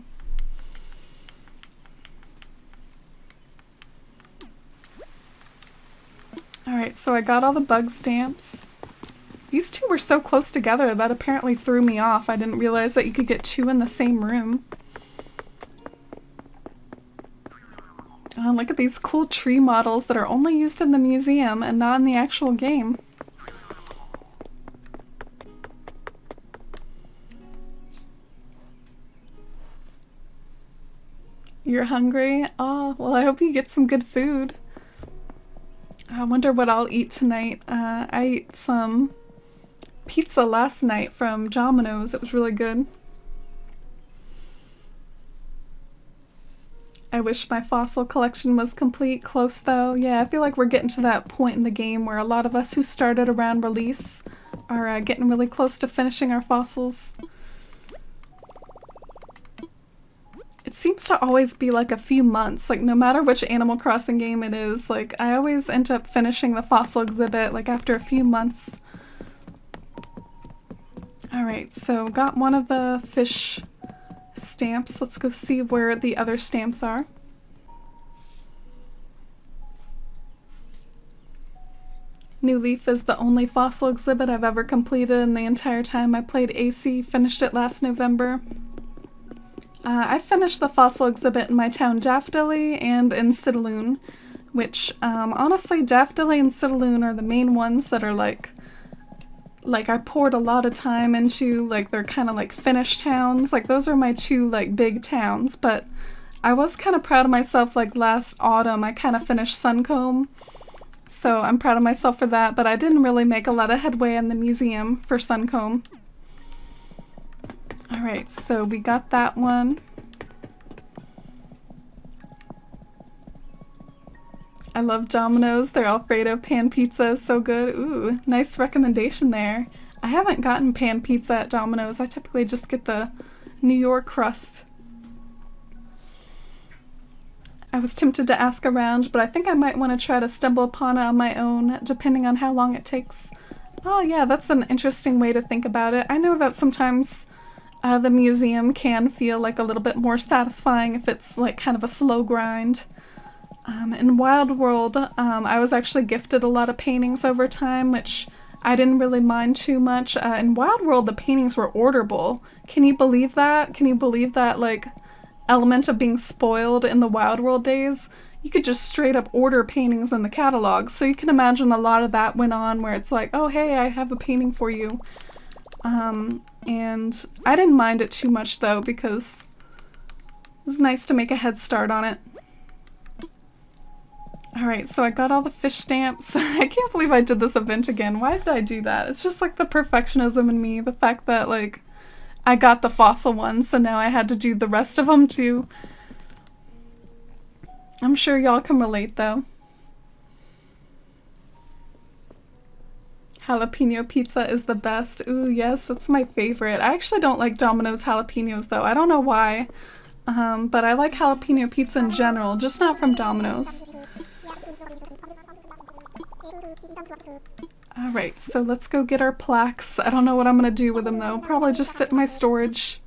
Alright, so I got all the bug stamps. These two were so close together that apparently threw me off. I didn't realize that you could get two in the same room. Oh, look at these cool tree models that are only used in the museum and not in the actual game. You're hungry? Oh, well, I hope you get some good food. I wonder what I'll eat tonight. I ate some pizza last night from Domino's. It was really good. I wish my fossil collection was complete. Close though. Yeah, I feel like we're getting to that point in the game where a lot of us who started around release are getting really close to finishing our fossils. It seems to always be like a few months, like no matter which Animal Crossing game it is, like I always end up finishing the fossil exhibit like after a few months. Alright, so got one of the fish stamps. Let's go see where the other stamps are. New Leaf is the only fossil exhibit I've ever completed in the entire time I played AC. Finished it last November. I finished the fossil exhibit in my town Daffodilly and in Sidaloon, which honestly Daffodilly and Sidaloon are the main ones that are like I poured a lot of time into. Like they're kind of like finished towns. Like those are my two like big towns, but I was kind of proud of myself. Like last autumn I kind of finished Suncombe, so I'm proud of myself for that, but I didn't really make a lot of headway in the museum for Suncombe. Alright, so we got that one. I love Domino's. Their Alfredo pan pizza is so good. Ooh, nice recommendation there. I haven't gotten pan pizza at Domino's. I typically just get the New York crust. I was tempted to ask around, but I think I might want to try to stumble upon it on my own, depending on how long it takes. Oh yeah, that's an interesting way to think about it. I know that sometimes the museum can feel like a little bit more satisfying if it's like kind of a slow grind. In Wild World, I was actually gifted a lot of paintings over time, which I didn't really mind too much. In Wild World, the paintings were orderable. Can you believe that? Can you believe that, like, element of being spoiled in the Wild World days? You could just straight up order paintings in the catalog, so you can imagine a lot of that went on where it's like, oh hey, I have a painting for you. And I didn't mind it too much though, because it was nice to make a head start on it. Alright, so I got all the fish stamps. I can't believe I did this event again. Why did I do that? It's just like the perfectionism in me, the fact that like I got the fossil ones, so now I had to do the rest of them too. I'm sure y'all can relate though. Jalapeno pizza is the best. Ooh, yes, that's my favorite. I actually don't like Domino's jalapenos though. I don't know why, but I like jalapeno pizza in general, just not from Domino's. Alright, so let's go get our plaques. I don't know what I'm gonna do with them though. Probably just sit in my storage.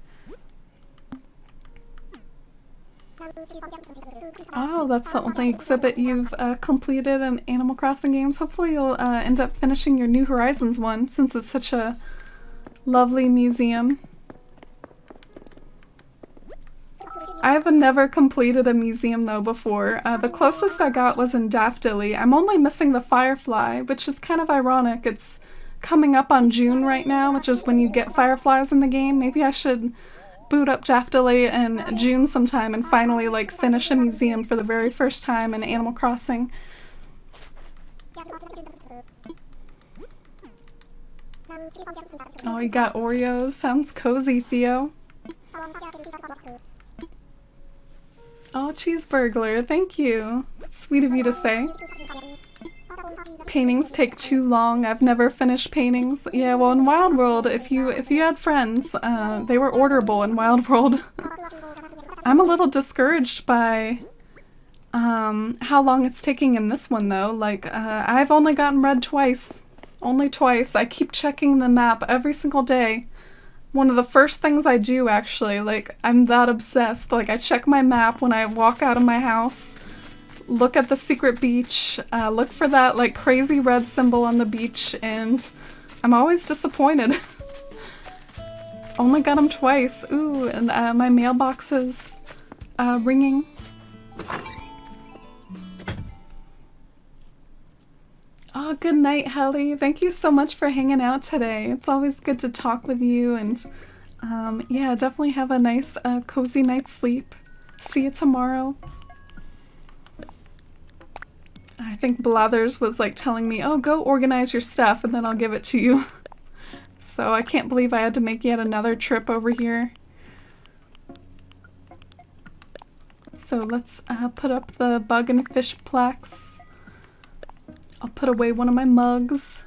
Oh, that's the only exhibit you've completed in Animal Crossing games. Hopefully you'll end up finishing your New Horizons one, since it's such a lovely museum. I've never completed a museum though before. The closest I got was in Daffodilly. I'm only missing the Firefly, which is kind of ironic. It's coming up on June right now, which is when you get fireflies in the game. Maybe I should boot up Daffodilly in June sometime and finally like finish a museum for the very first time in Animal Crossing. Oh, you got Oreos. Sounds cozy, Theo. Oh, Cheeseburglar, thank you. That's sweet of you to say. Paintings take too long. I've never finished paintings. Yeah, well, in Wild World, if you had friends, they were orderable in Wild World. I'm a little discouraged by how long it's taking in this one, though. Like, I've only gotten red twice. Only twice. I keep checking the map every single day. One of the first things I do, actually, like, I'm that obsessed. Like, I check my map when I walk out of my house, look at the secret beach, look for that, like, crazy red symbol on the beach, and I'm always disappointed. Only got them twice. Ooh, and my mailbox is ringing. Oh, good night, Helly. Thank you so much for hanging out today. It's always good to talk with you, and yeah, definitely have a nice, cozy night's sleep. See you tomorrow. I think Blathers was like telling me, oh, go organize your stuff and then I'll give it to you. So I can't believe I had to make yet another trip over here. So let's put up the bug and fish plaques. I'll put away one of my mugs.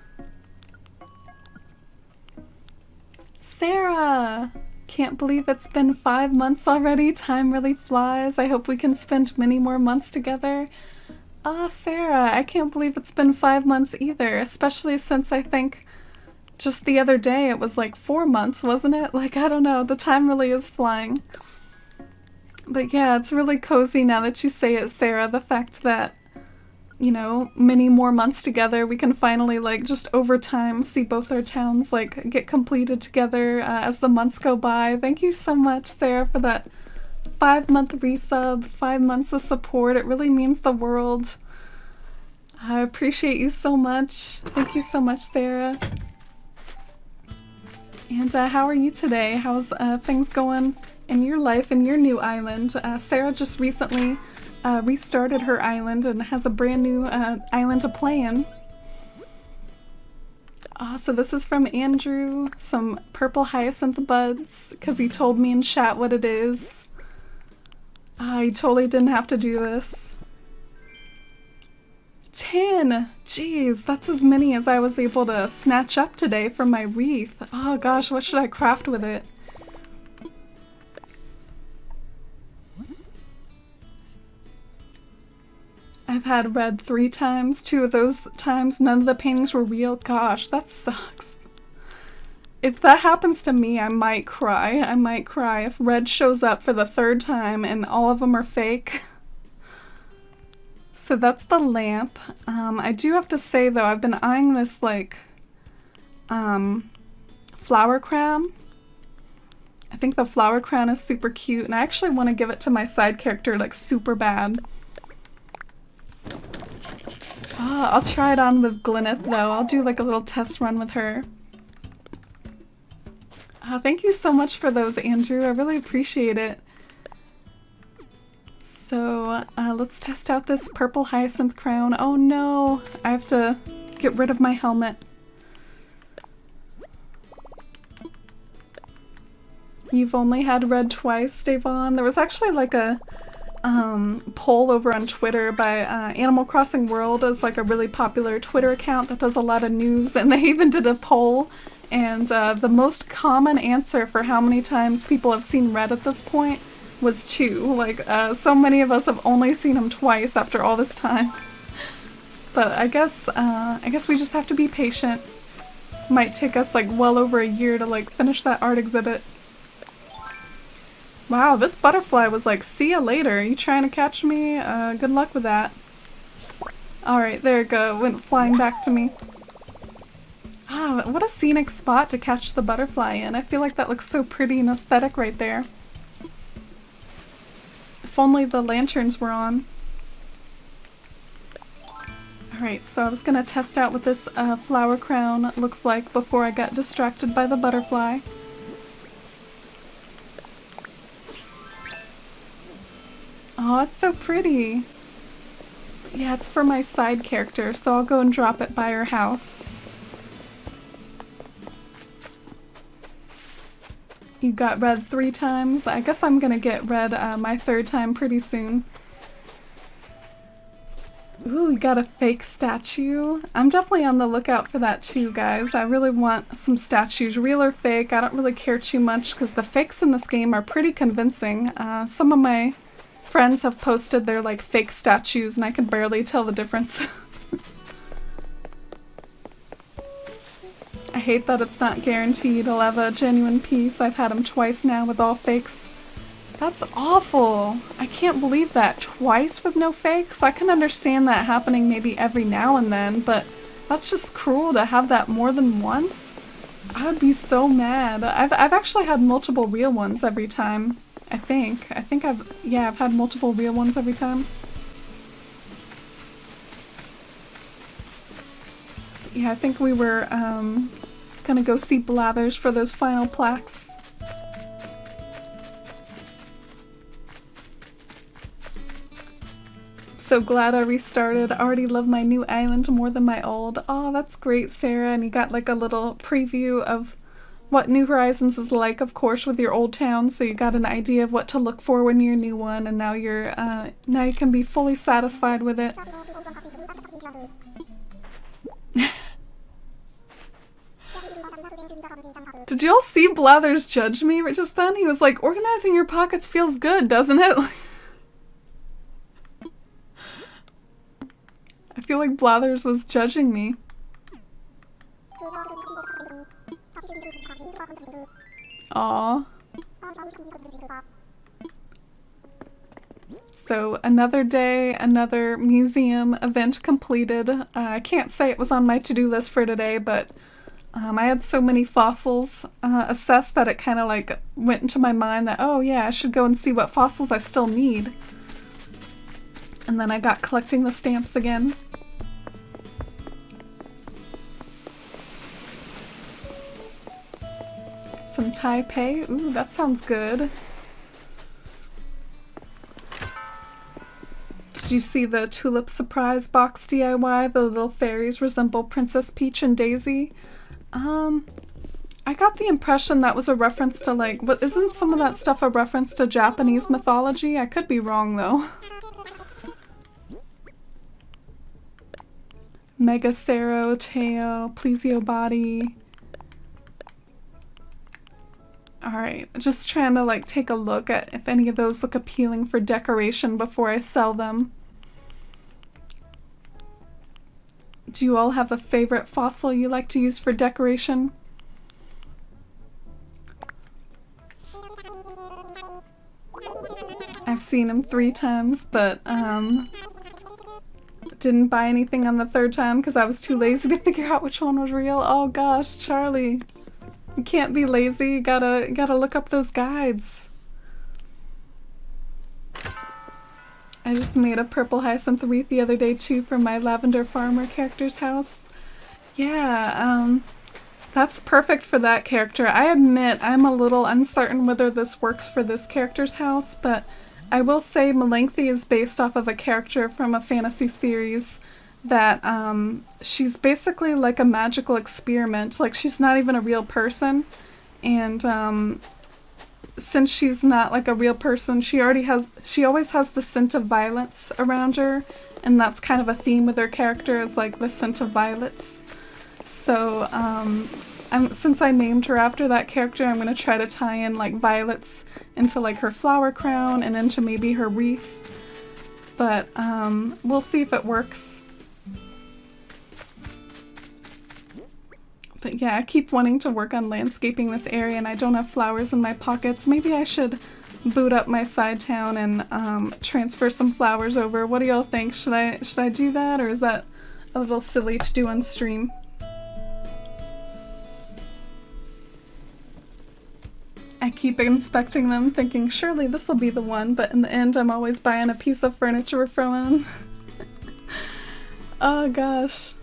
Sarah! Can't believe it's been 5 months already. Time really flies. I hope we can spend many more months together. Ah, Sarah, I can't believe it's been 5 months either, especially since I think just the other day it was like 4 months, wasn't it? Like, I don't know, the time really is flying. But yeah, it's really cozy now that you say it, Sarah, the fact that you know, many more months together, we can finally, like, just over time see both our towns, like, get completed together as the months go by. Thank you so much, Sarah, for that 5-month resub, 5 months of support. It really means the world. I appreciate you so much. Thank you so much, Sarah. And how are you today? How's things going in your life, in your new island? Sarah just recently restarted her island and has a brand new island to play in. So this is from Andrew, some purple hyacinth buds, because he told me in chat what it is. He totally didn't have to do this. 10! Jeez, that's as many as I was able to snatch up today from my wreath. Oh gosh, what should I craft with it? I've had red 3 times. 2 of those times, none of the paintings were real. Gosh, that sucks. If that happens to me, I might cry. I might cry if red shows up for the 3rd time and all of them are fake. So that's the lamp. I do have to say though, I've been eyeing this like flower crown. I think the flower crown is super cute and I actually want to give it to my side character like super bad. I'll try it on with Glyneth though. I'll do like a little test run with her. Thank you so much for those, Andrew. I really appreciate it. So let's test out this purple hyacinth crown. Oh no, I have to get rid of my helmet. You've only had red twice, Davon. There was actually like a poll over on Twitter by Animal Crossing World is like a really popular Twitter account that does a lot of news, and they even did a poll, and the most common answer for how many times people have seen red at this point was 2. Like, so many of us have only seen him twice after all this time. But I guess we just have to be patient. Might take us like well over a year to like finish that art exhibit. Wow, this butterfly was like, see ya later. You trying to catch me? Good luck with that. Alright, there it go. Went flying back to me. What a scenic spot to catch the butterfly in. I feel like that looks so pretty and aesthetic right there. If only the lanterns were on. Alright, so I was gonna test out what this flower crown looks like before I got distracted by the butterfly. Oh, it's so pretty. Yeah, it's for my side character, so I'll go and drop it by her house. You got red 3 times. I guess I'm gonna get red my 3rd time pretty soon. Ooh, you got a fake statue. I'm definitely on the lookout for that too, guys. I really want some statues, real or fake. I don't really care too much because the fakes in this game are pretty convincing. Some of my friends have posted their like fake statues and I can barely tell the difference. I hate that it's not guaranteed I'll have a genuine piece. I've had them twice now with all fakes. That's awful. I can't believe that. Twice with no fakes? I can understand that happening maybe every now and then, but that's just cruel to have that more than once. I would be so mad. I've actually had multiple real ones every time. I think I've had multiple real ones every time. Yeah, I think we were gonna go see Blathers for those final plaques. So glad I restarted. I already love my new island more than my old. Oh, that's great, Sarah. And you got like a little preview of what New Horizons is like, of course, with your old town, so you got an idea of what to look for when you're a new one, and now now you can be fully satisfied with it. Did y'all see Blathers judge me just then? He was like, organizing your pockets feels good, doesn't it? I feel like Blathers was judging me. Aww. So another day, another museum event completed. I can't say it was on my to-do list for today, but I had so many fossils assessed that it kind of like went into my mind that, oh yeah, I should go and see what fossils I still need. And then I got collecting the stamps again. Some Taipei. Ooh, that sounds good. Did you see the tulip surprise box DIY? The little fairies resemble Princess Peach and Daisy. I got the impression that was a reference to like, what, isn't some of that stuff a reference to Japanese mythology? I could be wrong though. Megacero, tail, plesio body. Alright, just trying to like take a look at if any of those look appealing for decoration before I sell them. Do you all have a favorite fossil you like to use for decoration? I've seen him 3 times, but didn't buy anything on the 3rd time because I was too lazy to figure out which one was real. Oh gosh, Charlie. You can't be lazy, you gotta look up those guides. I just made a purple hyacinth wreath the other day too for my lavender farmer character's house. Yeah, that's perfect for that character. I admit I'm a little uncertain whether this works for this character's house, but I will say Melanthe is based off of a character from a fantasy series that she's basically like a magical experiment. Like, she's not even a real person, and since she's not like a real person, she always has the scent of violets around her, and that's kind of a theme with her character, is like the scent of violets. So since I named her after that character, I'm gonna try to tie in like violets into like her flower crown and into maybe her wreath, but we'll see if it works. But yeah, I keep wanting to work on landscaping this area and I don't have flowers in my pockets. Maybe I should boot up my side town and transfer some flowers over. What do y'all think? Should I do that, or is that a little silly to do on stream? I keep inspecting them thinking surely this will be the one, but in the end I'm always buying a piece of furniture from him. Oh gosh.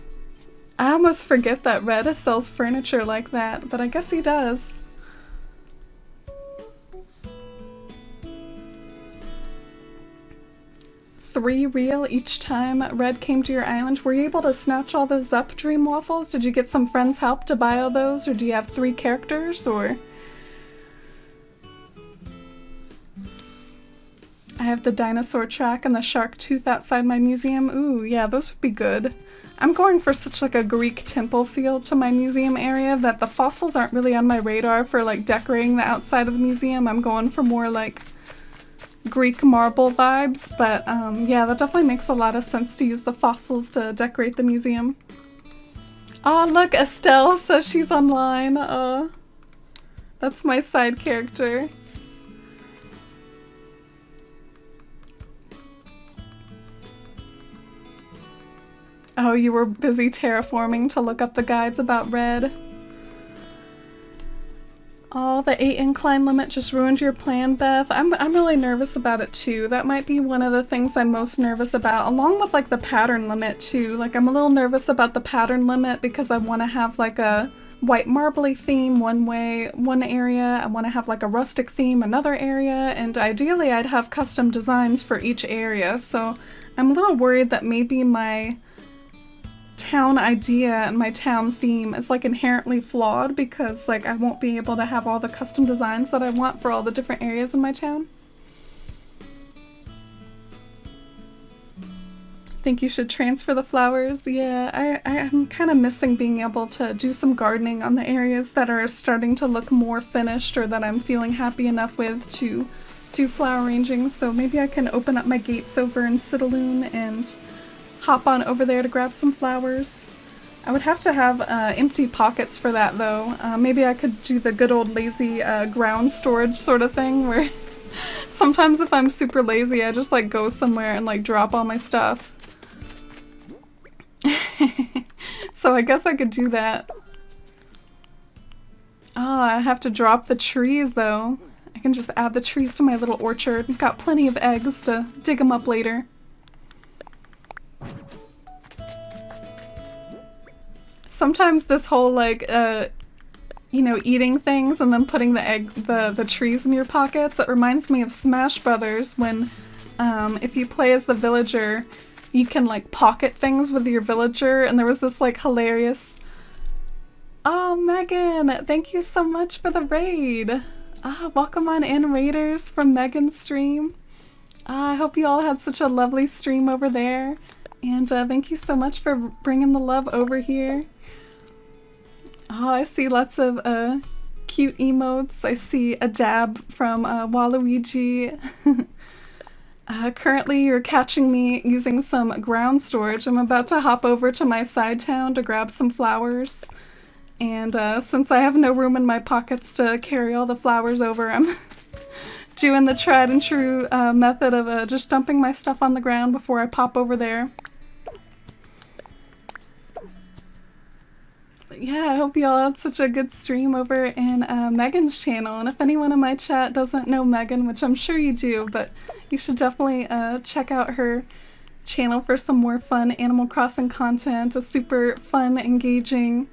I almost forget that Red sells furniture like that, but I guess he does. $3 real each time Red came to your island. Were you able to snatch all those up, Dream Waffles? Did you get some friends' help to buy all those, or do you have 3 characters, or? I have the dinosaur track and the shark tooth outside my museum. Ooh, yeah, those would be good. I'm going for such like a Greek temple feel to my museum area that the fossils aren't really on my radar for like decorating the outside of the museum. I'm going for more like Greek marble vibes, but yeah, that definitely makes a lot of sense to use the fossils to decorate the museum. Oh, look, Estelle says she's online. That's my side character. Oh, you were busy terraforming to look up the guides about Red. Oh, the 8 incline limit just ruined your plan, Beth. I'm really nervous about it too. That might be one of the things I'm most nervous about, along with like the pattern limit too. Like, I'm a little nervous about the pattern limit because I want to have like a white marbly theme one area. I want to have like a rustic theme another area, and ideally I'd have custom designs for each area. So I'm a little worried that maybe my town idea and my town theme is like inherently flawed because like I won't be able to have all the custom designs that I want for all the different areas in my town. Think you should transfer the flowers? Yeah, I'm kind of missing being able to do some gardening on the areas that are starting to look more finished or that I'm feeling happy enough with to do flower arranging, so maybe I can open up my gates over in Citaloon and hop on over there to grab some flowers. I would have to have empty pockets for that though. Maybe I could do the good old lazy ground storage sort of thing where Sometimes if I'm super lazy, I just like go somewhere and like drop all my stuff. So I guess I could do that. Oh, I have to drop the trees though. I can just add the trees to my little orchard. Got plenty of eggs to dig them up later. Sometimes this whole like, you know, eating things and then putting the trees in your pockets, it reminds me of Smash Brothers when if you play as the villager, you can like pocket things with your villager, and there was this like hilarious... Oh, Megan, thank you so much for the raid. Welcome on in, raiders, from Megan's stream. I hope you all had such a lovely stream over there, and thank you so much for bringing the love over here. Oh, I see lots of cute emotes. I see a dab from Waluigi. Currently, you're catching me using some ground storage. I'm about to hop over to my side town to grab some flowers. And since I have no room in my pockets to carry all the flowers over, I'm doing the tried and true method of just dumping my stuff on the ground before I pop over there. Yeah, I hope you all had such a good stream over in Megan's channel. And if anyone in my chat doesn't know Megan, which I'm sure you do, but you should definitely check out her channel for some more fun Animal Crossing content. A super fun, engaging,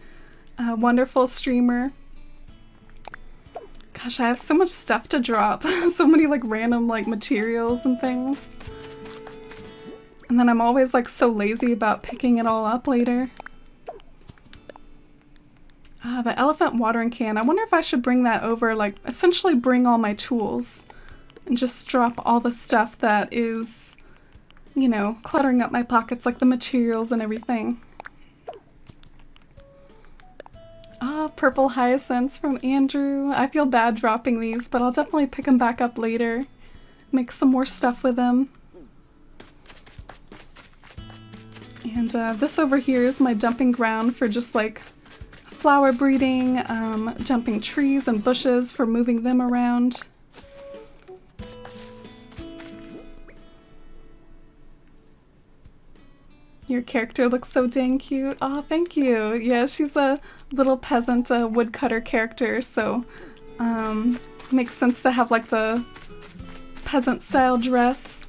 wonderful streamer. Gosh, I have so much stuff to drop. So many like random like materials and things. And then I'm always like so lazy about picking it all up later. The elephant watering can. I wonder if I should bring that over, like essentially bring all my tools and just drop all the stuff that is, you know, cluttering up my pockets, like the materials and everything. Purple hyacinths from Andrew. I feel bad dropping these, but I'll definitely pick them back up later. Make some more stuff with them. And this over here is my dumping ground for just like flower breeding, dumping trees and bushes for moving them around. Your character looks so dang cute. Oh, thank you. Yeah, she's a little peasant woodcutter character, so makes sense to have like the peasant style dress.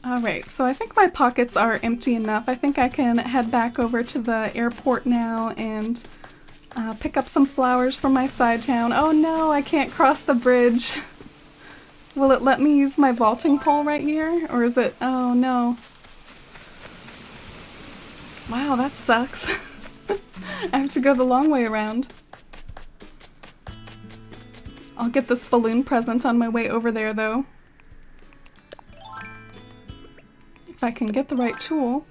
Alright, so I think my pockets are empty enough. I think I can head back over to the airport now and pick up some flowers from my side town. Oh no, I can't cross the bridge. Will it let me use my vaulting pole right here? Or is it... Oh no. Wow, that sucks. I have to go the long way around. I'll get this balloon present on my way over there though. If I can get the right tool.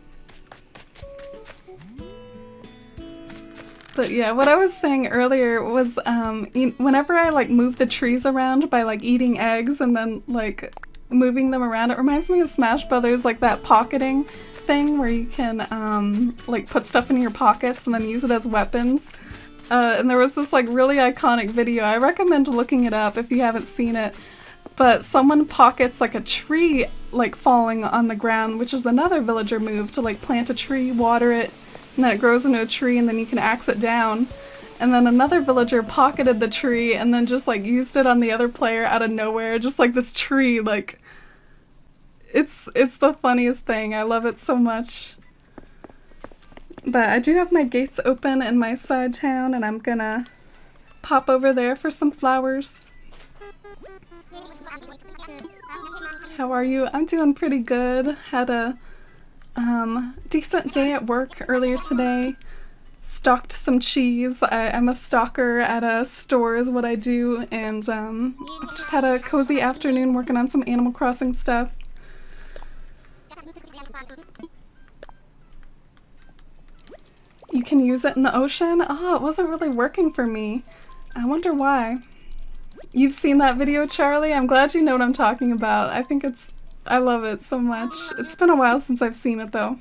But yeah, what I was saying earlier was whenever I like move the trees around by like eating eggs and then like moving them around, it reminds me of Smash Brothers, like that pocketing thing where you can like put stuff in your pockets and then use it as weapons. And there was this like really iconic video. I recommend looking it up if you haven't seen it. But someone pockets like a tree like falling on the ground, which is another villager move to like plant a tree, water it, and then it grows into a tree and then you can axe it down. And then another villager pocketed the tree and then just like used it on the other player out of nowhere. Just like this tree, like it's the funniest thing. I love it so much. But I do have my gates open in my side town and I'm gonna pop over there for some flowers. How are you? I'm doing pretty good. Had a decent day at work earlier today. Stocked some cheese. I'm a stalker at a store is what I do, and just had a cozy afternoon working on some Animal Crossing stuff. You can use it in the ocean? Oh, it wasn't really working for me. I wonder why. You've seen that video, Charlie? I'm glad you know what I'm talking about. I love it so much. It's been a while since I've seen it though.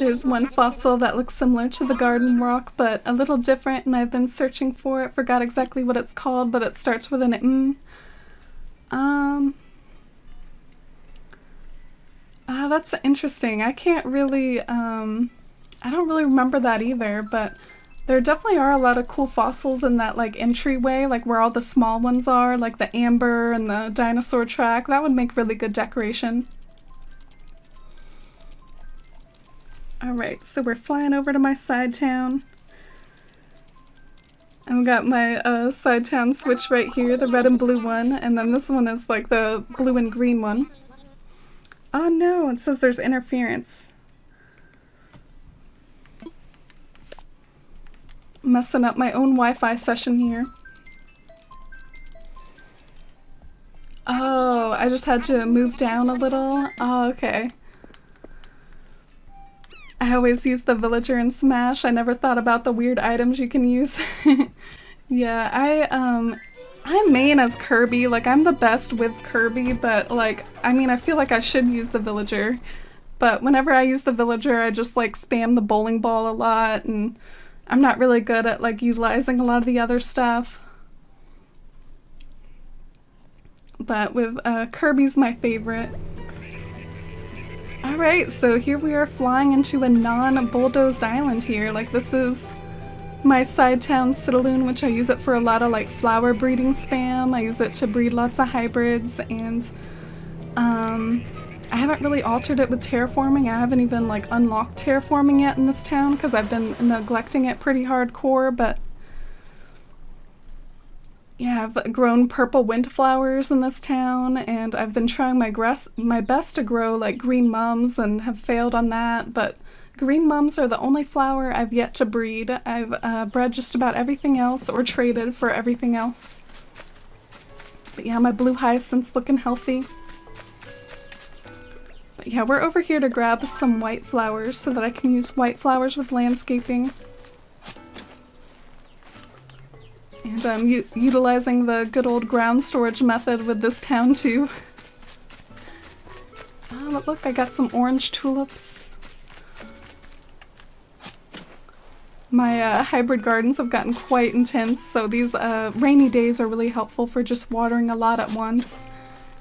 There's one fossil that looks similar to the garden rock, but a little different, and I've been searching for it. Forgot exactly what it's called, but it starts with an M. That's interesting. I can't really, I don't really remember that either, but there definitely are a lot of cool fossils in that, like, entryway, like where all the small ones are, like the amber and the dinosaur track. That would make really good decoration. Alright, so we're flying over to my side town. I've got my side town switch right here, the red and blue one, and then this one is like the blue and green one. Oh no, it says there's interference. Messing up my own Wi-Fi session here. Oh, I just had to move down a little. Oh, okay. I always use the villager in Smash. I never thought about the weird items you can use. Yeah, I main as Kirby. Like, I'm the best with Kirby, but like, I mean, I feel like I should use the villager. But whenever I use the villager, I just like spam the bowling ball a lot, and I'm not really good at like utilizing a lot of the other stuff. But with Kirby's my favorite. Alright, so here we are flying into a non-bulldozed island here. Like, this is my side town Citaloon, which I use it for a lot of like flower breeding spam. I use it to breed lots of hybrids, and I haven't really altered it with terraforming. I haven't even like unlocked terraforming yet in this town because I've been neglecting it pretty hardcore, but yeah, I've grown purple windflowers in this town, and I've been trying my best to grow like green mums and have failed on that, but green mums are the only flower I've yet to breed. I've bred just about everything else or traded for everything else. But yeah, my blue hyacinth's looking healthy. But yeah, we're over here to grab some white flowers so that I can use white flowers with landscaping. And I'm utilizing the good old ground storage method with this town too. But look, I got some orange tulips. My hybrid gardens have gotten quite intense, so these rainy days are really helpful for just watering a lot at once.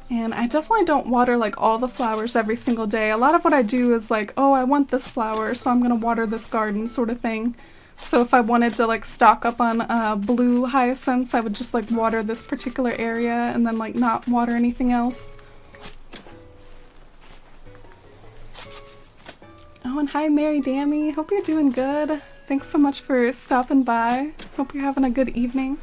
And I definitely don't water like all the flowers every single day. A lot of what I do is like, oh, I want this flower, so I'm gonna water this garden sort of thing. So if I wanted to like stock up on blue hyacinths, I would just like water this particular area and then like not water anything else. Oh, and hi Mary Dammy, hope you're doing good. Thanks so much for stopping by. Hope you're having a good evening.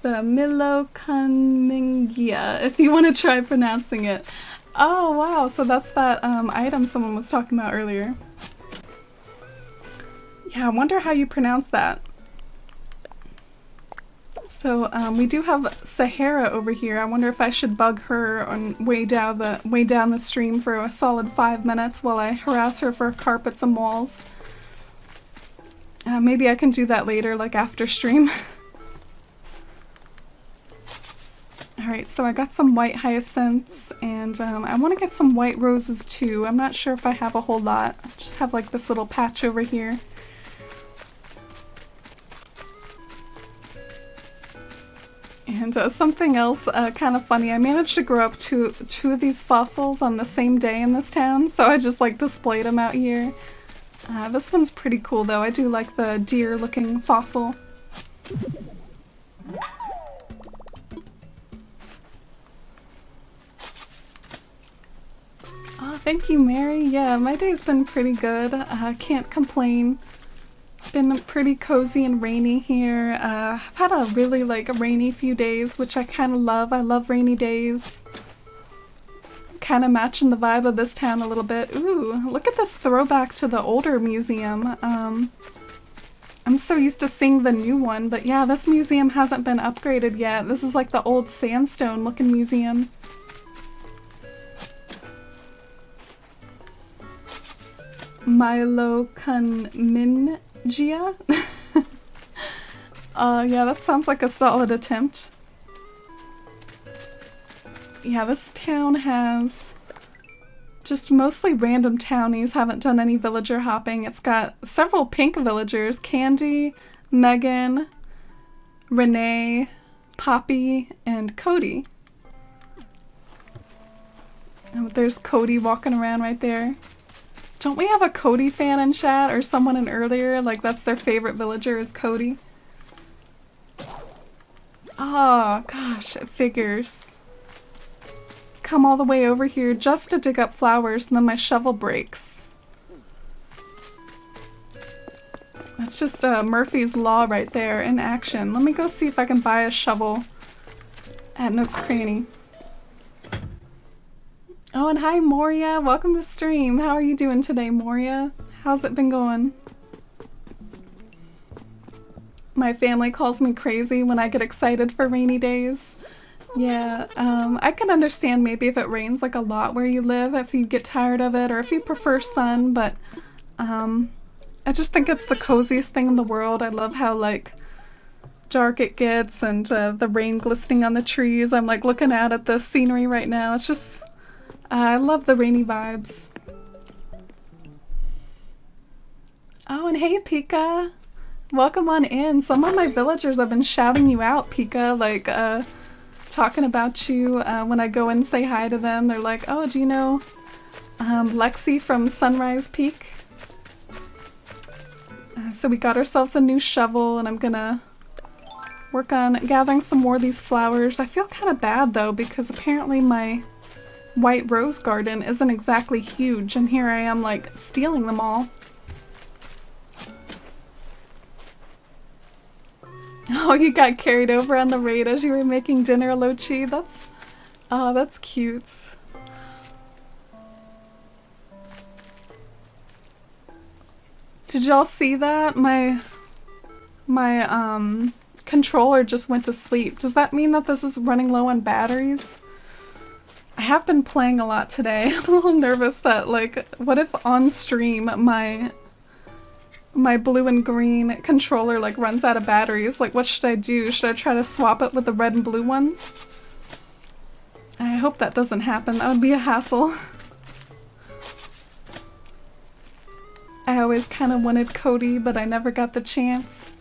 The Milokunmingia, if you want to try pronouncing it. Oh wow, so that's that item someone was talking about earlier. Yeah, I wonder how you pronounce that. So we do have Sahara over here. I wonder if I should bug her on way down the stream for a solid 5 minutes while I harass her for carpets and walls. Maybe I can do that later, like after stream. Alright, so I got some white hyacinths, and I want to get some white roses too. I'm not sure if I have a whole lot. I just have like this little patch over here. And something else kind of funny, I managed to grow up two of these fossils on the same day in this town, so I just like displayed them out here. This one's pretty cool though. I do like the deer looking fossil. Oh, thank you, Mary. Yeah, my day's been pretty good. Can't complain. Been pretty cozy and rainy here. I've had a really like rainy few days, which I kind of love. I love rainy days. Kind of matching the vibe of this town a little bit. Ooh, look at this throwback to the older museum. I'm so used to seeing the new one, but yeah, this museum hasn't been upgraded yet. This is like the old sandstone looking museum. Milokunmingia? Yeah, that sounds like a solid attempt. Yeah, this town has Just mostly random townies, haven't done any villager hopping. It's got several pink villagers, Candy, Megan, Renee, Poppy, and Cody. Oh, there's Cody walking around right there. Don't we have a Cody fan in chat or someone in earlier? Like that's their favorite villager is Cody. Oh gosh, it figures. Come all the way over here just to dig up flowers and then my shovel breaks. That's just Murphy's Law right there in action. Let me go see if I can buy a shovel at Nook's Cranny. Oh, and hi Moria, welcome to stream. How are you doing today, Moria? How's it been going? My family calls me crazy when I get excited for rainy days. Yeah, I can understand maybe if it rains like a lot where you live, if you get tired of it, or if you prefer sun, but I just think it's the coziest thing in the world. I love how like dark it gets and the rain glistening on the trees. I'm like looking out at the scenery right now. It's just, I love the rainy vibes. Oh, and hey Pika! Welcome on in. Some of my villagers have been shouting you out, Pika, like talking about you when I go and say hi to them. They're like, oh, do you know Lexi from Sunrise Peak? So we got ourselves a new shovel and I'm gonna work on gathering some more of these flowers. I feel kind of bad though because apparently my white rose garden isn't exactly huge and here I am like stealing them all. Oh, you got carried over on the raid as you were making dinner, Lochi. That's cute. Did y'all see that? My controller just went to sleep. Does that mean that this is running low on batteries? I have been playing a lot today. I'm a little nervous that, like, what if on stream my blue and green controller like runs out of batteries? Like what should I do? Should I try to swap it with the red and blue ones? I hope that doesn't happen. That would be a hassle. I always kind of wanted Cody, but I never got the chance.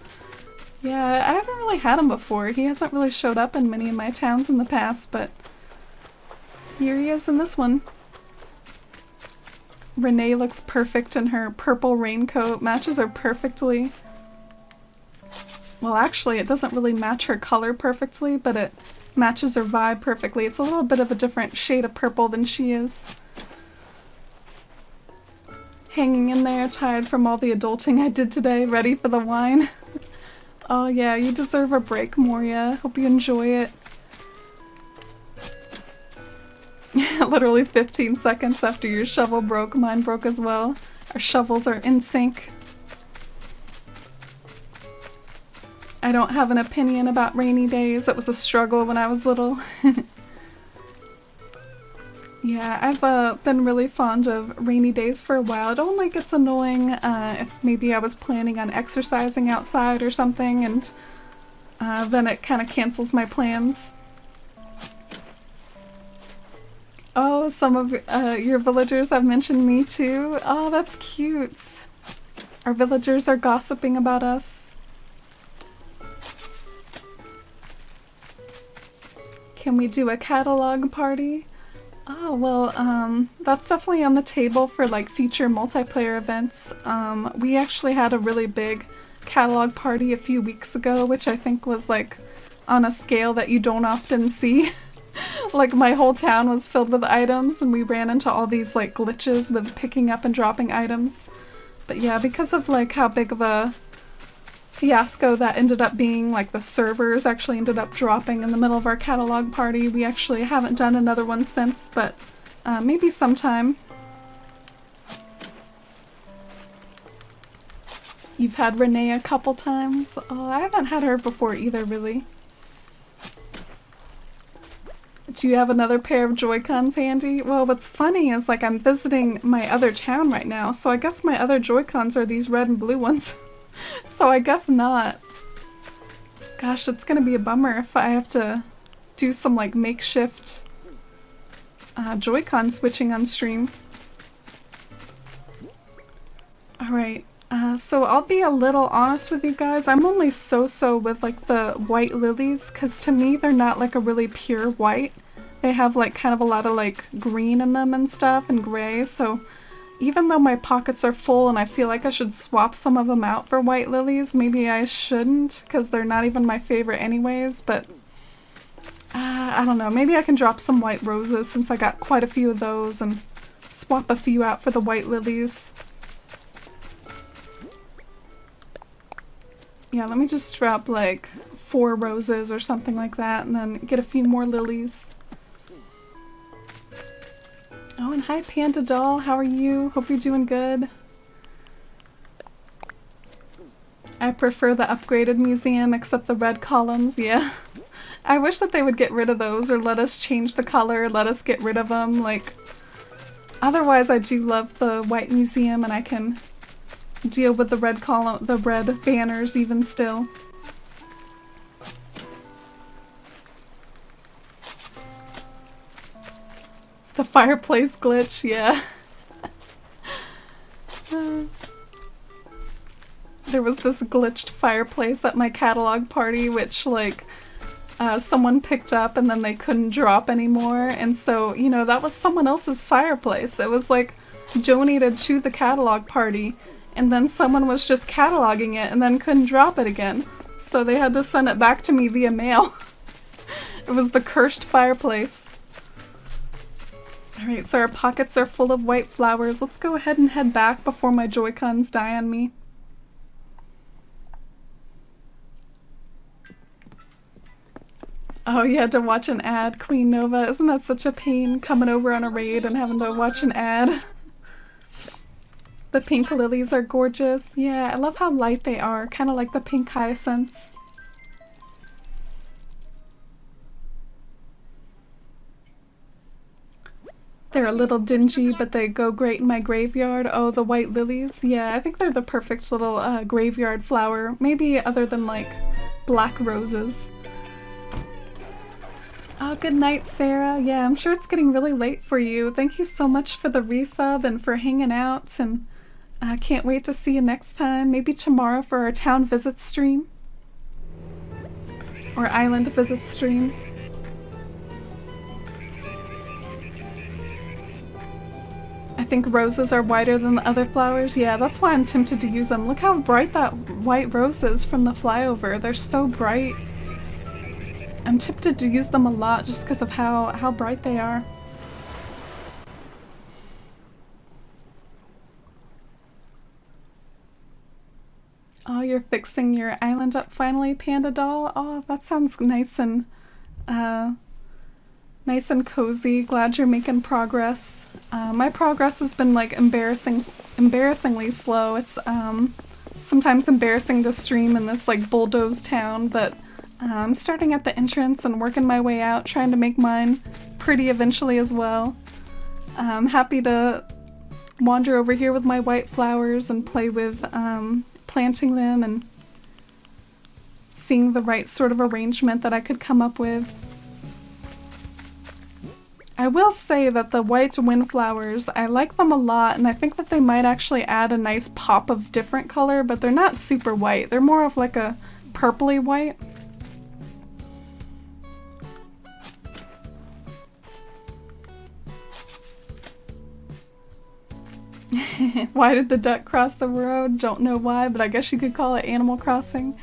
Yeah, I haven't really had him before. He hasn't really showed up in many of my towns in the past, but here he is in this one. Renee looks perfect in her purple raincoat, matches her perfectly. Well, actually, it doesn't really match her color perfectly, but it matches her vibe perfectly. It's a little bit of a different shade of purple than she is. Hanging in there, tired from all the adulting I did today, ready for the wine. Oh yeah, you deserve a break, Moria. Hope you enjoy it. Literally 15 seconds after your shovel broke, mine broke as well. Our shovels are in sync. I don't have an opinion about rainy days. It was a struggle when I was little. Yeah, I've been really fond of rainy days for a while. It only gets annoying if maybe I was planning on exercising outside or something and then it kind of cancels my plans. Oh, some of your villagers have mentioned me too. Oh, that's cute. Our villagers are gossiping about us. Can we do a catalog party? Oh, well, that's definitely on the table for like future multiplayer events. We actually had a really big catalog party a few weeks ago, which I think was like on a scale that you don't often see. Like my whole town was filled with items and we ran into all these like glitches with picking up and dropping items. But yeah, because of like how big of a fiasco that ended up being, like the servers actually ended up dropping in the middle of our catalog party, we actually haven't done another one since, but maybe sometime. You've had Renee a couple times? Oh, I haven't had her before either, really. Do you have another pair of Joy-Cons handy? Well, what's funny is like I'm visiting my other town right now, so I guess my other Joy-Cons are these red and blue ones. So I guess not. Gosh, it's gonna be a bummer if I have to do some like makeshift Joy-Con switching on stream. Alright, so I'll be a little honest with you guys. I'm only so-so with like the white lilies, because to me they're not like a really pure white. They have like kind of a lot of like green in them and stuff and gray, so even though my pockets are full and I feel like I should swap some of them out for white lilies, maybe I shouldn't because they're not even my favorite anyways, but I don't know, maybe I can drop some white roses since I got quite a few of those and swap a few out for the white lilies. Yeah, let me just drop like 4 roses or something like that and then get a few more lilies. Oh, and hi Panda Doll, how are you? Hope you're doing good. I prefer the upgraded museum except the red columns, yeah. I wish that they would get rid of those or let us change the color, let us get rid of them, like... Otherwise I do love the white museum and I can deal with the red column, the red banners even still. The fireplace glitch, yeah. There was this glitched fireplace at my catalog party which like someone picked up and then they couldn't drop anymore, and so, you know, that was someone else's fireplace. It was like donated to the catalog party and then someone was just cataloging it and then couldn't drop it again. So they had to send it back to me via mail. It was the cursed fireplace. Alright, so our pockets are full of white flowers. Let's go ahead and head back before my Joy-Cons die on me. Oh, you had to watch an ad, Queen Nova. Isn't that such a pain, coming over on a raid and having to watch an ad? The pink lilies are gorgeous. Yeah, I love how light they are, kind of like the pink hyacinths. They're a little dingy, but they go great in my graveyard. Oh, the white lilies? Yeah, I think they're the perfect little graveyard flower. Maybe other than like black roses. Oh, good night, Sarah. Yeah, I'm sure it's getting really late for you. Thank you so much for the resub and for hanging out, and I can't wait to see you next time. Maybe tomorrow for our town visit stream. Or island visit stream. I think roses are whiter than the other flowers. Yeah, that's why I'm tempted to use them. Look how bright that white rose is from the flyover. They're so bright. I'm tempted to use them a lot just because of how bright they are. Oh, you're fixing your island up finally, Panda Doll? Oh, that sounds nice and cozy. Glad you're making progress. My progress has been like embarrassingly slow. It's sometimes embarrassing to stream in this like bulldozed town, but I'm starting at the entrance and working my way out, trying to make mine pretty eventually as well. I'm happy to wander over here with my white flowers and play with planting them and seeing the right sort of arrangement that I could come up with. I will say that the white windflowers, I like them a lot, and I think that they might actually add a nice pop of different color, but they're not super white. They're more of like a purpley white. Why did the duck cross the road? Don't know why, but I guess you could call it Animal Crossing.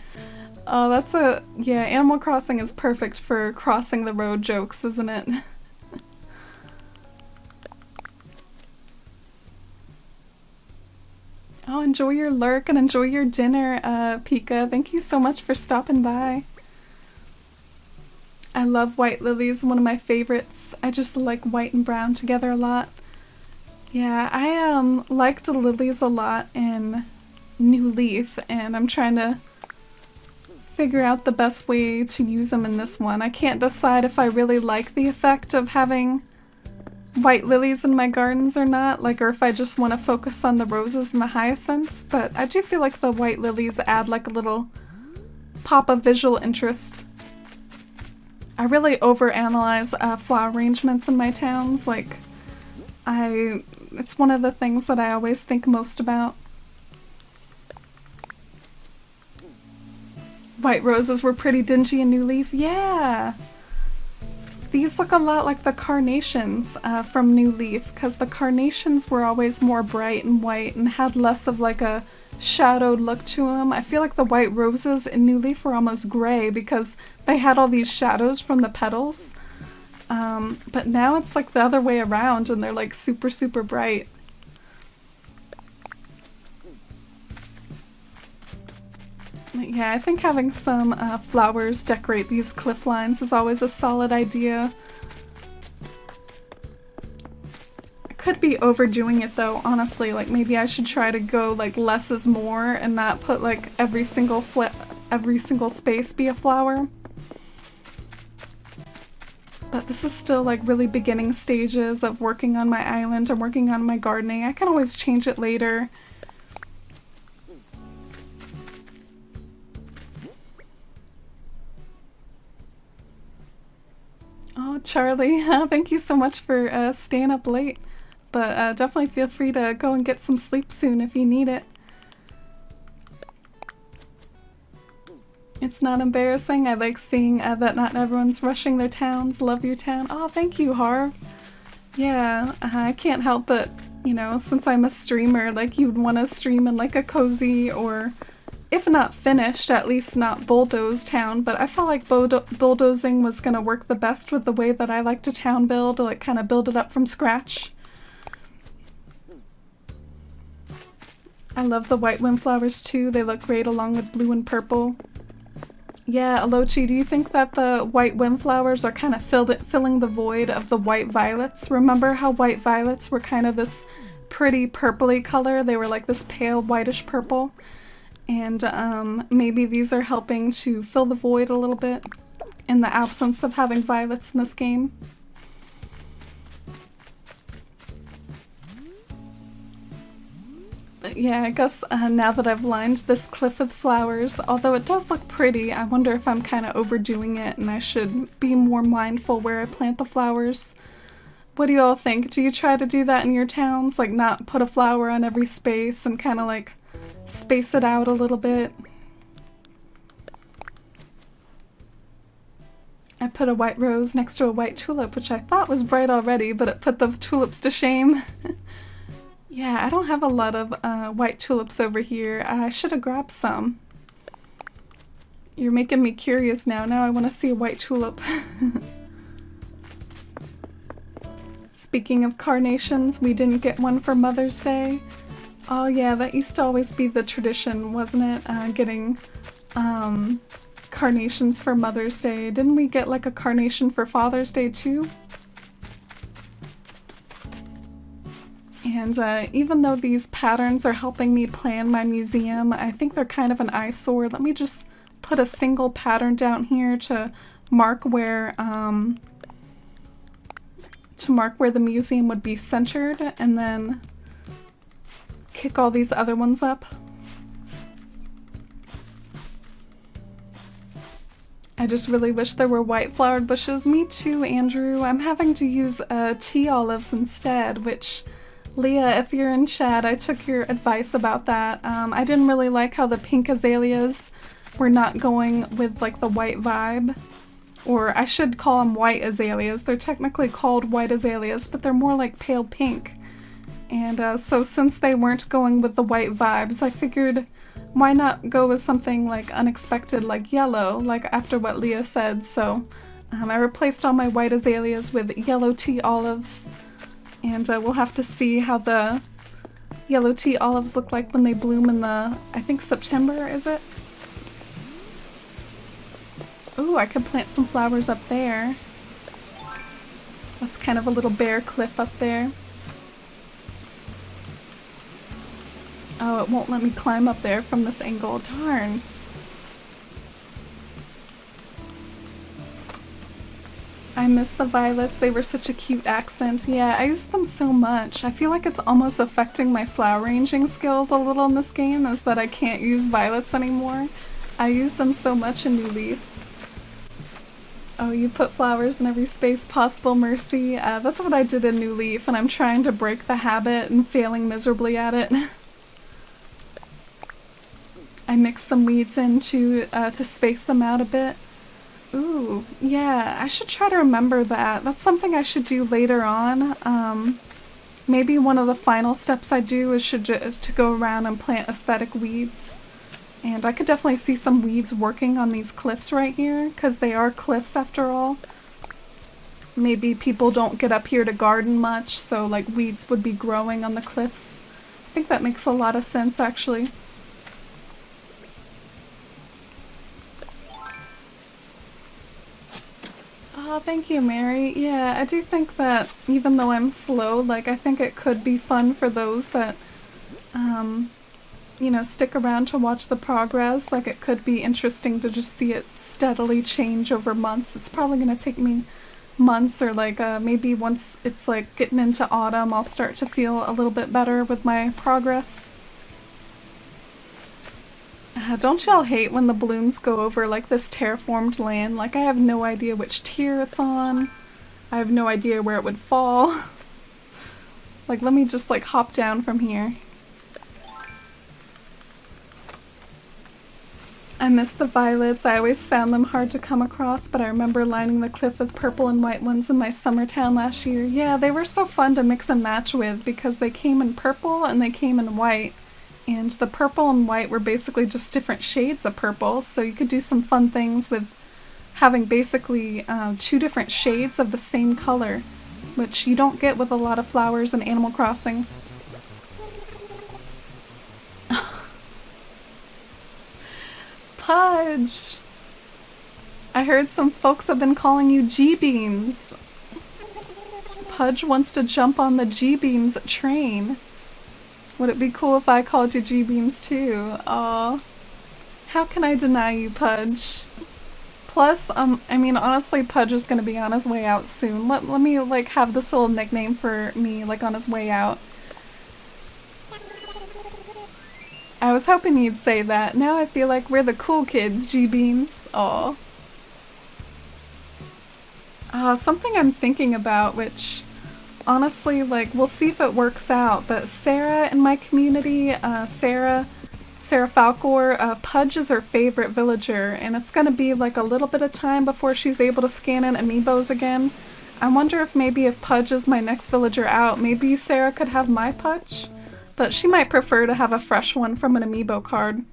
Oh, that's a... yeah, Animal Crossing is perfect for crossing the road jokes, isn't it? Oh, enjoy your lurk and enjoy your dinner, Pika. Thank you so much for stopping by. I love white lilies, one of my favorites. I just like white and brown together a lot. Yeah, I liked lilies a lot in New Leaf, and I'm trying to figure out the best way to use them in this one. I can't decide if I really like the effect of having white lilies in my gardens or not, like, or if I just want to focus on the roses and the hyacinths, but I do feel like the white lilies add like a little pop of visual interest. I really overanalyze flower arrangements in my towns, like, it's one of the things that I always think most about. White roses were pretty dingy in New Leaf. Yeah! These look a lot like the carnations from New Leaf, because the carnations were always more bright and white and had less of like a shadowed look to them. I feel like the white roses in New Leaf were almost gray because they had all these shadows from the petals. But now it's like the other way around and they're like super, super bright. But yeah, I think having some flowers decorate these cliff lines is always a solid idea. I could be overdoing it though, honestly. Like maybe I should try to go like less is more and not put like every single space be a flower. But this is still like really beginning stages of working on my island and working on my gardening. I can always change it later. Oh, Charlie, thank you so much for staying up late. But definitely feel free to go and get some sleep soon if you need it. It's not embarrassing. I like seeing that not everyone's rushing their towns. Love your town. Oh, thank you, Harv. Yeah, I can't help but, you know, since I'm a streamer, like you'd want to stream in like a cozy or, if not finished, at least not bulldozed town. But I felt like bulldozing was going to work the best with the way that I like to town build, like kind of build it up from scratch. I love the white windflowers too. They look great along with blue and purple. Yeah, Alochi, do you think that the white windflowers are kind of filling the void of the white violets? Remember how white violets were kind of this pretty purpley color? They were like this pale whitish purple. And maybe these are helping to fill the void a little bit in the absence of having violets in this game. Yeah, I guess now that I've lined this cliff with flowers, although it does look pretty, I wonder if I'm kind of overdoing it and I should be more mindful where I plant the flowers. What do you all think? Do you try to do that in your towns? Like not put a flower on every space and kind of like space it out a little bit? I put a white rose next to a white tulip, which I thought was bright already, but it put the tulips to shame. Yeah, I don't have a lot of white tulips over here. I should have grabbed some. You're making me curious now. Now I want to see a white tulip. Speaking of carnations, we didn't get one for Mother's Day. Oh yeah, that used to always be the tradition, wasn't it? Getting carnations for Mother's Day. Didn't we get like a carnation for Father's Day too? And even though these patterns are helping me plan my museum, I think they're kind of an eyesore. Let me just put a single pattern down here to mark where the museum would be centered, and then kick all these other ones up. I just really wish there were white flowered bushes. Me too, Andrew. I'm having to use tea olives instead, which... Leah, if you're in chat, I took your advice about that. I didn't really like how the pink azaleas were not going with like the white vibe. Or I should call them white azaleas. They're technically called white azaleas, but they're more like pale pink. And so since they weren't going with the white vibes, I figured why not go with something like unexpected, like yellow, like after what Leah said. So I replaced all my white azaleas with yellow tea olives. And we'll have to see how the yellow tea olives look like when they bloom in the, I think September, is it? Ooh, I could plant some flowers up there. That's kind of a little bare cliff up there. Oh, it won't let me climb up there from this angle. Darn. I miss the violets. They were such a cute accent. Yeah, I use them so much. I feel like it's almost affecting my flower arranging skills a little in this game, is that I can't use violets anymore. I use them so much in New Leaf. Oh, you put flowers in every space possible, Mercy. That's what I did in New Leaf, and I'm trying to break the habit and failing miserably at it. I mix some weeds in to space them out a bit. Ooh, yeah, I should try to remember that. That's something I should do later on. Maybe one of the final steps I do is to go around and plant aesthetic weeds. And I could definitely see some weeds working on these cliffs right here, because they are cliffs after all. Maybe people don't get up here to garden much, so like weeds would be growing on the cliffs. I think that makes a lot of sense actually. Oh, thank you, Mary. Yeah, I do think that even though I'm slow, like I think it could be fun for those that, you know, stick around to watch the progress. Like it could be interesting to just see it steadily change over months. It's probably going to take me months, or like maybe once it's like getting into autumn, I'll start to feel a little bit better with my progress. Don't y'all hate when the balloons go over like this terraformed land? Like I have no idea which tier it's on. I have no idea where it would fall. Like let me just like hop down from here. I miss the violets. I always found them hard to come across, but I remember lining the cliff with purple and white ones in my summer town last year. Yeah, they were so fun to mix and match with because they came in purple and they came in white. And the purple and white were basically just different shades of purple, so you could do some fun things with having basically 2 different shades of the same color, which you don't get with a lot of flowers in Animal Crossing. Pudge! I heard some folks have been calling you G-Beans. Pudge wants to jump on the G-Beans train. Would it be cool if I called you G-Beans too? Aw. How can I deny you, Pudge? Plus, I mean, honestly, Pudge is gonna be on his way out soon. Let me, like, have this little nickname for me, like, on his way out. I was hoping you'd say that. Now I feel like we're the cool kids, G-Beans. Aw. Something I'm thinking about, which... honestly, like, we'll see if it works out, but Sarah in my community, Sarah Falcor, Pudge is her favorite villager, and it's gonna be like a little bit of time before she's able to scan in amiibos again. I wonder if maybe if Pudge is my next villager out, maybe Sarah could have my Pudge? But she might prefer to have a fresh one from an amiibo card.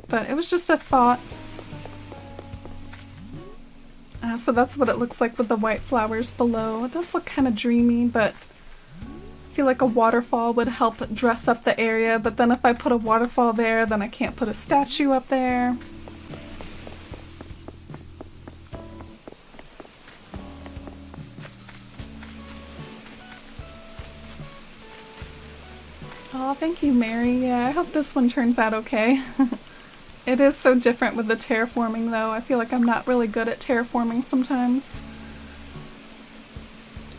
But it was just a thought. So that's what it looks like with the white flowers below. It does look kind of dreamy, but I feel like a waterfall would help dress up the area, but then if I put a waterfall there, then I can't put a statue up there. Oh, thank you, Mary. Yeah, I hope this one turns out okay. It is so different with the terraforming, though. I feel like I'm not really good at terraforming sometimes.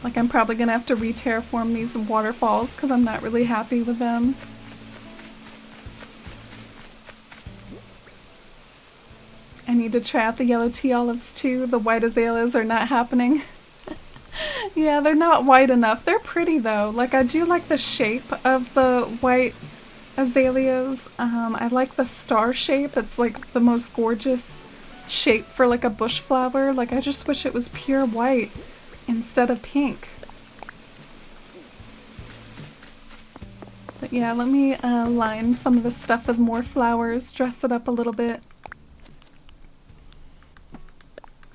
Like, I'm probably gonna have to re-terraform these waterfalls because I'm not really happy with them. I need to try out the yellow tea olives too. The white azaleas are not happening. Yeah, they're not white enough. They're pretty though. Like, I do like the shape of the white azaleas. I like the star shape. It's like the most gorgeous shape for like a bush flower. Like, I just wish it was pure white instead of pink. But yeah, let me line some of this stuff with more flowers, dress it up a little bit.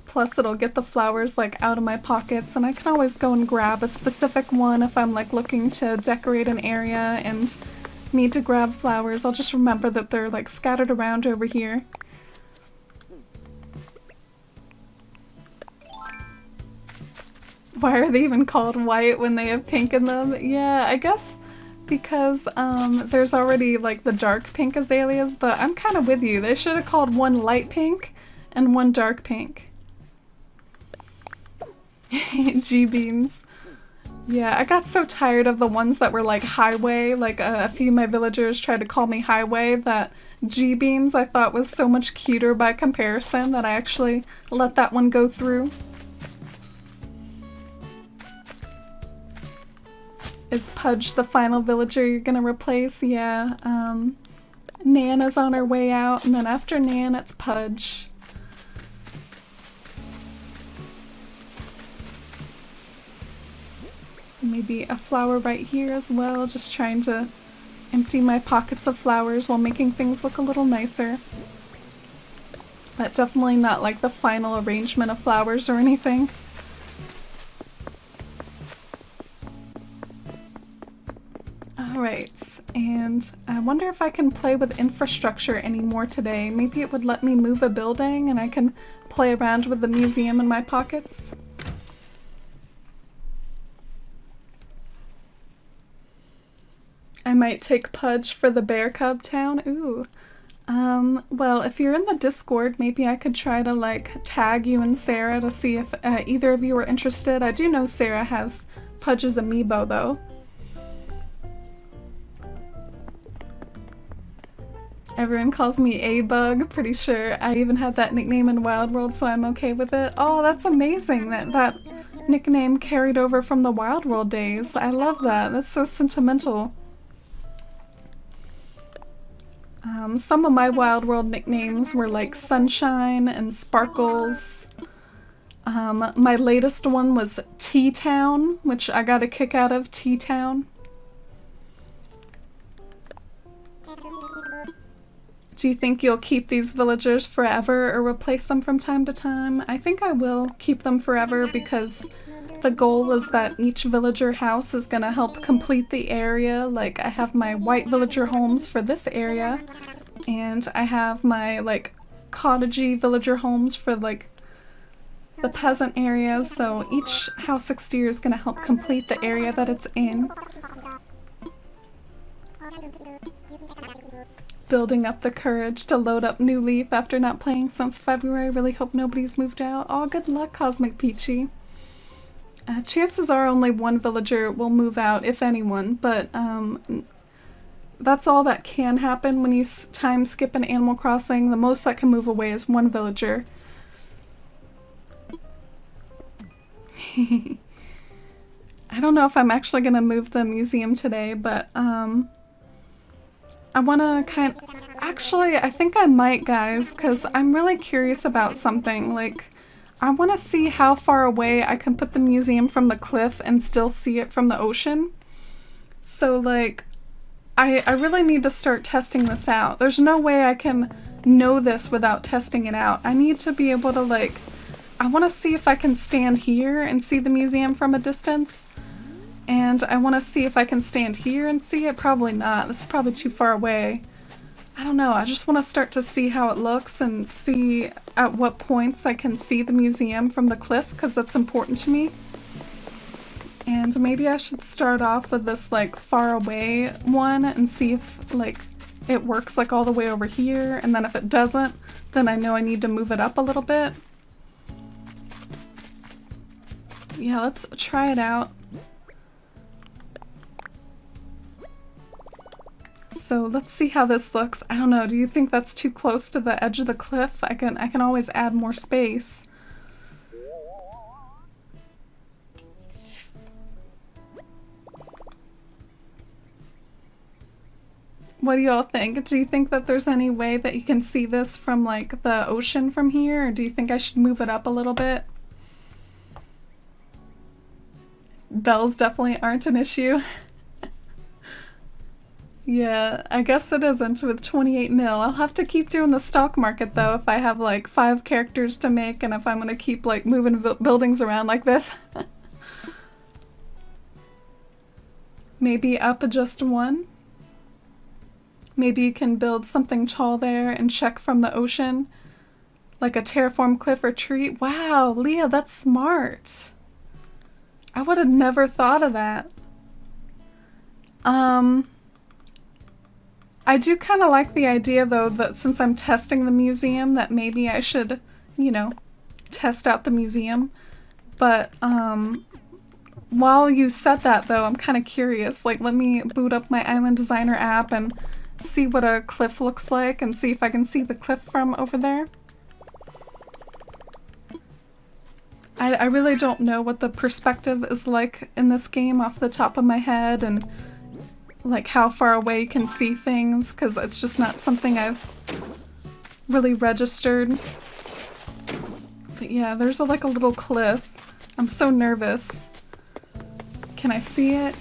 Plus it'll get the flowers like out of my pockets, and I can always go and grab a specific one if I'm like looking to decorate an area and need to grab flowers. I'll just remember that they're like scattered around over here. Why are they even called white when they have pink in them? Yeah, I guess because there's already like the dark pink azaleas, but I'm kind of with you. They should have called one light pink and one dark pink. G-Beans. Yeah, I got so tired of the ones that were like highway. Like a few of my villagers tried to call me highway, that G-Beans I thought was so much cuter by comparison that I actually let that one go through. Is Pudge the final villager you're gonna replace? Yeah, Nan is on her way out, and then after Nan, it's Pudge. So maybe a flower right here as well, just trying to empty my pockets of flowers while making things look a little nicer. But definitely not like the final arrangement of flowers or anything. Alright, and I wonder if I can play with infrastructure anymore today. Maybe it would let me move a building and I can play around with the museum in my pockets. I might take Pudge for the bear cub town. Ooh. Well, if you're in the Discord, maybe I could try to like tag you and Sarah to see if either of you are interested. I do know Sarah has Pudge's amiibo though. Everyone calls me A-Bug, pretty sure I even had that nickname in Wild World, so I'm okay with it. Oh, that's amazing that that nickname carried over from the Wild World days. I love that. That's so sentimental. Some of my Wild World nicknames were like Sunshine and Sparkles. My latest one was T-Town, which I got a kick out of, T-Town. Do you think you'll keep these villagers forever or replace them from time to time? I think I will keep them forever because the goal is that each villager house is gonna help complete the area. Like, I have my white villager homes for this area, and I have my, like, cottagey villager homes for, like, the peasant areas, so each house exterior is gonna help complete the area that it's in. Building up the courage to load up New Leaf after not playing since February. Really hope nobody's moved out. Oh, good luck, Cosmic Peachy. Chances are only one villager will move out, if anyone, but that's all that can happen when you time skip an Animal Crossing. The most that can move away is one villager. I don't know if I'm actually gonna move the museum today, but I wanna actually, I think I might, guys, because I'm really curious about something. Like, I want to see how far away I can put the museum from the cliff and still see it from the ocean. So, like, I really need to start testing this out. There's no way I can know this without testing it out. I need to be able to, like, I want to see if I can stand here and see the museum from a distance. And I want to see if I can stand here and see it. Probably not. This is probably too far away. I don't know. I just want to start to see how it looks and see at what points I can see the museum from the cliff, because that's important to me. And maybe I should start off with this like far away one and see if like it works like all the way over here, and then if it doesn't, then I know I need to move it up a little bit. Yeah, let's try it out. So let's see how this looks. I don't know, do you think that's too close to the edge of the cliff? I can always add more space. What do y'all think? Do you think that there's any way that you can see this from like the ocean from here, or do you think I should move it up a little bit? Bells definitely aren't an issue. Yeah, I guess it isn't with 28 mil. I'll have to keep doing the stock market though if I have like 5 characters to make and if I'm gonna keep like moving buildings around like this. Maybe up just one? Maybe you can build something tall there and check from the ocean. Like a terraform cliff or tree. Wow, Leah, that's smart. I would have never thought of that. I do kind of like the idea, though, that since I'm testing the museum, that maybe I should, you know, test out the museum. But, while you said that, though, I'm kind of curious. Like, let me boot up my Island Designer app and see what a cliff looks like and see if I can see the cliff from over there. I really don't know what the perspective is like in this game off the top of my head, and like how far away you can see things, because it's just not something I've really registered. But yeah, there's like a little cliff. I'm so nervous. Can I see it?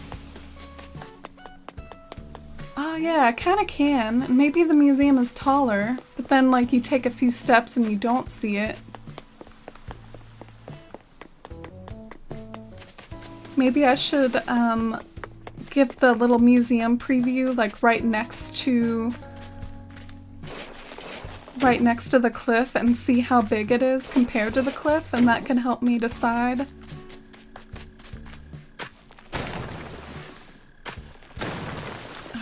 Oh yeah, I kind of can. Maybe the museum is taller, but then like you take a few steps and you don't see it. Maybe I should give the little museum preview like right next to the cliff and see how big it is compared to the cliff, and that can help me decide.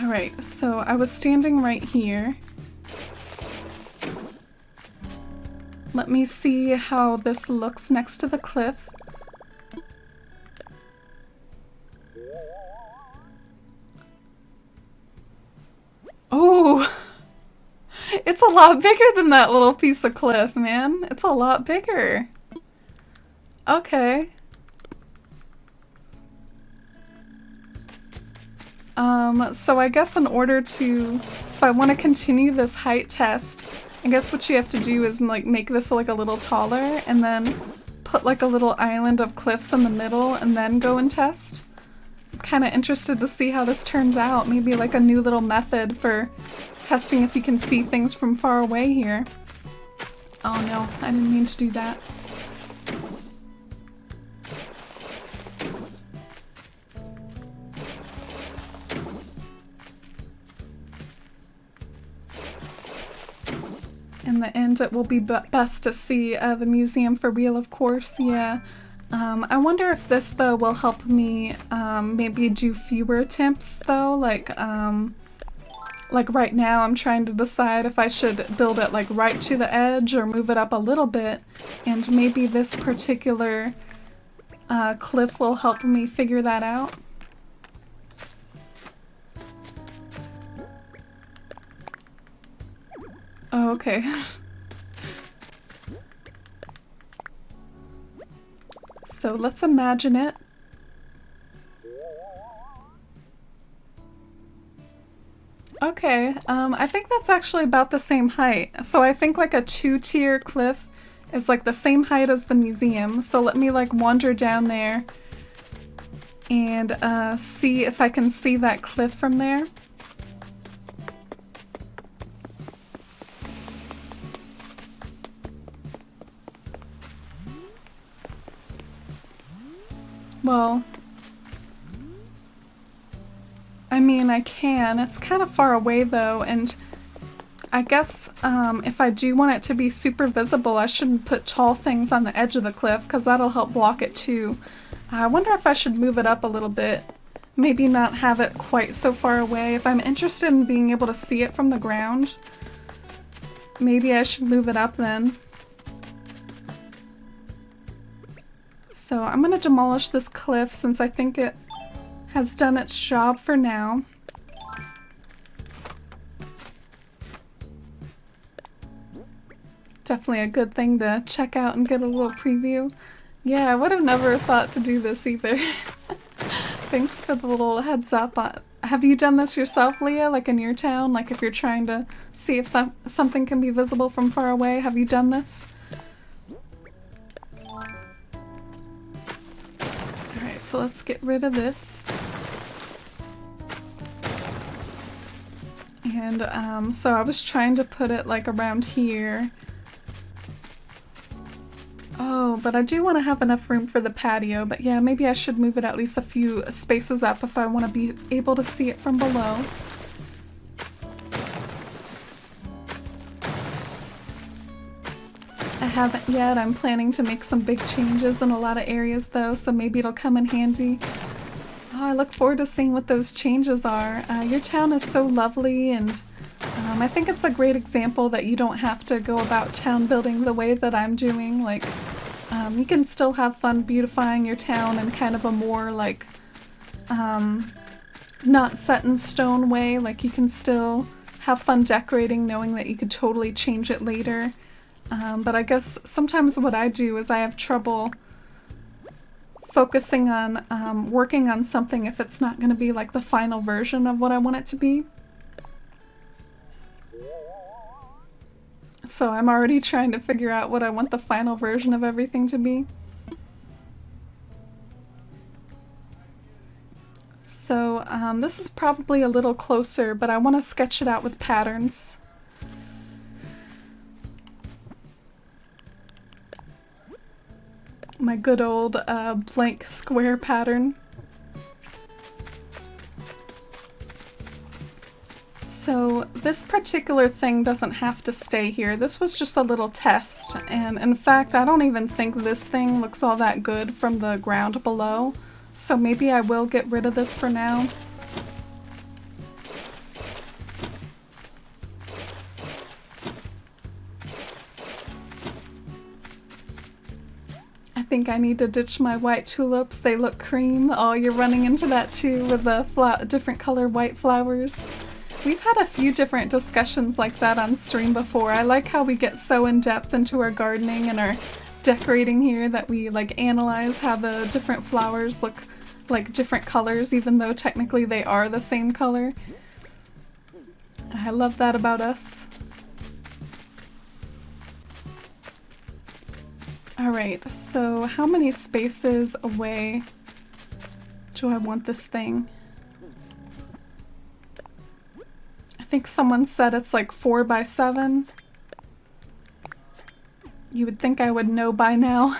Alright, so I was standing right here. Let me see how this looks next to the cliff. Oh! It's a lot bigger than that little piece of cliff, man. It's a lot bigger. Okay. So I guess in order to, if I want to continue this height test, I guess what you have to do is like make this like a little taller and then put like a little island of cliffs in the middle and then go and test. I'm kind of interested to see how this turns out. Maybe like a new little method for testing if you can see things from far away here. Oh no, I didn't mean to do that. In the end, it will be best to see the museum for real, of course, yeah. I wonder if this, though, will help me maybe do fewer attempts, though. Like right now, I'm trying to decide if I should build it, like, right to the edge or move it up a little bit. And maybe this particular cliff will help me figure that out. Oh, okay. So let's imagine it. Okay, I think that's actually about the same height. So I think like a 2-tier cliff is like the same height as the museum. So let me like wander down there and see if I can see that cliff from there. Well, I mean, I can. It's kind of far away though, and I guess if I do want it to be super visible, I shouldn't put tall things on the edge of the cliff because that'll help block it too. I wonder if I should move it up a little bit. Maybe not have it quite so far away. If I'm interested in being able to see it from the ground, maybe I should move it up then. So I'm gonna demolish this cliff since I think it has done its job for now. Definitely a good thing to check out and get a little preview. Yeah, I would have never thought to do this either. Thanks for the little heads up. Have you done this yourself, Leah? Like in your town? Like if you're trying to see if something can be visible from far away? Have you done this? Alright, so let's get rid of this. And so I was trying to put it like around here. Oh, but I do want to have enough room for the patio, but yeah, maybe I should move it at least a few spaces up if I want to be able to see it from below. I haven't yet. I'm planning to make some big changes in a lot of areas though, so maybe it'll come in handy. Oh, I look forward to seeing what those changes are. Your town is so lovely, and I think it's a great example that you don't have to go about town building the way that I'm doing. Like, you can still have fun beautifying your town in kind of a more like, not set in stone way. Like, you can still have fun decorating knowing that you could totally change it later. But I guess sometimes what I do is I have trouble focusing on working on something if it's not going to be like the final version of what I want it to be. So I'm already trying to figure out what I want the final version of everything to be. So this is probably a little closer, but I want to sketch it out with patterns. My good old blank square pattern. So this particular thing doesn't have to stay here. This was just a little test, and in fact I don't even think this thing looks all that good from the ground below, so maybe I will get rid of this for now. I think I need to ditch my white tulips. They look cream. Oh, you're running into that too with the different color white flowers. We've had a few different discussions like that on stream before. I like how we get so in depth into our gardening and our decorating here that we like analyze how the different flowers look like different colors even though technically they are the same color. I love that about us. Alright, so how many spaces away do I want this thing? I think someone said it's like 4 by 7. You would think I would know by now.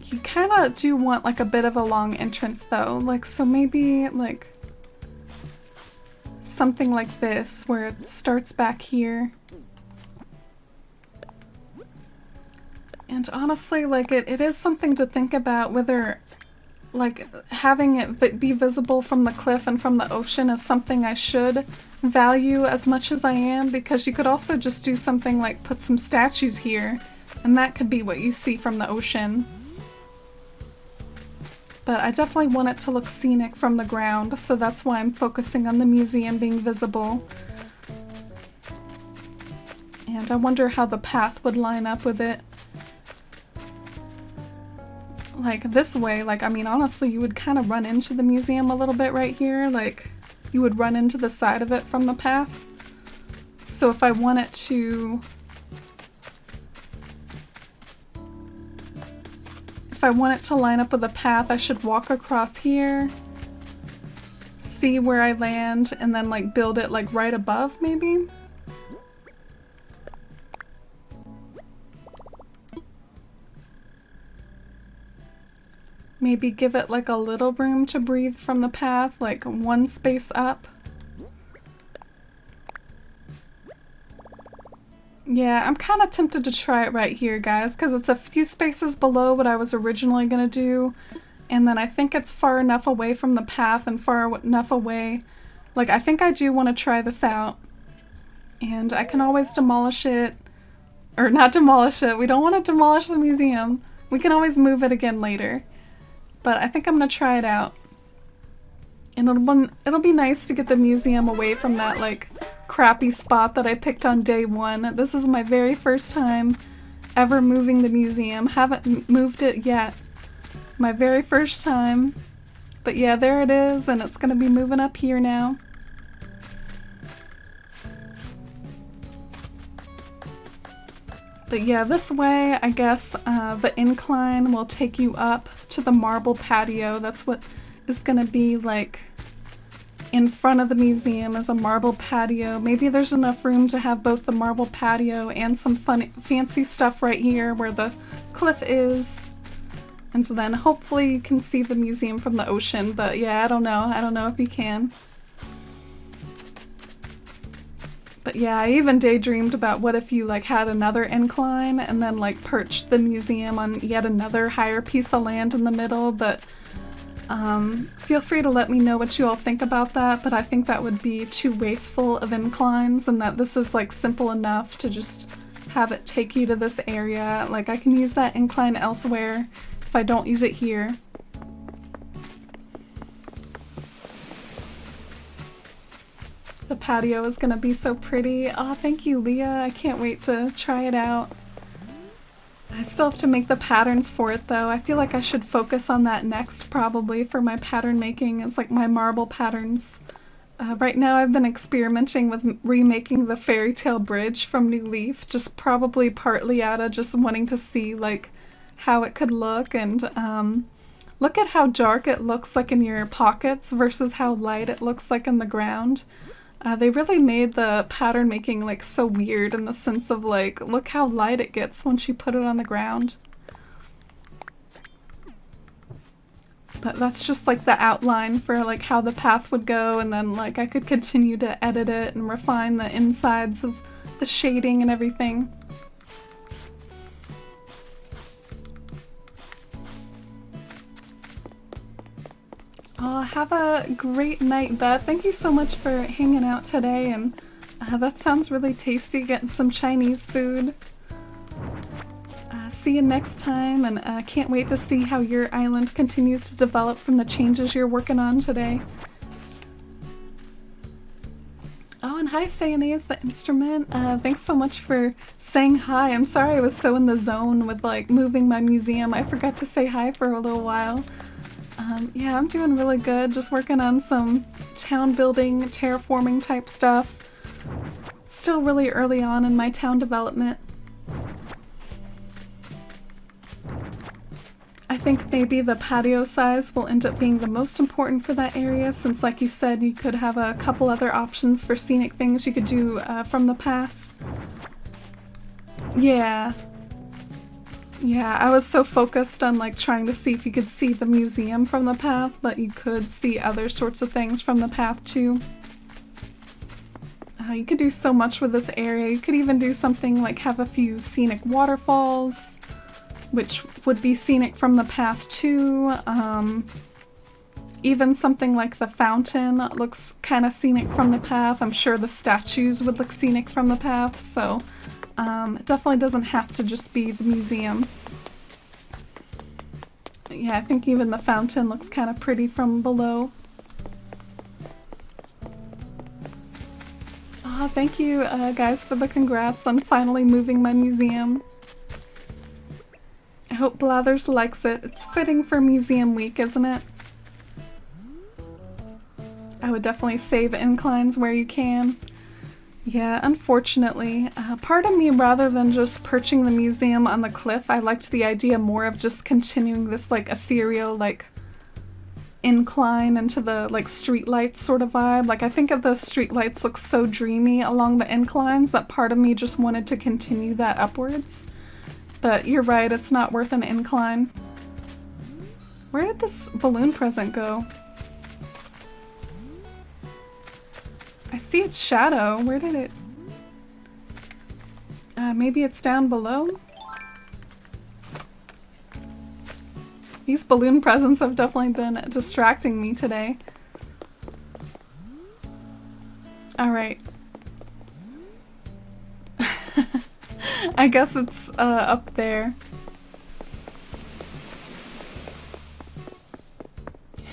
You kind of do want like a bit of a long entrance though, like so maybe like something like this where it starts back here. And honestly, like it is something to think about whether like having it be visible from the cliff and from the ocean is something I should value as much as I am, because you could also just do something like put some statues here and that could be what you see from the ocean. But I definitely want it to look scenic from the ground, so that's why I'm focusing on the museum being visible. And I wonder how the path would line up with it. Like this way, like I mean honestly you would kind of run into the museum a little bit right here, like you would run into the side of it from the path. So if I want it to line up with the path, I should walk across here, see where I land, and then like build it like right above maybe? Maybe give it like a little room to breathe from the path, like one space up. Yeah, I'm kind of tempted to try it right here, guys, because it's a few spaces below what I was originally going to do, and then I think it's far enough away from the path and far enough away. Like, I think I do want to try this out, and I can always demolish it, or not demolish it, we don't want to demolish the museum. We can always move it again later. But I think I'm gonna try it out. And it'll be nice to get the museum away from that like crappy spot that I picked on day one. This is my very first time ever moving the museum. Haven't moved it yet. My very first time. But yeah, there it is, and it's gonna be moving up here now. But yeah, this way, I guess the incline will take you up to the marble patio. That's what is gonna be like in front of the museum is a marble patio. Maybe there's enough room to have both the marble patio and some fun, fancy stuff right here where the cliff is. And so then hopefully you can see the museum from the ocean, but yeah, I don't know. I don't know if you can. But yeah, I even daydreamed about what if you like had another incline and then like perched the museum on yet another higher piece of land in the middle, but feel free to let me know what you all think about that, but I think that would be too wasteful of inclines and that this is like simple enough to just have it take you to this area. Like I can use that incline elsewhere if I don't use it here. The patio is gonna be so pretty. Oh, thank you, Leah. I can't wait to try it out. I still have to make the patterns for it though. I feel like I should focus on that next probably for my pattern making. It's like my marble patterns. Right now I've been experimenting with remaking the fairy tale bridge from New Leaf, just probably partly out of just wanting to see like how it could look, and look at how dark it looks like in your pockets versus how light it looks like in the ground. They really made the pattern making like so weird in the sense of like, look how light it gets once you put it on the ground. But that's just like the outline for like how the path would go, and then like I could continue to edit it and refine the insides of the shading and everything. Oh, have a great night, Beth. Thank you so much for hanging out today, and that sounds really tasty, getting some Chinese food. See you next time, and can't wait to see how your island continues to develop from the changes you're working on today. Oh, and hi, Sayonese, the instrument. Thanks so much for saying hi. I'm sorry I was so in the zone with like moving my museum. I forgot to say hi for a little while. Yeah, I'm doing really good. Just working on some town building, terraforming type stuff. Still really early on in my town development. I think maybe the patio size will end up being the most important for that area, since like you said, you could have a couple other options for scenic things you could do from the path. Yeah. Yeah, I was so focused on like trying to see if you could see the museum from the path, but you could see other sorts of things from the path too. You could do so much with this area. You could even do something like have a few scenic waterfalls, which would be scenic from the path too. Even something like the fountain looks kind of scenic from the path. I'm sure the statues would look scenic from the path, so it definitely doesn't have to just be the museum. Yeah, I think even the fountain looks kind of pretty from below. Oh, thank you guys for the congrats on finally moving my museum. I hope Blathers likes it. It's fitting for Museum Week, isn't it? I would definitely save inclines where you can. Yeah, unfortunately, part of me, rather than just perching the museum on the cliff, I liked the idea more of just continuing this like ethereal like incline into the like streetlights sort of vibe. Like I think of the streetlights look so dreamy along the inclines that part of me just wanted to continue that upwards. But you're right, it's not worth an incline. Where did this balloon present go? I see its shadow. Where did it... maybe it's down below? These balloon presents have definitely been distracting me today. Alright. I guess it's up there.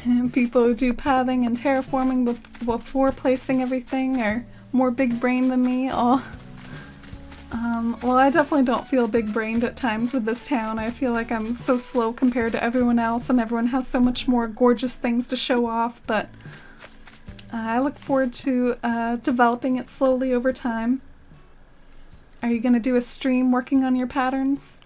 And people who do pathing and terraforming before placing everything are more big brain than me. Oh. Well, I definitely don't feel big brained at times with this town. I feel like I'm so slow compared to everyone else, and everyone has so much more gorgeous things to show off, but I look forward to developing it slowly over time. Are you gonna do a stream working on your patterns?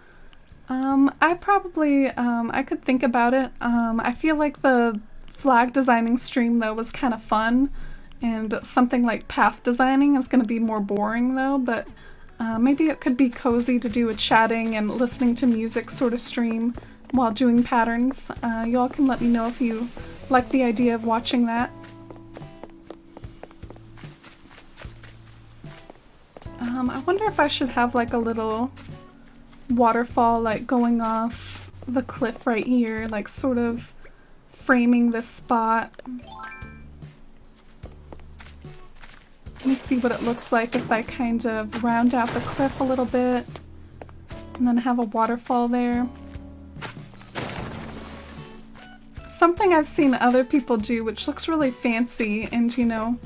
I probably, I could think about it. I feel like the flag designing stream though was kind of fun, and something like path designing is gonna be more boring though, but maybe it could be cozy to do a chatting and listening to music sort of stream while doing patterns. Y'all can let me know if you like the idea of watching that. I wonder if I should have like a little waterfall like going off the cliff right here, like sort of framing this spot. Let me see what it looks like if I kind of round out the cliff a little bit and then have a waterfall there. Something I've seen other people do which looks really fancy, and you know,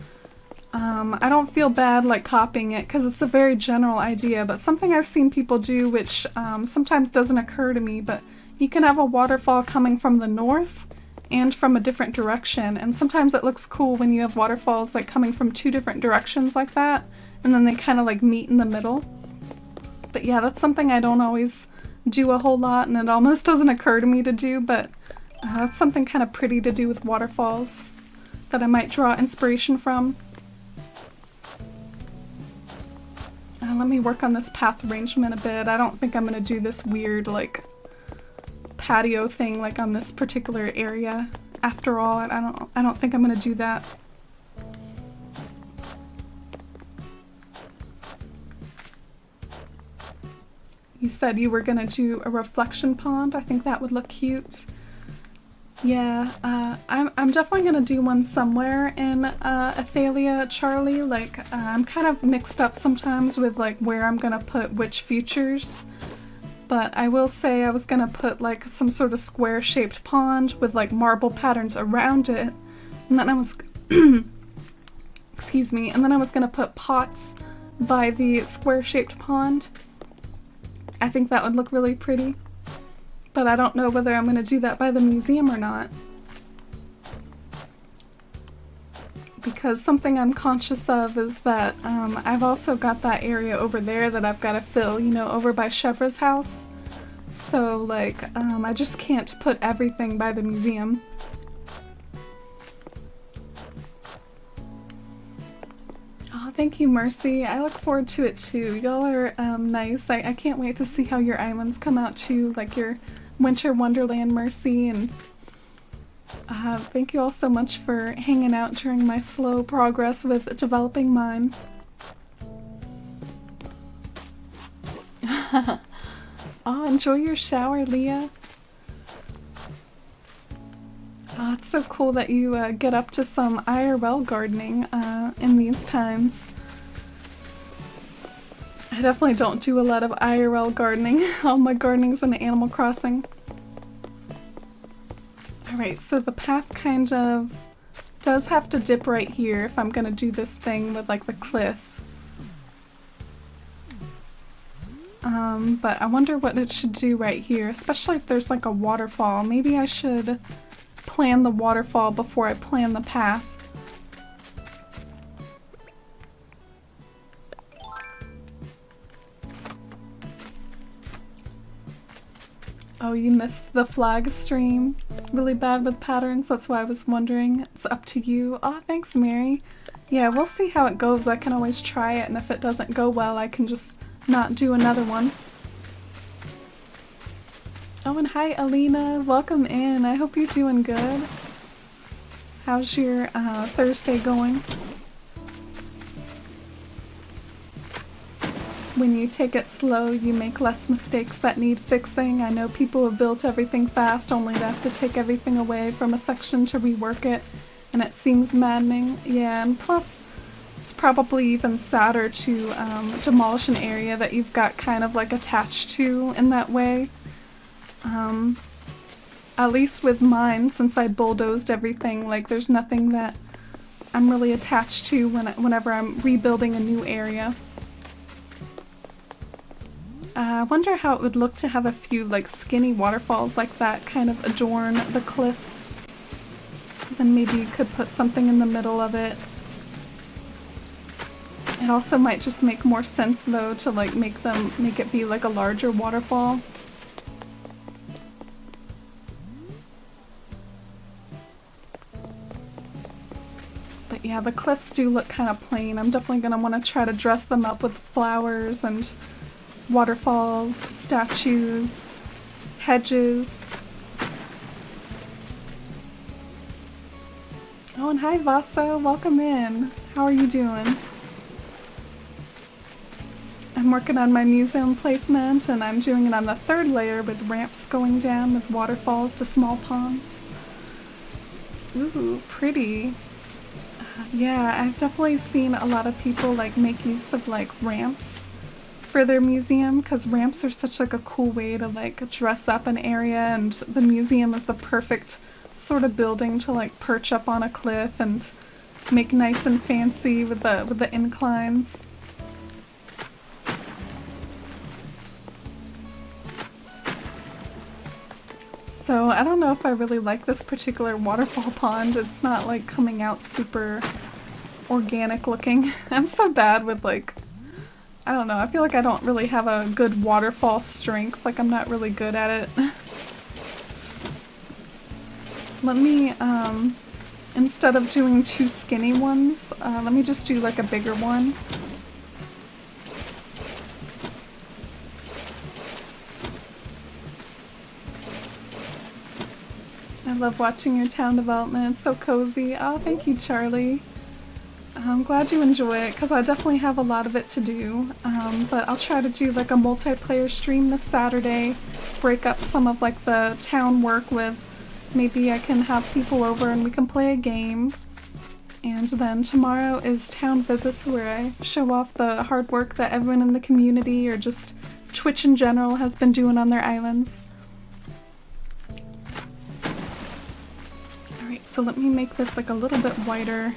I don't feel bad like copying it because it's a very general idea, but something I've seen people do which sometimes doesn't occur to me, but you can have a waterfall coming from the north and from a different direction, and sometimes it looks cool when you have waterfalls like coming from two different directions like that, and then they kind of like meet in the middle. But yeah, that's something I don't always do a whole lot, and it almost doesn't occur to me to do, but that's something kind of pretty to do with waterfalls that I might draw inspiration from. Let me work on this path arrangement a bit. I don't think I'm gonna do this weird like patio thing like on this particular area after all. I don't think I'm gonna do that. You said you were gonna do a reflection pond. I think that would look cute. Yeah, I'm definitely gonna do one somewhere in Athalia, Charlie. Like, I'm kind of mixed up sometimes with like where I'm gonna put which features. But I will say I was gonna put like some sort of square-shaped pond with like marble patterns around it. And then I was, excuse me, and then I was gonna put pots by the square-shaped pond. I think that would look really pretty. But I don't know whether I'm going to do that by the museum or not. Because something I'm conscious of is that I've also got that area over there that I've got to fill, you know, over by Chevra's house. So, like, I just can't put everything by the museum. Oh, thank you, Mercy. I look forward to it too. Y'all are nice. I can't wait to see how your islands come out too, like your Winter Wonderland, Mercy, and thank you all so much for hanging out during my slow progress with developing mine. Oh, enjoy your shower, Leah. Oh, it's so cool that you get up to some IRL gardening in these times. I definitely don't do a lot of IRL gardening. All my gardening's in Animal Crossing. Alright, so the path kind of does have to dip right here if I'm gonna do this thing with like the cliff. But I wonder what it should do right here, especially if there's like a waterfall. Maybe I should plan the waterfall before I plan the path. Oh, you missed the flag stream. Really bad with patterns, that's why I was wondering. It's up to you. Aw, thanks, Mary. Yeah, we'll see how it goes. I can always try it, and if it doesn't go well, I can just not do another one. Oh, and hi, Alina. Welcome in. I hope you're doing good. How's your Thursday going? When you take it slow, you make less mistakes that need fixing. I know people have built everything fast only to have to take everything away from a section to rework it, and it seems maddening. Yeah, and plus, it's probably even sadder to demolish an area that you've got kind of like attached to in that way. At least with mine, since I bulldozed everything, like there's nothing that I'm really attached to whenever I'm rebuilding a new area. I wonder how it would look to have a few like skinny waterfalls like that kind of adorn the cliffs. Then maybe you could put something in the middle of it. It also might just make more sense though to like make it be like a larger waterfall. But yeah, the cliffs do look kind of plain. I'm definitely going to want to try to dress them up with flowers and waterfalls, statues, hedges. Oh, and hi Vasa, welcome in. How are you doing? I'm working on my museum placement, and I'm doing it on the third layer with ramps going down with waterfalls to small ponds. Ooh, pretty. Yeah, I've definitely seen a lot of people like make use of like ramps for their museum, because ramps are such like a cool way to like dress up an area, and the museum is the perfect sort of building to like perch up on a cliff and make nice and fancy with the inclines. So I don't know if I really like this particular waterfall pond. It's not like coming out super organic looking. I'm so bad with like, I don't know, I feel like I don't really have a good waterfall strength. Like I'm not really good at it. Let me, instead of doing two skinny ones, let me just do like a bigger one. I love watching your town development. It's so cozy. Oh, thank you, Charlie. I'm glad you enjoy it, because I definitely have a lot of it to do. But I'll try to do like a multiplayer stream this Saturday, break up some of like the town work with, maybe I can have people over and we can play a game. And then tomorrow is town visits, where I show off the hard work that everyone in the community, or just Twitch in general, has been doing on their islands. So let me make this like a little bit wider.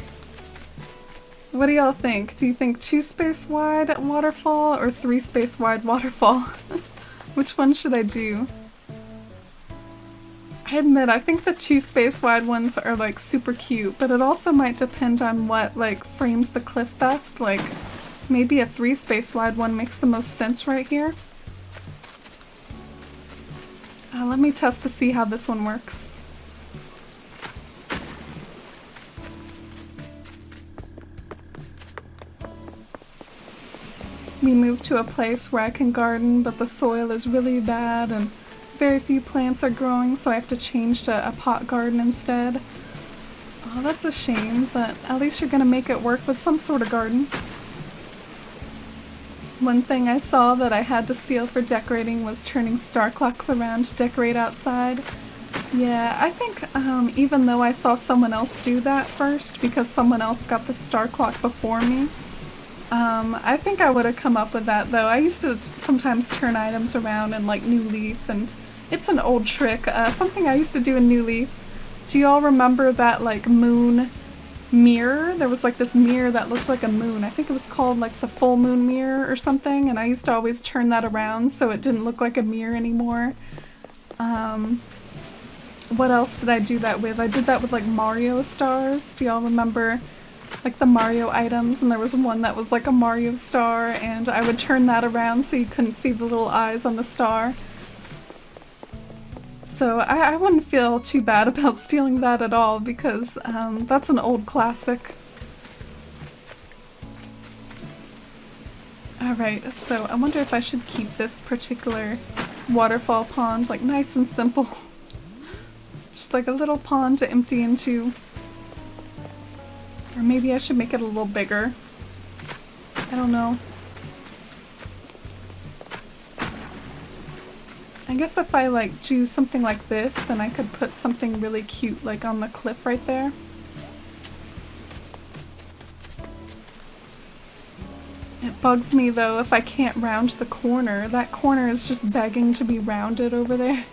What do y'all think? Do you think 2 space wide waterfall or 3 space wide waterfall? Which one should I do? I admit, I think the 2 space wide ones are like super cute, but it also might depend on what like frames the cliff best. Like maybe a 3 space wide one makes the most sense right here. Let me test to see how this one works. We moved to a place where I can garden, but the soil is really bad and very few plants are growing, so I have to change to a pot garden instead. Oh, that's a shame, but at least you're gonna make it work with some sort of garden. One thing I saw that I had to steal for decorating was turning star clocks around to decorate outside. Yeah, I think even though I saw someone else do that first, because someone else got the star clock before me, I think I would have come up with that though. I used to sometimes turn items around in like New Leaf, and it's an old trick. Something I used to do in New Leaf. Do you all remember that like moon mirror? There was like this mirror that looked like a moon. I think it was called like the full moon mirror or something, and I used to always turn that around so it didn't look like a mirror anymore. What else did I do that with? I did that with like Mario stars. Do y'all remember like the Mario items? And there was one that was like a Mario star, and I would turn that around so you couldn't see the little eyes on the star. So I wouldn't feel too bad about stealing that at all, because that's an old classic. Alright, so I wonder if I should keep this particular waterfall pond like nice and simple. Just like a little pond to empty into. Or maybe I should make it a little bigger. I don't know. I guess if I like do something like this, then I could put something really cute like on the cliff right there. It bugs me though if I can't round the corner. That corner is just begging to be rounded over there.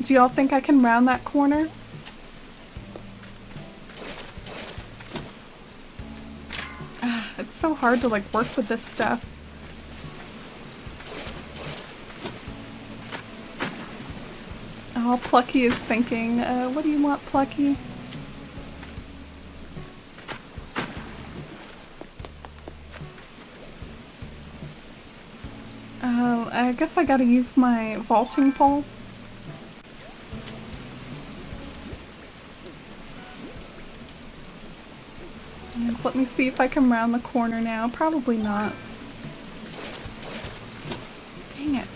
Do y'all think I can round that corner? It's so hard to like work with this stuff. Oh, Plucky is thinking, what do you want, Plucky? I guess I gotta use my vaulting pole. Just let me see if I can round the corner now. Probably not. Dang it.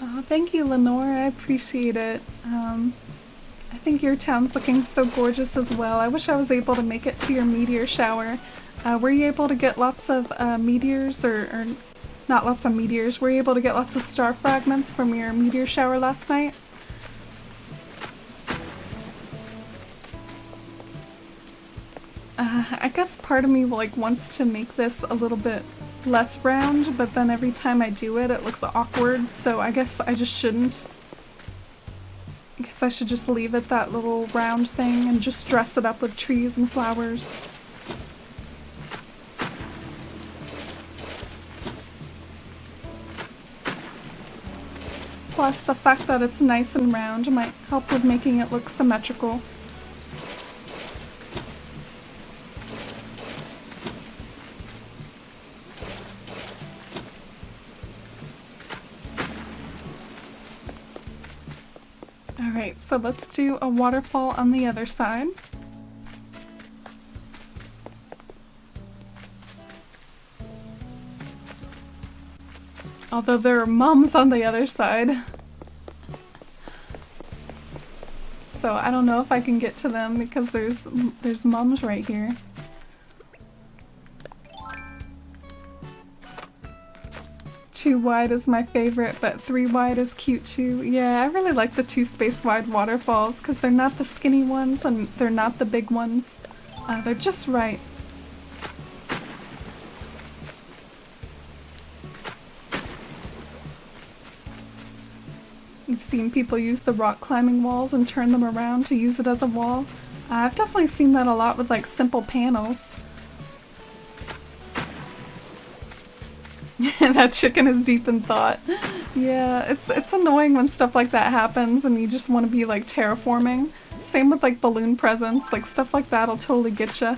Oh, thank you, Lenore. I appreciate it. I think your town's looking so gorgeous as well. I wish I was able to make it to your meteor shower. Were you able to get lots of meteors, or not lots of meteors, were you able to get lots of star fragments from your meteor shower last night? I guess part of me like wants to make this a little bit less round, but then every time I do it, it looks awkward, so I guess I just shouldn't. I guess I should just leave it that little round thing and just dress it up with trees and flowers. Plus, the fact that it's nice and round might help with making it look symmetrical. Alright, so let's do a waterfall on the other side. Although there are mums on the other side. So I don't know if I can get to them because there's mums right here. Two wide is my favorite, but 3 wide is cute too. Yeah, I really like the 2 space wide waterfalls because they're not the skinny ones and they're not the big ones. They're just right. You've seen people use the rock climbing walls and turn them around to use it as a wall. I've definitely seen that a lot with like simple panels. That chicken is deep in thought. Yeah, it's annoying when stuff like that happens and you just want to be like terraforming. Same with like balloon presents, like stuff like that'll totally get you.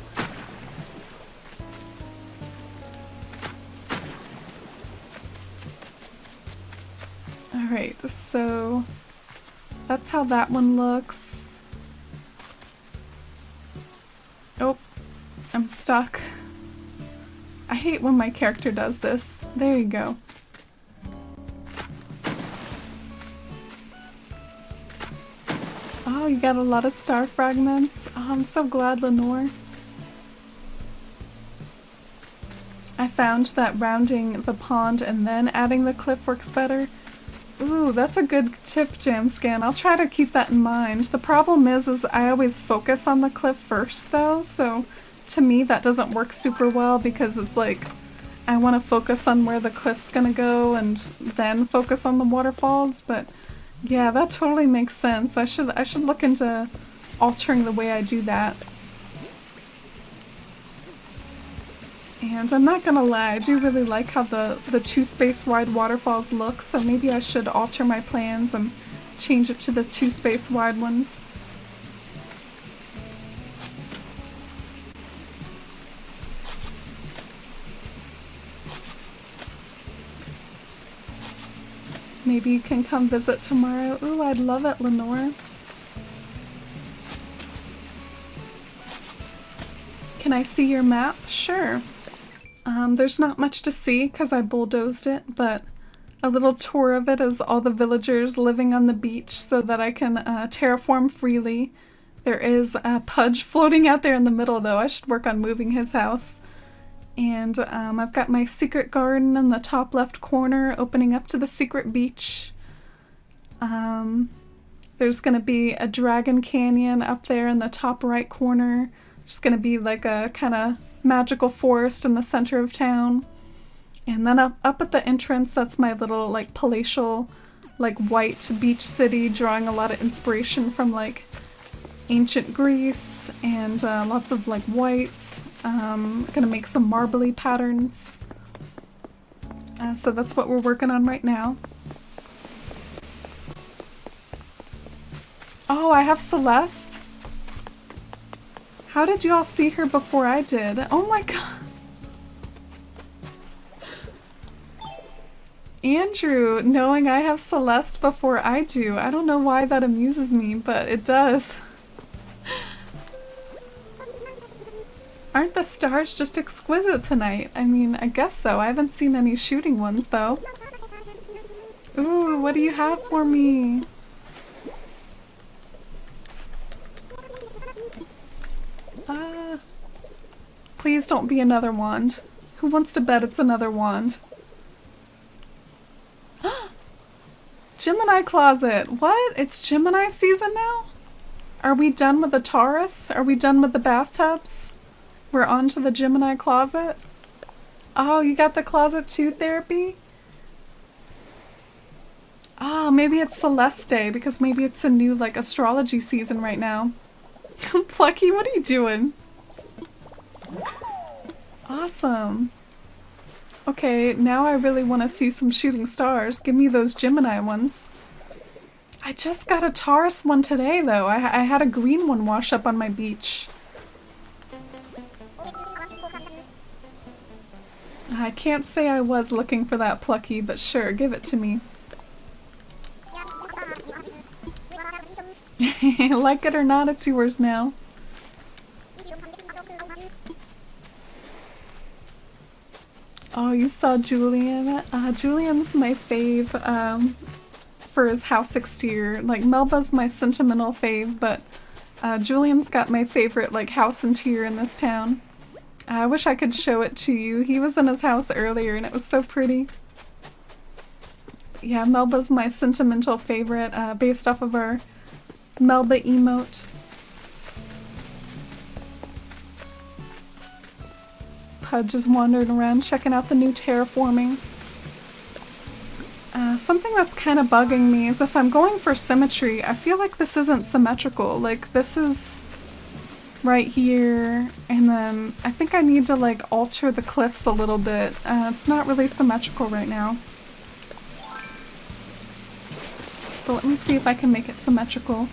Alright, so that's how that one looks. Oh, I'm stuck. I hate when my character does this. There you go. Oh, you got a lot of star fragments. Oh, I'm so glad, Lenore. I found that rounding the pond and then adding the cliff works better. Ooh, that's a good tip, Jamscan. I'll try to keep that in mind. The problem is I always focus on the cliff first, though, so to me that doesn't work super well because it's like I want to focus on where the cliff's gonna go and then focus on the waterfalls, but yeah, that totally makes sense. I should look into altering the way I do that. And I'm not gonna lie, I do really like how the 2 space wide waterfalls look, so maybe I should alter my plans and change it to the 2 space wide ones. Maybe you can come visit tomorrow. Ooh, I'd love it, Lenore. Can I see your map? Sure. There's not much to see because I bulldozed it, but a little tour of it is all the villagers living on the beach so that I can terraform freely. There is a Pudge floating out there in the middle though. I should work on moving his house. And I've got my secret garden in the top left corner opening up to the secret beach. There's gonna be a dragon canyon up there in the top right corner. There's gonna be like a kind of magical forest in the center of town. And then up at the entrance, that's my little like palatial like white beach city, drawing a lot of inspiration from like ancient Greece and lots of like whites. Gonna make some marbly patterns. So that's what we're working on right now. Oh, I have Celeste. How did you all see her before I did? Oh my god. Andrew, knowing I have Celeste before I do. I don't know why that amuses me, but it does. Aren't the stars just exquisite tonight? I mean, I guess so. I haven't seen any shooting ones, though. Ooh, what do you have for me? Please don't be another wand. Who wants to bet it's another wand? Gemini closet! What? It's Gemini season now? Are we done with the Taurus? Are we done with the bathtubs? We're on to the Gemini closet? Oh, you got the closet too therapy? Oh, maybe it's Celeste Day because maybe it's a new like astrology season right now. Plucky, what are you doing? Awesome. Okay, now I really want to see some shooting stars. Give me those Gemini ones. I just got a Taurus one today though. I had a green one wash up on my beach. I can't say I was looking for that, Plucky, but sure, give it to me. Like it or not, it's yours now. Oh, you saw Julian? Julian's my fave for his house exterior. Like, Melba's my sentimental fave, but Julian's got my favorite like house interior in this town. I wish I could show it to you. He was in his house earlier and it was so pretty. Yeah, Melba's my sentimental favorite based off of our Melba emote. Pud just wandering around checking out the new terraforming. Something that's kind of bugging me is if I'm going for symmetry, I feel like this isn't symmetrical. Like, this is right here, and then I think I need to like alter the cliffs a little bit. It's not really symmetrical right now. So let me see if I can make it symmetrical.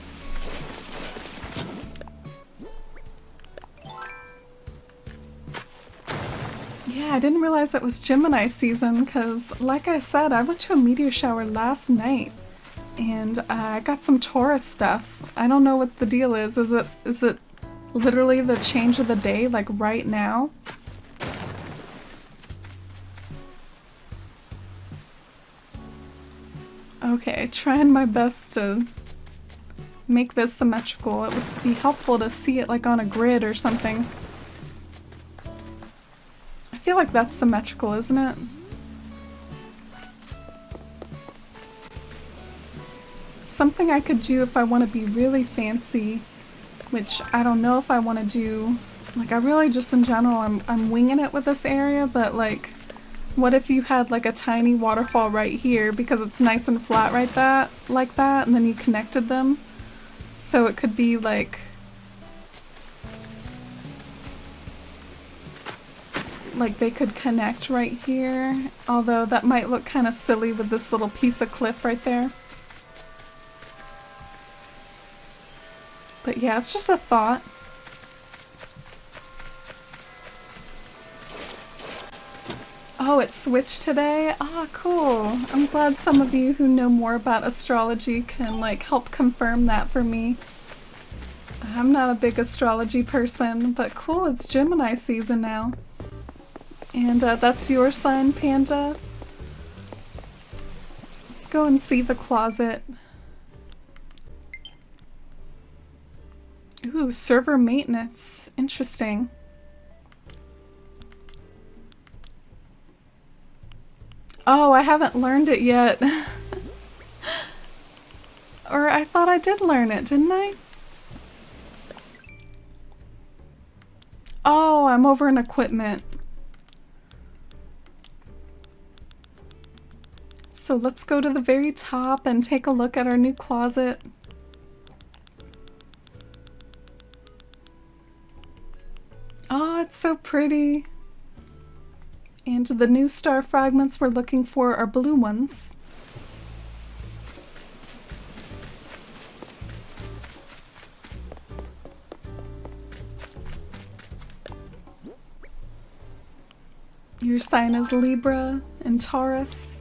Yeah, I didn't realize it was Gemini season because, like I said, I went to a meteor shower last night and I got some Taurus stuff. I don't know what the deal is. Is it literally the change of the day, like right now? Okay, trying my best to make this symmetrical. It would be helpful to see it like on a grid or something. I feel like that's symmetrical, isn't it? Something I could do if I want to be really fancy, which I don't know if I want to do. Like, I really just in general, I'm winging it with this area, but like, what if you had like a tiny waterfall right here because it's nice and flat like that, and then you connected them? So it could be like they could connect right here, although that might look kind of silly with this little piece of cliff right there. But yeah, it's just a thought. Oh, it switched today? Ah, cool. I'm glad some of you who know more about astrology can like help confirm that for me. I'm not a big astrology person, but cool, it's Gemini season now. And that's your sign, Panda. Let's go and see the closet. Ooh, server maintenance. Interesting. Oh, I haven't learned it yet. Or I thought I did learn it, didn't I? Oh, I'm over in equipment. So let's go to the very top and take a look at our new closet. Oh, it's so pretty. And the new star fragments we're looking for are blue ones. Your sign is Libra and Taurus.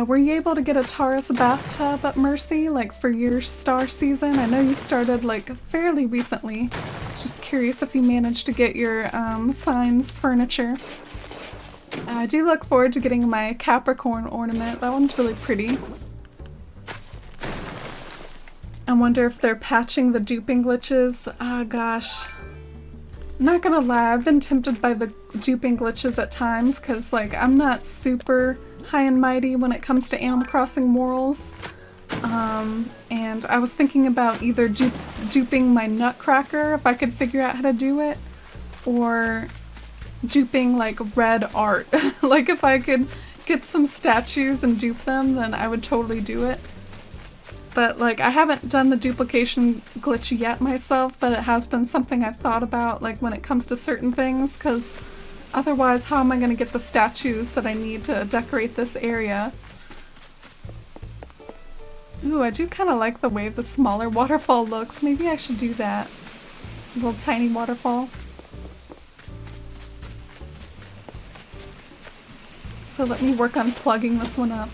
Were you able to get a Taurus bathtub at Mercy, like for your star season? I know you started like fairly recently. Just curious if you managed to get your sign's furniture. I do look forward to getting my Capricorn ornament. That one's really pretty. I wonder if they're patching the duping glitches. Ah, gosh. I'm not gonna lie, I've been tempted by the duping glitches at times because like I'm not super high and mighty when it comes to Animal Crossing morals. And I was thinking about either duping my Nutcracker if I could figure out how to do it, or duping like red art. Like if I could get some statues and dupe them, then I would totally do it. But like I haven't done the duplication glitch yet myself, but it has been something I've thought about, like when it comes to certain things, because otherwise how am I going to get the statues that I need to decorate this area? Ooh, I do kind of like the way the smaller waterfall looks. Maybe I should do that. A little tiny waterfall. So let me work on plugging this one up.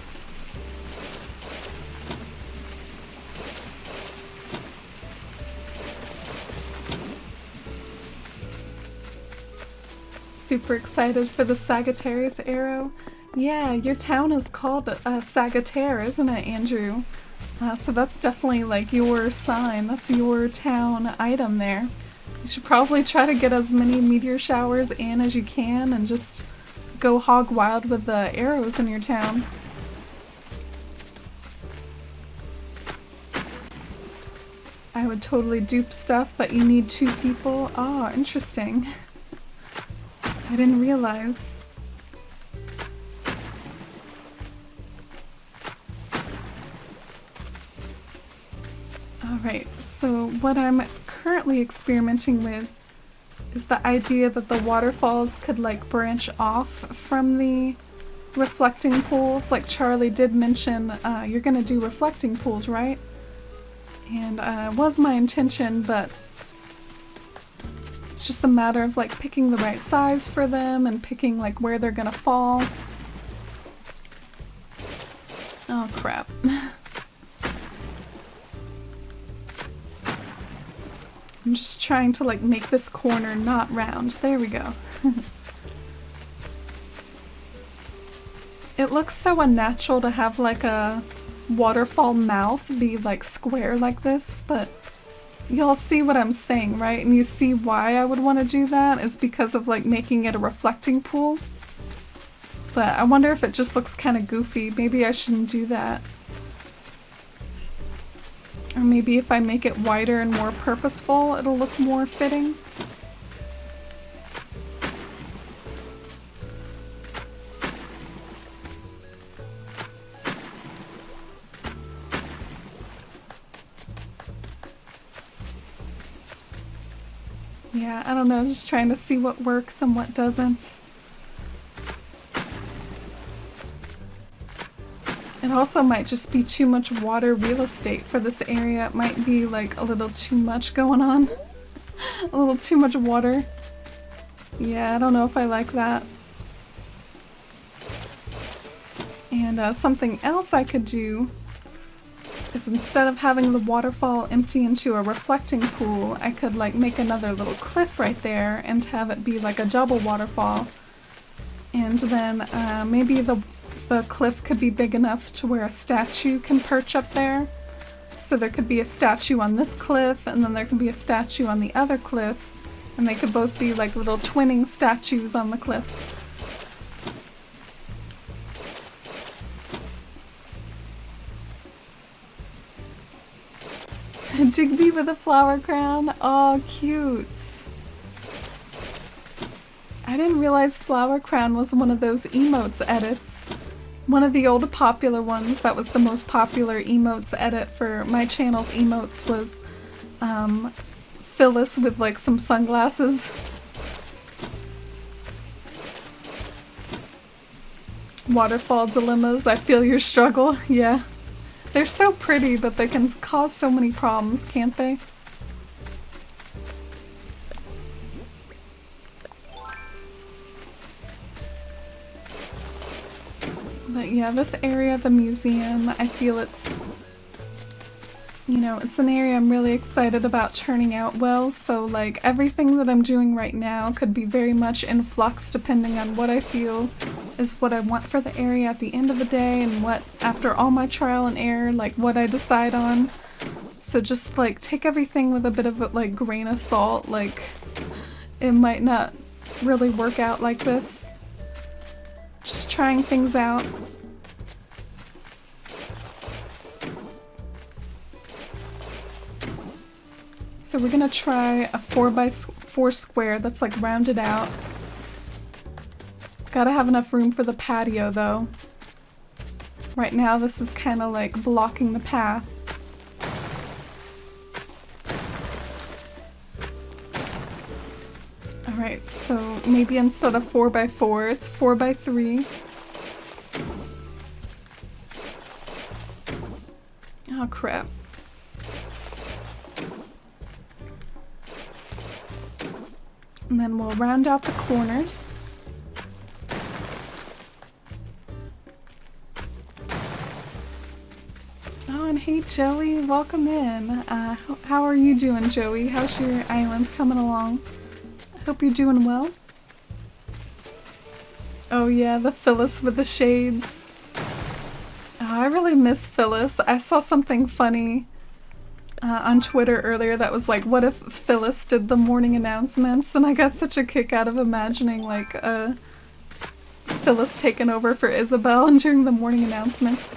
Super excited for the Sagittarius arrow. Yeah, your town is called Sagittaire, isn't it, Andrew? So that's definitely like your sign. That's your town item there. You should probably try to get as many meteor showers in as you can and just go hog wild with the arrows in your town. I would totally dupe stuff, but you need 2 people. Oh, interesting. I didn't realize. Alright, so what I'm currently experimenting with is the idea that the waterfalls could like branch off from the reflecting pools. Like Charlie did mention, you're gonna do reflecting pools, right? And was my intention, but it's just a matter of like picking the right size for them and picking like where they're gonna fall. Oh crap. I'm just trying to like make this corner not round. There we go. It looks so unnatural to have like a waterfall mouth be like square like this, but y'all see what I'm saying, right? And you see why I would want to do that is because of like making it a reflecting pool. But I wonder if it just looks kind of goofy. Maybe I shouldn't do that. Or maybe if I make it wider and more purposeful, it'll look more fitting. Yeah, I don't know, just trying to see what works and what doesn't. It also might just be too much water real estate for this area. It might be like a little too much going on. A little too much water. Yeah, I don't know if I like that. And something else I could do is instead of having the waterfall empty into a reflecting pool, I could like make another little cliff right there and have it be like a double waterfall. And then maybe the cliff could be big enough to where a statue can perch up there. So there could be a statue on this cliff, and then there could be a statue on the other cliff, and they could both be like little twinning statues on the cliff. Digby with a flower crown. Oh, cute. I didn't realize flower crown was one of those emotes edits. One of the old popular ones that was the most popular emotes edit for my channel's emotes was Phyllis with like some sunglasses. Waterfall dilemmas, I feel your struggle. Yeah. They're so pretty, but they can cause so many problems, can't they? But yeah, this area of the museum, I feel it's, you know, it's an area I'm really excited about turning out well, so like everything that I'm doing right now could be very much in flux depending on what I feel is what I want for the area at the end of the day and what, after all my trial and error, like what I decide on. So just like take everything with a bit of a like grain of salt, like it might not really work out like this. Just trying things out. So we're gonna try a 4x4 square that's like rounded out. Gotta have enough room for the patio though. Right now this is kind of like blocking the path. Alright, so maybe instead of 4x4, it's 4x3. Oh crap. And then we'll round out the corners. Oh, and hey Joey, welcome in. How are you doing, Joey? How's your island coming along? I hope you're doing well. Oh yeah, the Phyllis with the shades. Oh, I really miss Phyllis. I saw something funny on Twitter earlier that was like, what if Phyllis did the morning announcements? And I got such a kick out of imagining like Phyllis taking over for Isabel and during the morning announcements.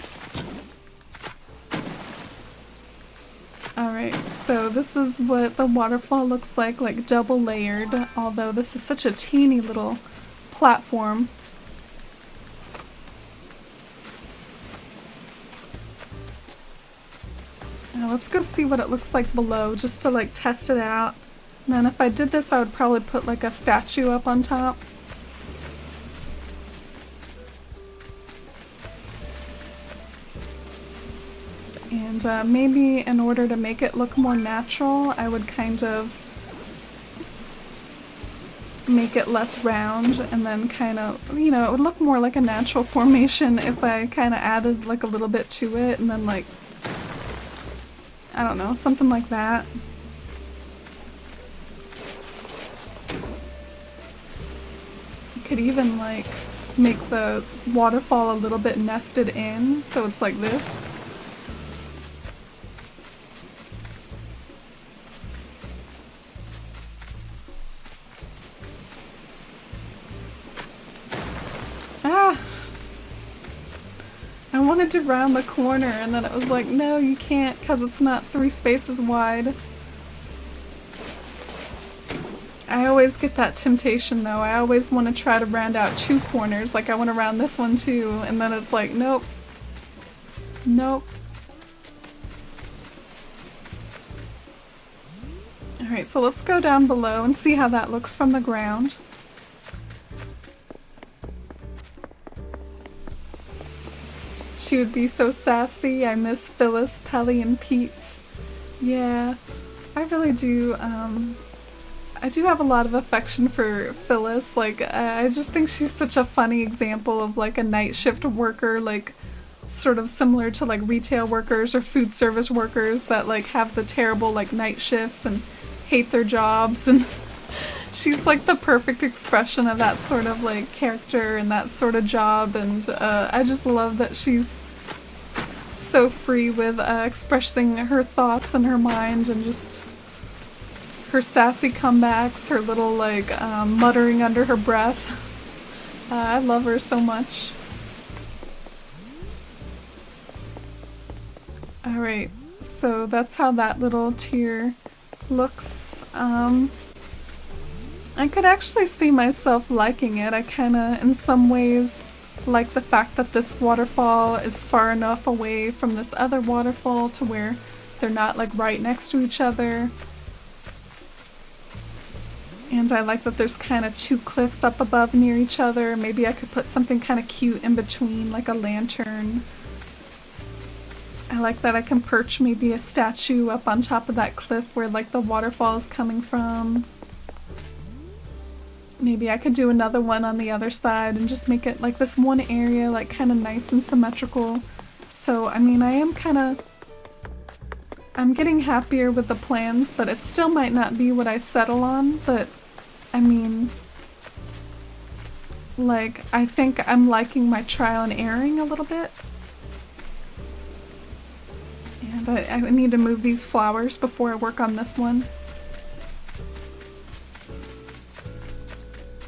Alright, so this is what the waterfall looks like double layered, although this is such a teeny little platform. Let's go see what it looks like below, just to like test it out. And then if I did this, I would probably put like a statue up on top. And maybe in order to make it look more natural, I would kind of make it less round and then kind of, you know, it would look more like a natural formation if I kind of added like a little bit to it and then like, I don't know, something like that. You could even like make the waterfall a little bit nested in, so it's like this. Ah! I wanted to round the corner and then it was like, no, you can't because it's not 3 spaces wide. I always get that temptation though. I always want to try to round out 2 corners, like I want to round this one too, and then it's like, nope. Nope. Alright, so let's go down below and see how that looks from the ground. She would be so sassy. I miss Phyllis, Pelly, and Pete's. Yeah, I really do. I do have a lot of affection for Phyllis. Like, I just think she's such a funny example of like a night shift worker, like sort of similar to like retail workers or food service workers that like have the terrible like night shifts and hate their jobs, and she's like the perfect expression of that sort of like character and that sort of job, and I just love that she's so free with expressing her thoughts and her mind and just her sassy comebacks, her little like muttering under her breath. I love her so much. Alright, so that's how that little tier looks. I could actually see myself liking it. I kinda, in some ways, like the fact that this waterfall is far enough away from this other waterfall to where they're not like right next to each other. And I like that there's kind of 2 cliffs up above near each other. Maybe I could put something kind of cute in between, like a lantern. I like that I can perch maybe a statue up on top of that cliff where like the waterfall is coming from. Maybe I could do another one on the other side and just make it like this one area like kind of nice and symmetrical. So I mean, I'm getting happier with the plans, but it still might not be what I settle on. But I mean, like, I think I'm liking my trial and erroring a little bit. And I need to move these flowers before I work on this one.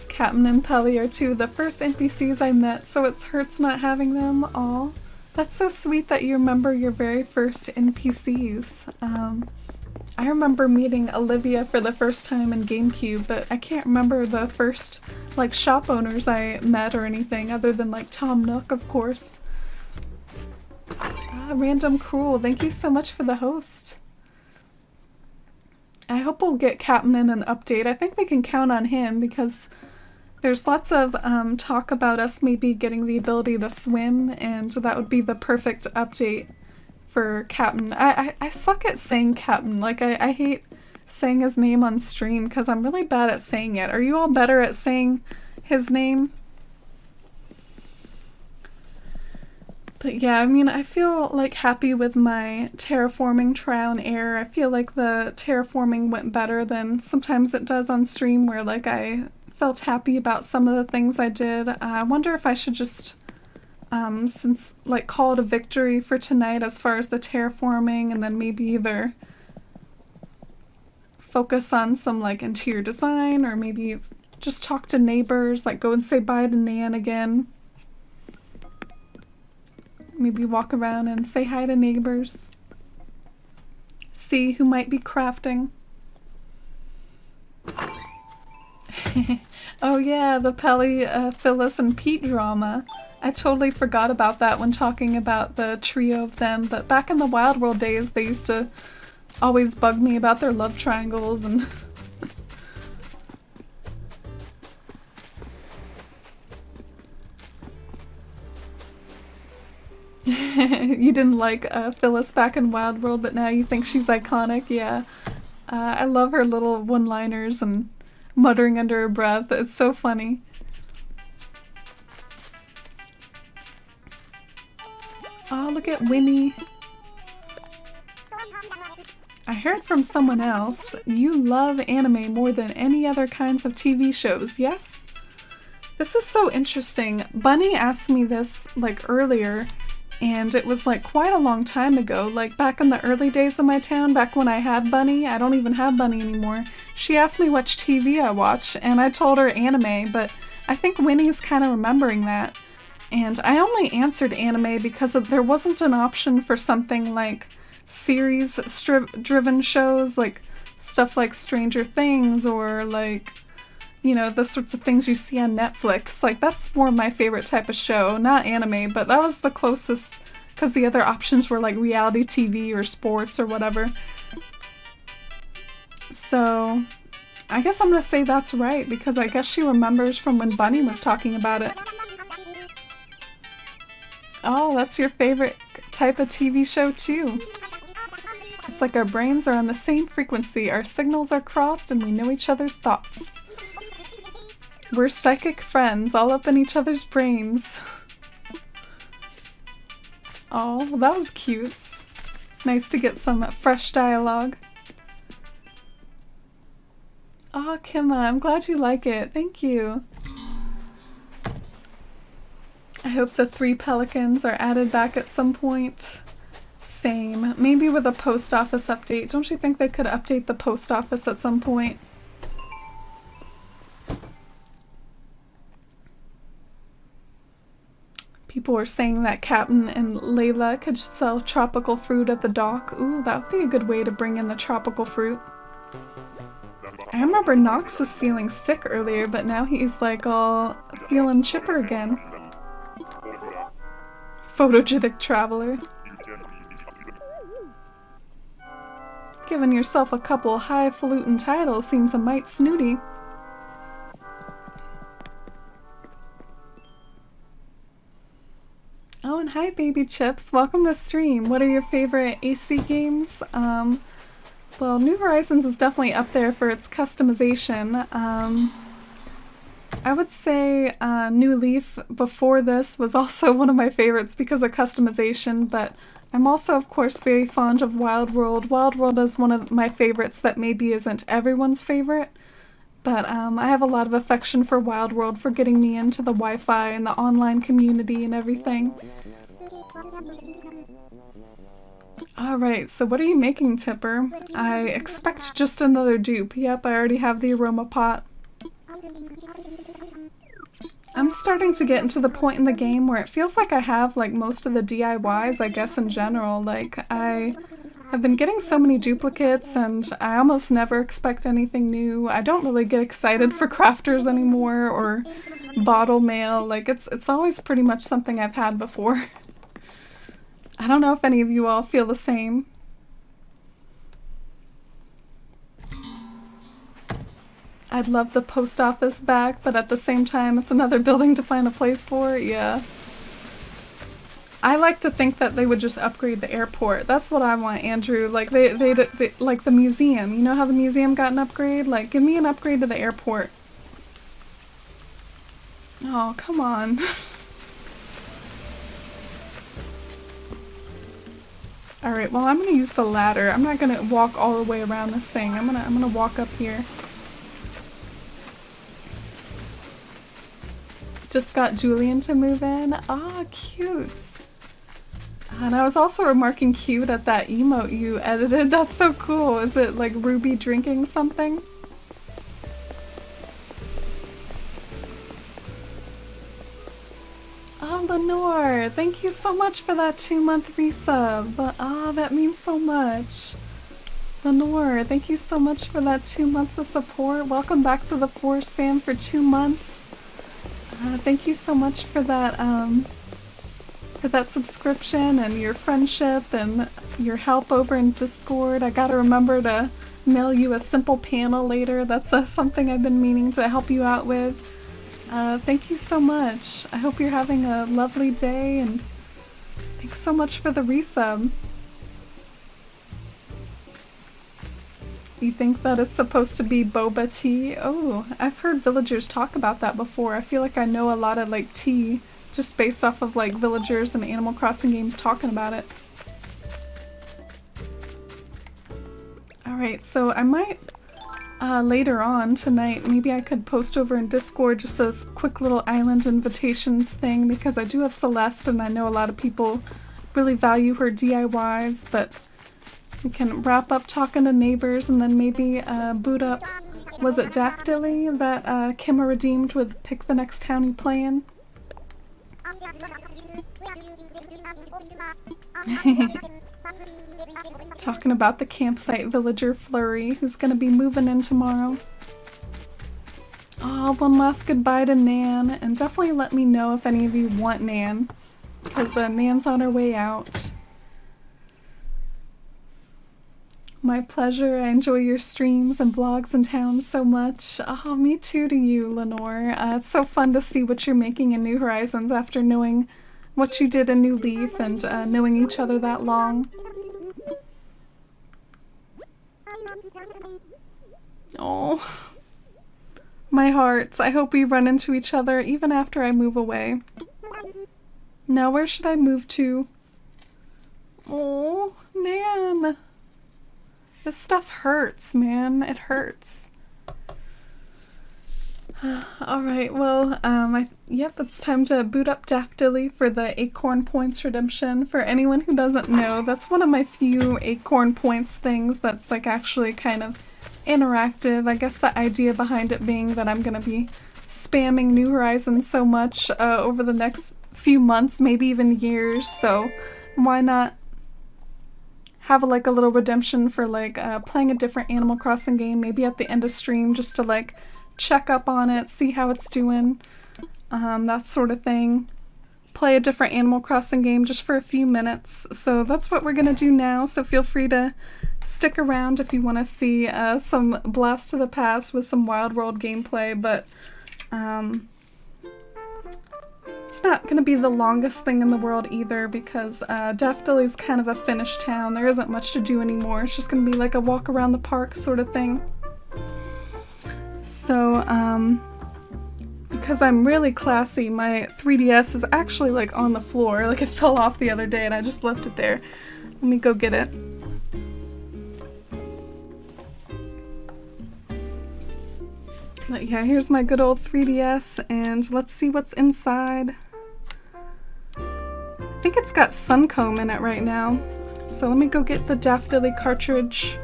Captain and Pelly are 2 of the first NPCs I met, so it hurts not having them. Aw, that's so sweet that you remember your very first NPCs. I remember meeting Olivia for the first time in GameCube, but I can't remember the first, like, shop owners I met or anything, other than, like, Tom Nook, of course. Random Cruel, thank you so much for the host. I hope we'll get Captain in an update. I think we can count on him because there's lots of talk about us maybe getting the ability to swim, and that would be the perfect update for Captain. I suck at saying Captain. Like, I hate saying his name on stream because I'm really bad at saying it. Are you all better at saying his name? But yeah, I mean, I feel like happy with my terraforming trial and error. I feel like the terraforming went better than sometimes it does on stream, where like I felt happy about some of the things I did. I wonder if I should just since like call it a victory for tonight as far as the terraforming, and then maybe either focus on some like interior design, or maybe just talk to neighbors, like go and say bye to Nan again. Maybe walk around and say hi to neighbors. See who might be crafting. Oh yeah, the Pelly, Phyllis, and Pete drama. I totally forgot about that when talking about the trio of them, but back in the Wild World days, they used to always bug me about their love triangles and... You didn't like Phyllis back in Wild World, but now you think she's iconic? Yeah. I love her little one-liners and muttering under her breath. It's so funny. Oh, look at Winnie. I heard from someone else, you love anime more than any other kinds of TV shows, yes? This is so interesting. Bunny asked me this, like, earlier, and it was, like, quite a long time ago. Like, back in the early days of my town, back when I had Bunny. I don't even have Bunny anymore. She asked me which TV I watch, and I told her anime, but I think Winnie's kind of remembering that. And I only answered anime because there wasn't an option for something like series-driven shows, like stuff like Stranger Things, or like, you know, the sorts of things you see on Netflix. Like, that's more my favorite type of show, not anime, but that was the closest, because the other options were like reality TV or sports or whatever. So, I guess I'm gonna say that's right, because I guess she remembers from when Bunny was talking about it. Oh, that's your favorite type of TV show too. It's like our brains are on the same frequency, our signals are crossed, and we know each other's thoughts. We're psychic friends, all up in each other's brains. Oh, well, that was cute. Nice to get some fresh dialogue. Oh, Kimma, I'm glad you like it. Thank you. I hope the 3 pelicans are added back at some point. Same. Maybe with a post office update. Don't you think they could update the post office at some point? People were saying that Captain and Layla could sell tropical fruit at the dock. Ooh, that would be a good way to bring in the tropical fruit. I remember Nox was feeling sick earlier, but now he's like all feeling chipper again. Photogenic traveler. Giving yourself a couple highfalutin titles seems a mite snooty. Oh, and hi Baby Chips, welcome to stream. What are your favorite AC games? Well, New Horizons is definitely up there for its customization. I would say New Leaf before this was also one of my favorites because of customization, but I'm also, of course, very fond of Wild World. Wild World is one of my favorites that maybe isn't everyone's favorite, but I have a lot of affection for Wild World for getting me into the Wi-Fi and the online community and everything. Alright, so what are you making, Tipper? I expect just another dupe. Yep, I already have the aroma pot. I'm starting to get into the point in the game where it feels like I have like most of the DIYs, I guess, in general. Like, I I've been getting so many duplicates and I almost never expect anything new. I don't really get excited for crafters anymore or bottle mail. Like it's always pretty much something I've had before. I don't know if any of you all feel the same. I'd love the post office back, but at the same time, it's another building to find a place for. Yeah. I like to think that they would just upgrade the airport. That's what I want, Andrew. Like they like the museum. You know how the museum got an upgrade? Like, give me an upgrade to the airport. Oh, come on. All right. Well, I'm gonna use the ladder. I'm not gonna walk all the way around this thing. I'm gonna walk up here. Just got Julian to move in. Ah, cute. And I was also remarking cute at that emote you edited. That's so cool. Is it like Ruby drinking something? Oh, Lenore, thank you so much for that 2-month resub. Ah, that means so much. Lenore, thank you so much for that 2 months of support. Welcome back to the Force fam for 2 months. Thank you so much for that subscription and your friendship and your help over in Discord. I gotta remember to mail you a simple panel later. That's something I've been meaning to help you out with. Thank you so much. I hope you're having a lovely day and thanks so much for the resub. You think that it's supposed to be boba tea? Oh, I've heard villagers talk about that before. I feel like I know a lot of like tea just based off of like villagers and Animal Crossing games talking about it. Alright, so I might later on tonight, maybe I could post over in Discord just a quick little island invitations thing because I do have Celeste and I know a lot of people really value her DIYs, but we can wrap up talking to neighbors and then maybe boot up, was it Daftily that Kimma redeemed with Pick the Next Town You Play In? Talking about the campsite villager Flurry who's gonna be moving in tomorrow. Oh, one last goodbye to Nan, and definitely let me know if any of you want Nan, because Nan's on her way out. My pleasure. I enjoy your streams and vlogs in town so much. Oh, me too to you, Lenore. It's so fun to see what you're making in New Horizons after knowing what you did in New Leaf and knowing each other that long. Oh, my heart. I hope we run into each other even after I move away. Now where should I move to? Oh, Nan. This stuff hurts, man. It hurts. Alright, well, yep, it's time to boot up Daftily for the Acorn Points redemption. For anyone who doesn't know, that's one of my few Acorn Points things that's like actually kind of interactive. I guess the idea behind it being that I'm gonna be spamming New Horizons so much over the next few months, maybe even years, so why not have like a little redemption for like playing a different Animal Crossing game, maybe at the end of stream, just to like check up on it, see how it's doing, that sort of thing. Play a different Animal Crossing game just for a few minutes. So that's what we're gonna do now, so feel free to stick around if you want to see some Blast to the Past with some Wild World gameplay, but it's not going to be the longest thing in the world either because Daftily's kind of a finished town. There isn't much to do anymore. It's just going to be like a walk around the park sort of thing. So, because I'm really classy, my 3DS is actually like on the floor. Like it fell off the other day and I just left it there. Let me go get it. But yeah, here's my good old 3DS, and let's see what's inside. I think it's got Suncomb in it right now. So let me go get the Daftily cartridge.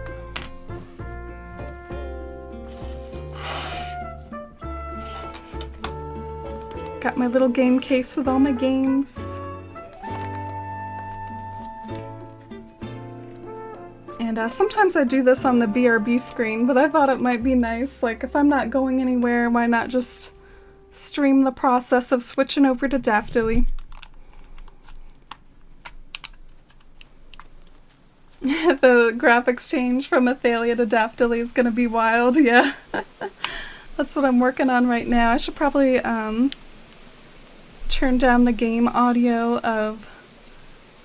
Got my little game case with all my games. And sometimes I do this on the BRB screen, but I thought it might be nice. Like, if I'm not going anywhere, why not just stream the process of switching over to Daftily? The graphics change from Athalia to Daftily is gonna be wild, yeah. That's what I'm working on right now. I should probably turn down the game audio of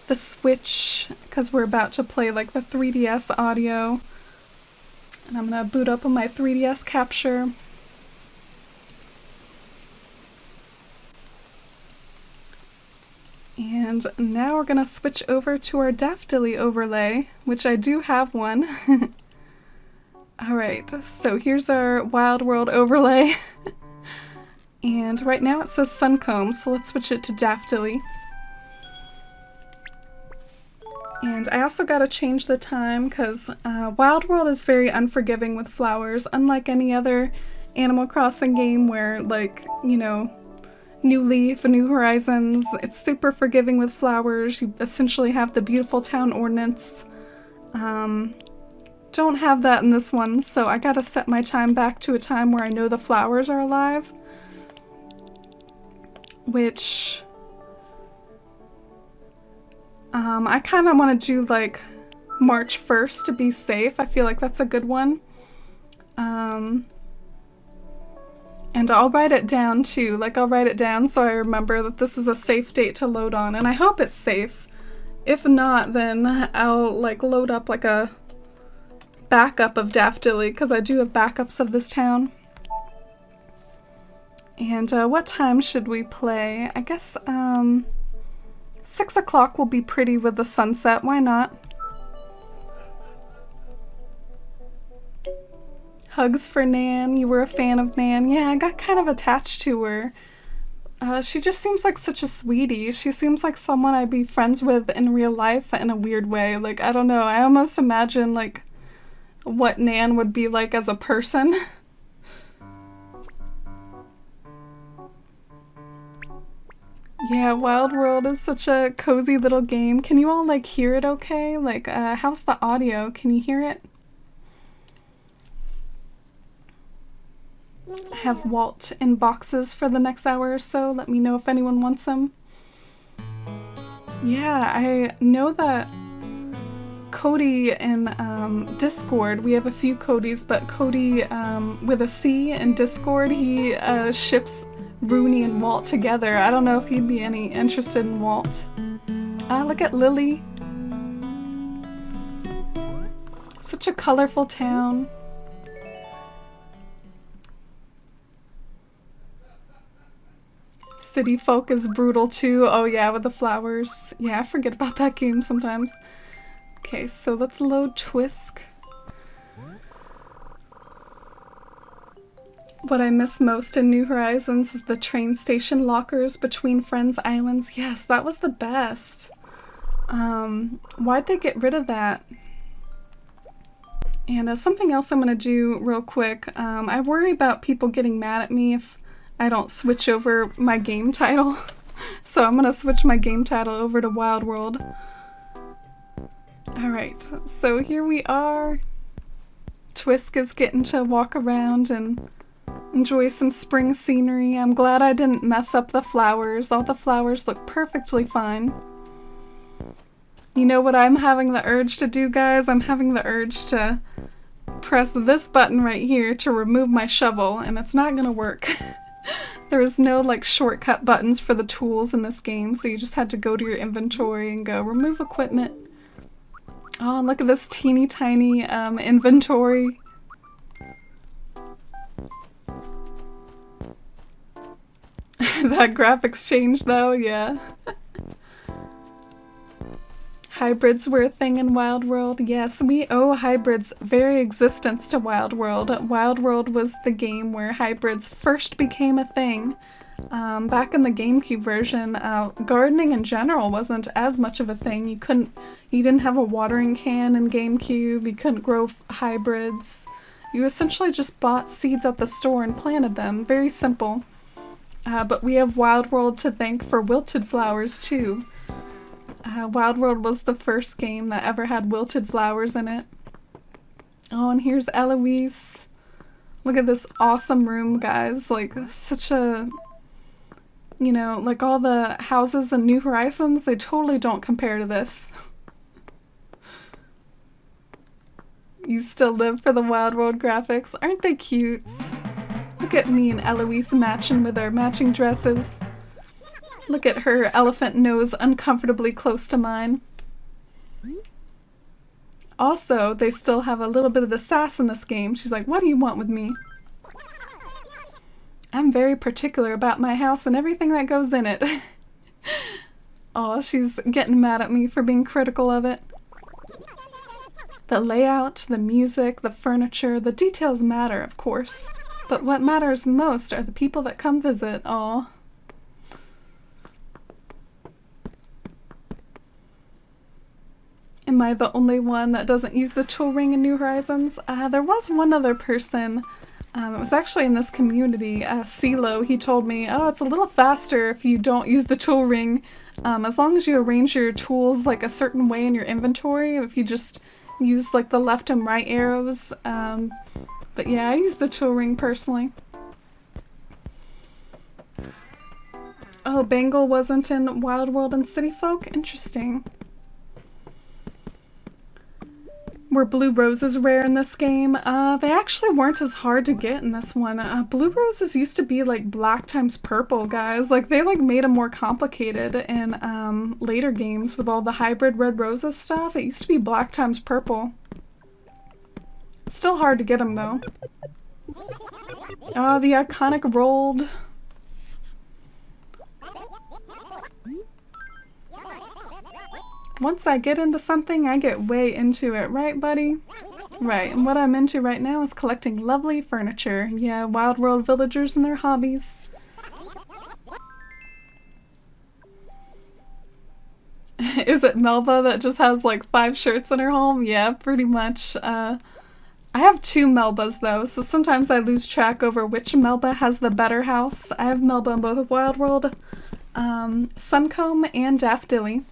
the Switch, because we're about to play like the 3DS audio. And I'm gonna boot up on my 3DS capture. And now we're gonna switch over to our Daftily overlay, which I do have one. Alright, so here's our Wild World overlay. And right now it says Suncomb, so let's switch it to Daftily. And I also gotta change the time, because Wild World is very unforgiving with flowers, unlike any other Animal Crossing game where, like, you know, New Leaf, New Horizons, it's super forgiving with flowers. You essentially have the beautiful town ordinance. Don't have that in this one, so I gotta set my time back to a time where I know the flowers are alive. Which I kind of want to do like March 1st to be safe. I feel like that's a good one. And I'll write it down too. Like, I'll write it down so I remember that this is a safe date to load on, and I hope it's safe. If not, then I'll like load up like a backup of Daftily, because I do have backups of this town. And what time should we play? I guess 6 o'clock will be pretty with the sunset. Why not? Hugs for Nan. You were a fan of Nan. Yeah, I got kind of attached to her. She just seems like such a sweetie. She seems like someone I'd be friends with in real life in a weird way. Like, I don't know. I almost imagine like what Nan would be like as a person. Yeah, Wild World is such a cozy little game. Can you all like hear it okay? Like, how's the audio? Can you hear it? I have Walt in boxes for the next hour or so. Let me know if anyone wants them. Yeah, I know that Cody in Discord, we have a few Codys, but Cody with a C in Discord, he ships Rooney and Walt together. I don't know if he'd be any interested in Walt. Look at Lily. Such a colorful town. City Folk is brutal too. Oh yeah, with the flowers. Yeah, I forget about that game sometimes. Okay, so let's load Twisk. What I miss most in New Horizons is the train station lockers between Friends Islands. Yes, that was the best. Why'd they get rid of that? And something else I'm gonna do real quick. I worry about people getting mad at me if I don't switch over my game title. So I'm gonna switch my game title over to Wild World. Alright, so here we are. Twisk is getting to walk around and enjoy some spring scenery. I'm glad I didn't mess up the flowers. All the flowers look perfectly fine. You know what I'm having the urge to do, guys? I'm having the urge to press this button right here to remove my shovel, and it's not gonna work. There's no like shortcut buttons for the tools in this game, so you just had to go to your inventory and go remove equipment. Oh, and look at this teeny tiny inventory. That graphics change though, yeah. Hybrids were a thing in Wild World. Yes, we owe hybrids very existence to Wild World. Wild World was the game where hybrids first became a thing. Back in the GameCube version, gardening in general wasn't as much of a thing. You didn't have a watering can in GameCube. You couldn't grow hybrids. You essentially just bought seeds at the store and planted them. Very simple. But we have Wild World to thank for wilted flowers too. Wild World was the first game that ever had wilted flowers in it. Oh, and here's Eloise. Look at this awesome room, guys. Like, such a... You know, like all the houses in New Horizons, they totally don't compare to this. You still live for the Wild World graphics. Aren't they cute? Look at me and Eloise matching with our matching dresses. Look at her elephant nose uncomfortably close to mine. Also, they still have a little bit of the sass in this game. She's like, what do you want with me? I'm very particular about my house and everything that goes in it. Oh, she's getting mad at me for being critical of it. The layout, the music, the furniture, the details matter, of course. But what matters most are the people that come visit. Aw. Am I the only one that doesn't use the tool ring in New Horizons? There was one other person. It was actually in this community, CeeLo. He told me, oh, it's a little faster if you don't use the tool ring. As long as you arrange your tools like a certain way in your inventory, if you just use like the left and right arrows. But yeah, I use the tool ring personally. Oh, Bengal wasn't in Wild World and City Folk? Interesting. Were blue roses rare in this game? They actually weren't as hard to get in this one. Blue roses used to be like black times purple, guys. Like they like made them more complicated in later games with all the hybrid red roses stuff. It used to be black times purple. Still hard to get them though. Oh, the iconic rolled. Once I get into something, I get way into it, right, buddy? Right, and what I'm into right now is collecting lovely furniture. Yeah, Wild World villagers and their hobbies. Is it Melba that just has like 5 shirts in her home? Yeah, pretty much. I have 2 Melbas though, so sometimes I lose track over which Melba has the better house. I have Melba in both Wild World, Suncomb, and Daffodilly.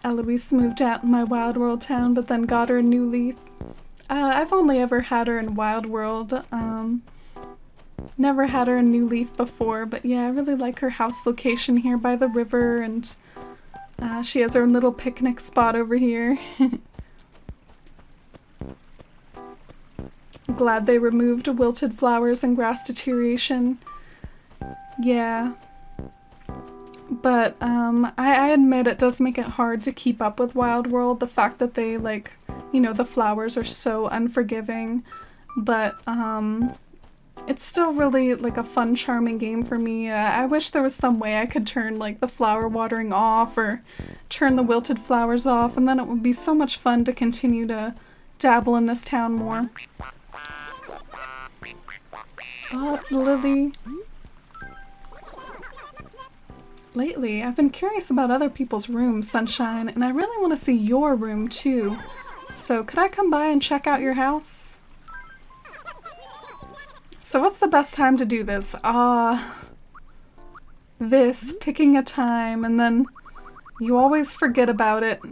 Eloise moved out in my Wild World town, but then got her a new leaf. I've only ever had her in Wild World. Never had her in New Leaf before, but yeah, I really like her house location here by the river, and she has her little picnic spot over here. Glad they removed wilted flowers and grass deterioration. Yeah. But I admit it does make it hard to keep up with Wild World, the fact that they, like, you know, the flowers are so unforgiving. But it's still really, like, a fun, charming game for me. I wish there was some way I could turn, like, the flower watering off or turn the wilted flowers off, and then it would be so much fun to continue to dabble in this town more. Oh, it's Lily. Lately, I've been curious about other people's rooms, Sunshine, and I really want to see your room, too. So, could I come by and check out your house? So what's the best time to do this? Picking a time, and then you always forget about it.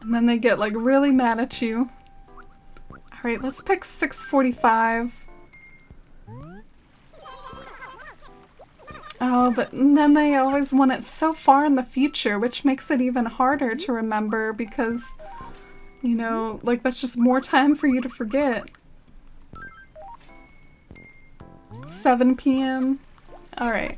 And then they get, like, really mad at you. Alright, let's pick 6:45. Oh, but then they always want it so far in the future, which makes it even harder to remember because, you know, like that's just more time for you to forget. 7 p.m. Alright.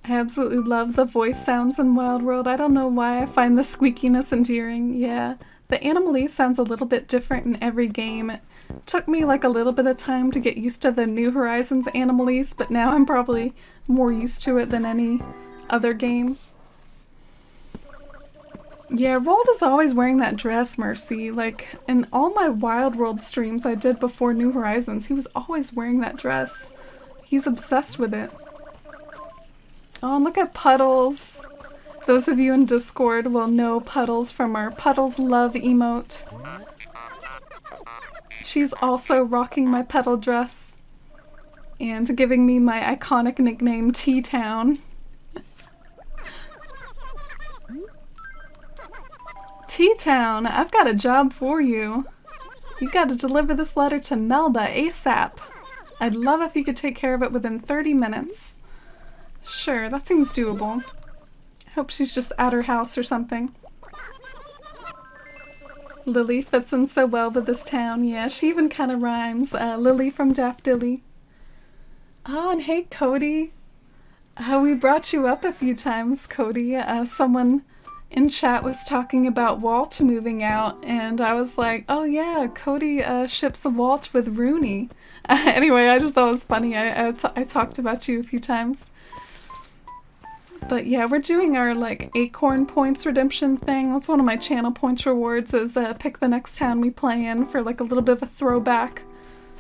I absolutely love the voice sounds in Wild World. I don't know why I find the squeakiness endearing. Yeah, the Animalese sounds a little bit different in every game. It took me like a little bit of time to get used to the New Horizons Animalese, but now I'm probably more used to it than any other game. Yeah, Rold is always wearing that dress, Mercy. Like, in all my Wild World streams I did before New Horizons, he was always wearing that dress. He's obsessed with it. Oh, and look at Puddles. Those of you in Discord will know Puddles from our Puddles Love emote. She's also rocking my petal dress. and giving me my iconic nickname, T-Town. T-Town, I've got a job for you. You gotta deliver this letter to Melba ASAP. I'd love if you could take care of it within 30 minutes. Sure, that seems doable. Hope she's just at her house or something. Lily fits in so well with this town. Yeah, she even kind of rhymes. Lily from Daffodilly. Oh, and hey, Cody. We brought you up a few times, Cody. Someone in chat was talking about Walt moving out, and I was like, oh yeah, Cody ships a Walt with Rooney. Anyway, I just thought it was funny. I talked about you a few times. But yeah, we're doing our like Acorn Points redemption thing. That's one of my channel points rewards, is pick the next town we play in for like a little bit of a throwback.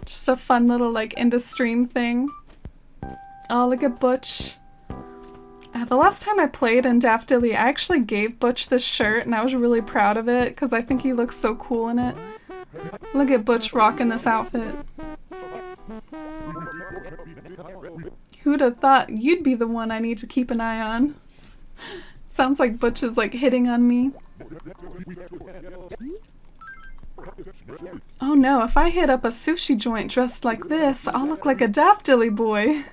Just a fun little like end of stream thing. Oh, look at Butch. The last time I played in Daffodilly, I actually gave Butch this shirt and I was really proud of it because I think he looks so cool in it. Look at Butch rocking this outfit. Who'd have thought you'd be the one I need to keep an eye on? Sounds like Butch is like hitting on me. Oh no, if I hit up a sushi joint dressed like this, I'll look like a Daffodilly boy.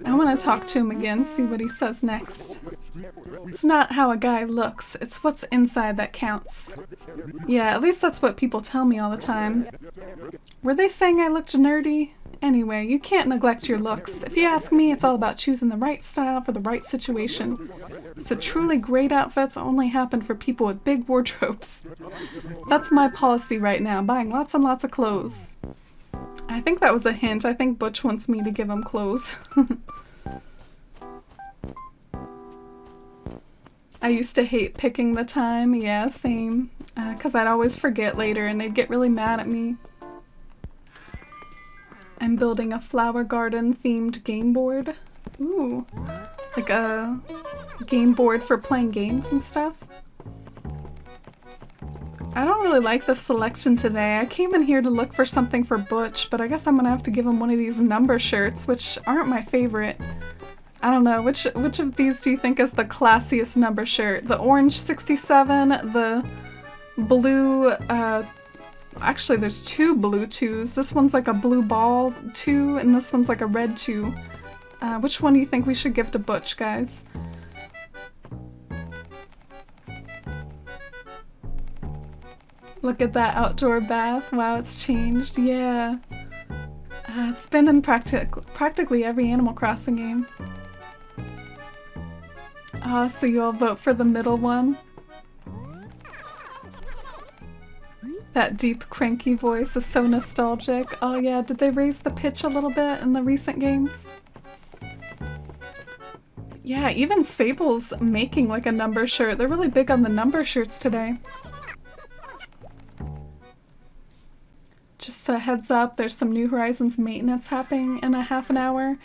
I want to talk to him again, see what he says next. It's not how a guy looks, it's what's inside that counts. Yeah, at least that's what people tell me all the time. Were they saying I looked nerdy? Anyway, you can't neglect your looks. If you ask me, it's all about choosing the right style for the right situation. So truly great outfits only happen for people with big wardrobes. That's my policy right now, buying lots and lots of clothes. I think that was a hint. I think Butch wants me to give him clothes. I used to hate picking the time. Yeah, same. 'Cause I'd always forget later and they'd get really mad at me. I'm building a flower garden themed game board. Ooh. Like a game board for playing games and stuff. I don't really like the selection today. I came in here to look for something for Butch, but I guess I'm gonna have to give him one of these number shirts, which aren't my favorite. I don't know, which of these do you think is the classiest number shirt? The orange 67, the blue, actually there's two blue 2s. This one's like a blue ball 2, and this one's like a red 2. Which one do you think we should give to Butch, guys? Look at that outdoor bath. Wow, it's changed. Yeah. It's been in practically every Animal Crossing game. Oh, so you all vote for the middle one? That deep, cranky voice is so nostalgic. Oh yeah, did they raise the pitch a little bit in the recent games? Yeah, even Sable's making like a number shirt. They're really big on the number shirts today. Just a heads up, there's some New Horizons maintenance happening in a half an hour.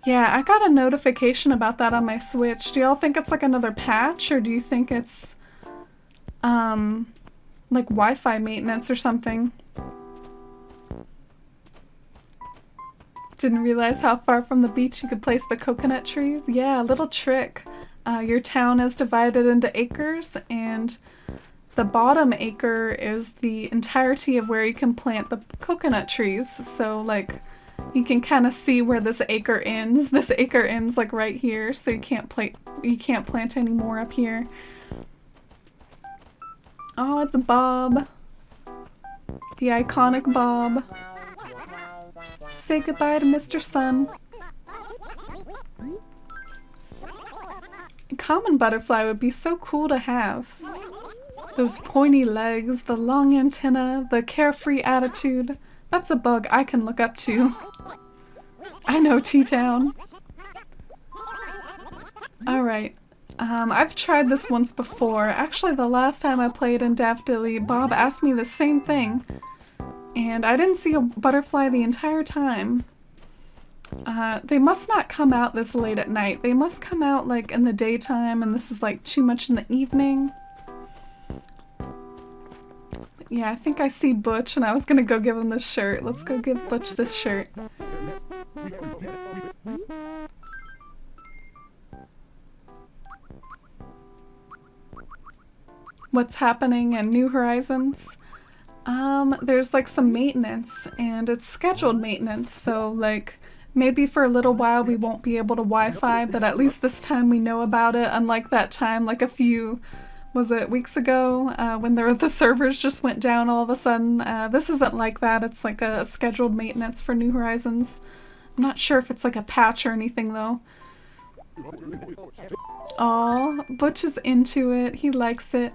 Yeah, I got a notification about that on my Switch. Do y'all think it's like another patch, or do you think it's like Wi-Fi maintenance or something? Didn't realize how far from the beach you could place the coconut trees. Yeah, little trick. Your town is divided into acres, and the bottom acre is the entirety of where you can plant the coconut trees. So like you can kind of see where this acre ends. This acre ends like right here, so you can't plant any more up here. Oh, it's Bob. The iconic Bob. Say goodbye to Mr. Sun. A common butterfly would be so cool to have. Those pointy legs, the long antenna, the carefree attitude. That's a bug I can look up to. I know, T-Town. Alright. I've tried this once before. Actually, the last time I played in Daffodilly, Bob asked me the same thing. And I didn't see a butterfly the entire time. They must not come out this late at night. They must come out like in the daytime, and this is like too much in the evening. Yeah, I think I see Butch and I was gonna go give him this shirt. Let's go give Butch this shirt. What's happening in New Horizons? There's like some maintenance and it's scheduled maintenance, so like maybe for a little while we won't be able to Wi-Fi, but at least this time we know about it, unlike that time like a few, was it weeks ago, when the servers just went down all of a sudden. This isn't like that, it's like a scheduled maintenance for New Horizons. I'm not sure if it's like a patch or anything though. Aw, Butch is into it, he likes it.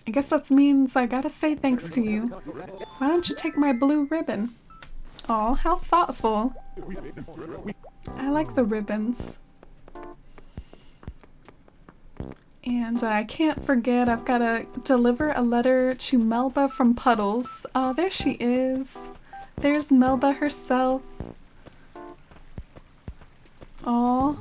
I guess that means I gotta say thanks to you. Why don't you take my blue ribbon? Aw, how thoughtful. I like the ribbons. And I can't forget, I've gotta deliver a letter to Melba from Puddles. Oh, there she is. There's Melba herself. Aw.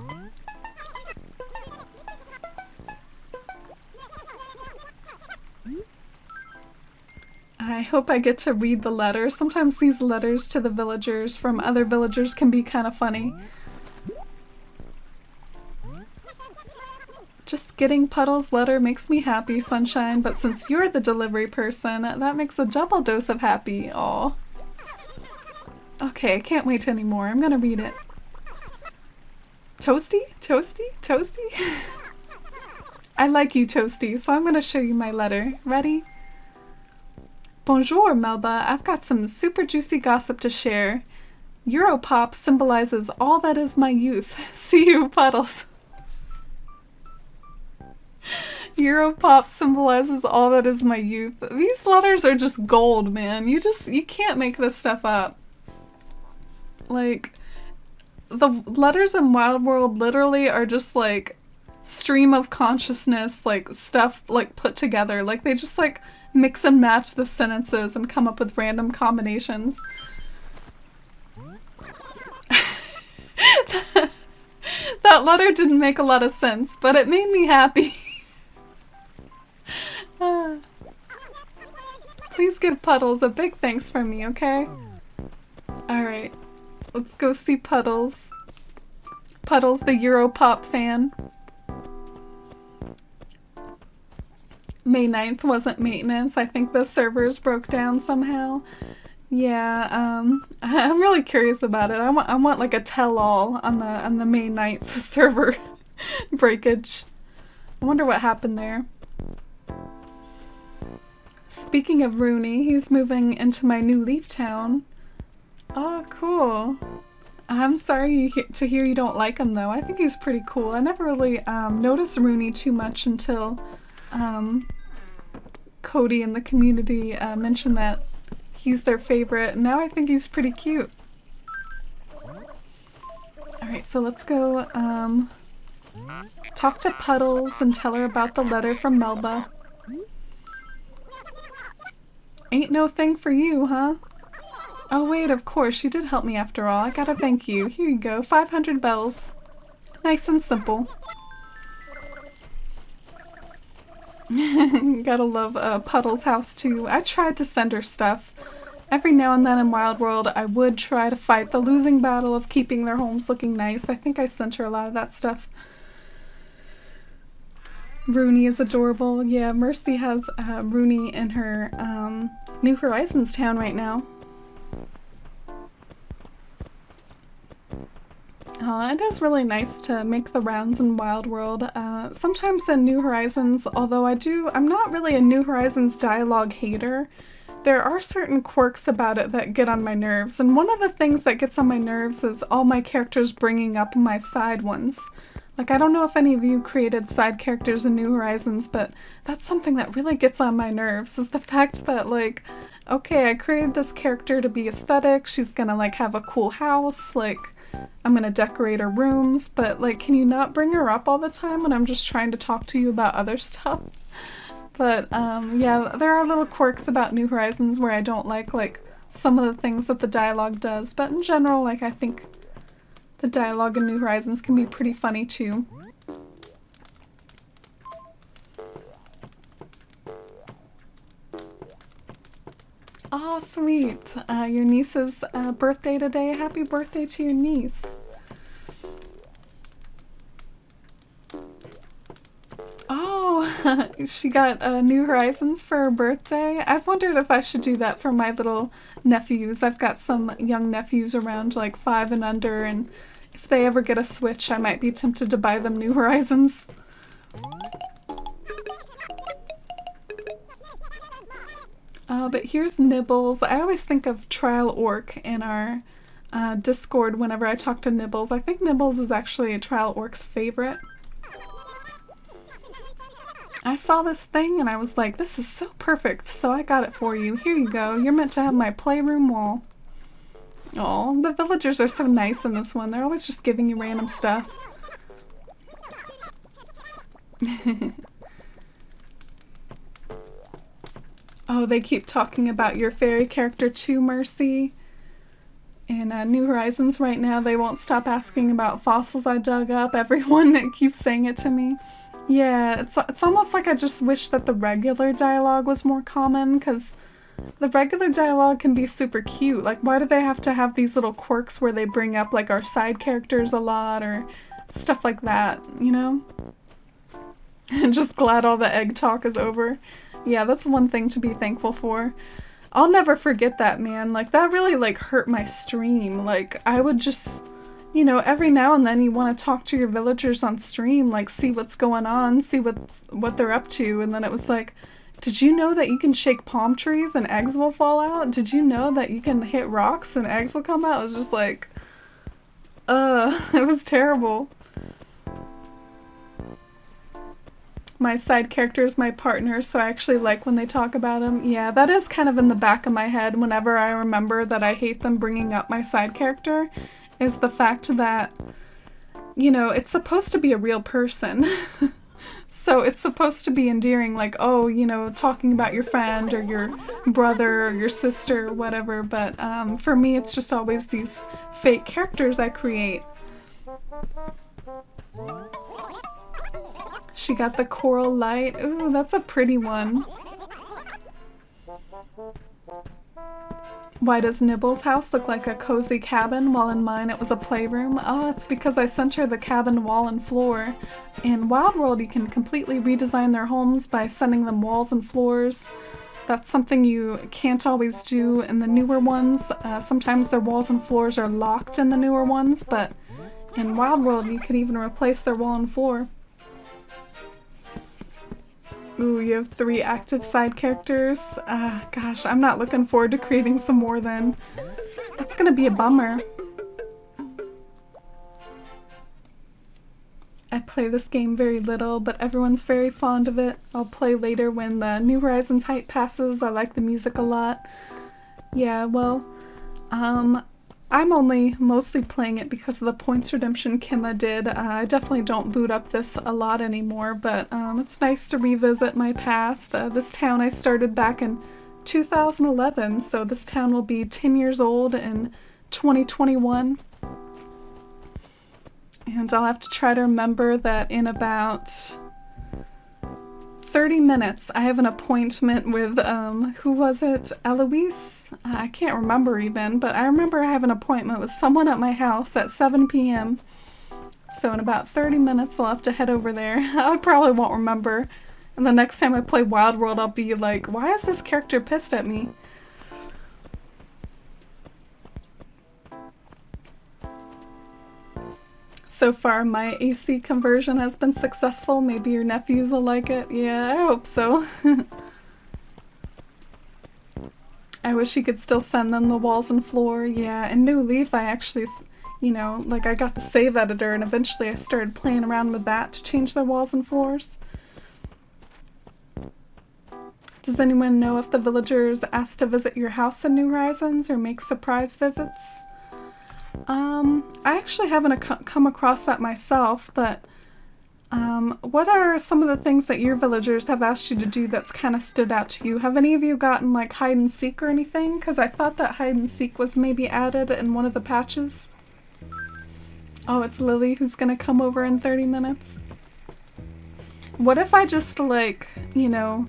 I hope I get to read the letter. Sometimes these letters to the villagers from other villagers can be kind of funny. Just getting Puddle's letter makes me happy, Sunshine, but since you're the delivery person, that makes a double dose of happy. Aw. Okay, I can't wait anymore. I'm gonna read it. Toasty? Toasty? Toasty? I like you, Toasty, so I'm gonna show you my letter. Ready? Bonjour, Melba. I've got some super juicy gossip to share. Europop symbolizes all that is my youth. See you, Puddles. Europop symbolizes all that is my youth. These letters are just gold, man. You can't make this stuff up. Like, the letters in Wild World literally are just like stream of consciousness, like stuff like put together. Like they just like mix and match the sentences and come up with random combinations. That letter didn't make a lot of sense, but it made me happy. Please give Puddles a big thanks from me, okay? Alright, let's go see Puddles. Puddles, the Europop fan. May 9th wasn't maintenance. I think the servers broke down somehow. Yeah, I'm really curious about it. I want like a tell-all on the May 9th server breakage. I wonder what happened there. Speaking of Rooney, he's moving into my new Leaf Town. Oh, cool. I'm sorry to hear you don't like him though. I think he's pretty cool. I never really noticed Rooney too much until Cody in the community mentioned that he's their favorite. Now I think he's pretty cute. Alright, so let's go talk to Puddles and tell her about the letter from Melba. Ain't no thing for you, huh? Oh wait, of course, she did help me after all. I gotta thank you. Here you go, 500 bells. Nice and simple. Gotta love Puddle's house too. I tried to send her stuff. Every now and then in Wild World, I would try to fight the losing battle of keeping their homes looking nice. I think I sent her a lot of that stuff. Rooney is adorable. Yeah, Mercy has Rooney in her New Horizons town right now. It is really nice to make the rounds in Wild World. Sometimes in New Horizons, although I'm not really a New Horizons dialogue hater, there are certain quirks about it that get on my nerves, and one of the things that gets on my nerves is all my characters bringing up my side ones. Like, I don't know if any of you created side characters in New Horizons, but that's something that really gets on my nerves, is the fact that, like, okay, I created this character to be aesthetic, she's gonna, like, have a cool house, like, I'm gonna decorate her rooms, but, like, can you not bring her up all the time when I'm just trying to talk to you about other stuff? But, yeah, there are little quirks about New Horizons where I don't like, some of the things that the dialogue does, but in general, like, I think the dialogue in New Horizons can be pretty funny, too. Oh, sweet. Your niece's birthday today. Happy birthday to your niece. Oh, she got New Horizons for her birthday. I've wondered if I should do that for my little nephews. I've got some young nephews around like 5 and under, and if they ever get a Switch, I might be tempted to buy them New Horizons. But here's Nibbles. I always think of Trial Orc in our Discord whenever I talk to Nibbles. I think Nibbles is actually Trial Orc's favorite. I saw this thing and I was like, this is so perfect, so I got it for you. Here you go. You're meant to have my playroom wall. Oh, the villagers are so nice in this one. They're always just giving you random stuff. Oh, they keep talking about your fairy character too, Mercy. In New Horizons right now, they won't stop asking about fossils I dug up. Everyone keeps saying it to me. Yeah, it's almost like I just wish that the regular dialogue was more common, because the regular dialogue can be super cute. Like, why do they have to have these little quirks where they bring up, like, our side characters a lot, or stuff like that, you know? Just glad all the egg talk is over. Yeah, that's one thing to be thankful for. I'll never forget that, man. Like, that really, like, hurt my stream. Like, I would just... You know, every now and then you want to talk to your villagers on stream, like see what's going on, see what they're up to, and then it was like, did you know that you can shake palm trees and eggs will fall out? Did you know that you can hit rocks and eggs will come out? It was just like, it was terrible. My side character is my partner, so I actually like when they talk about him. Yeah, that is kind of in the back of my head whenever I remember that I hate them bringing up my side character. Is the fact that, you know, it's supposed to be a real person. So it's supposed to be endearing, like, oh, you know, talking about your friend or your brother or your sister or whatever, but for me it's just always these fake characters I create. She got the coral light. Ooh, that's a pretty one. Why does Nibble's house look like a cozy cabin while in mine it was a playroom? Oh, it's because I sent her the cabin wall and floor. In Wild World, you can completely redesign their homes by sending them walls and floors. That's something you can't always do in the newer ones. Sometimes their walls and floors are locked in the newer ones, but in Wild World you could even replace their wall and floor. Ooh, you have 3 active side characters. Gosh, I'm not looking forward to creating some more then. That's gonna be a bummer. I play this game very little, but everyone's very fond of it. I'll play later when the New Horizons hype passes. I like the music a lot. Yeah, well, I'm only mostly playing it because of the points redemption Kimma did. I definitely don't boot up this a lot anymore, but it's nice to revisit my past. This town I started back in 2011, so this town will be 10 years old in 2021. And I'll have to try to remember that in about 30 minutes, I have an appointment with, who was it? Eloise? I can't remember even, but I remember I have an appointment with someone at my house at 7 p.m. So in about 30 minutes, I'll have to head over there. I probably won't remember. And the next time I play Wild World, I'll be like, why is this character pissed at me? So far, my AC conversion has been successful. Maybe your nephews will like it. Yeah, I hope so. I wish you could still send them the walls and floor. Yeah, in New Leaf, I actually, you know, like I got the save editor and eventually I started playing around with that to change their walls and floors. Does anyone know if the villagers asked to visit your house in New Horizons or make surprise visits? I actually haven't come across that myself, but what are some of the things that your villagers have asked you to do that's kind of stood out to you? Have any of you gotten like hide and seek or anything? Because I thought that hide and seek was maybe added in one of the patches. Oh, it's Lily who's gonna come over in 30 minutes. What if I just like, you know,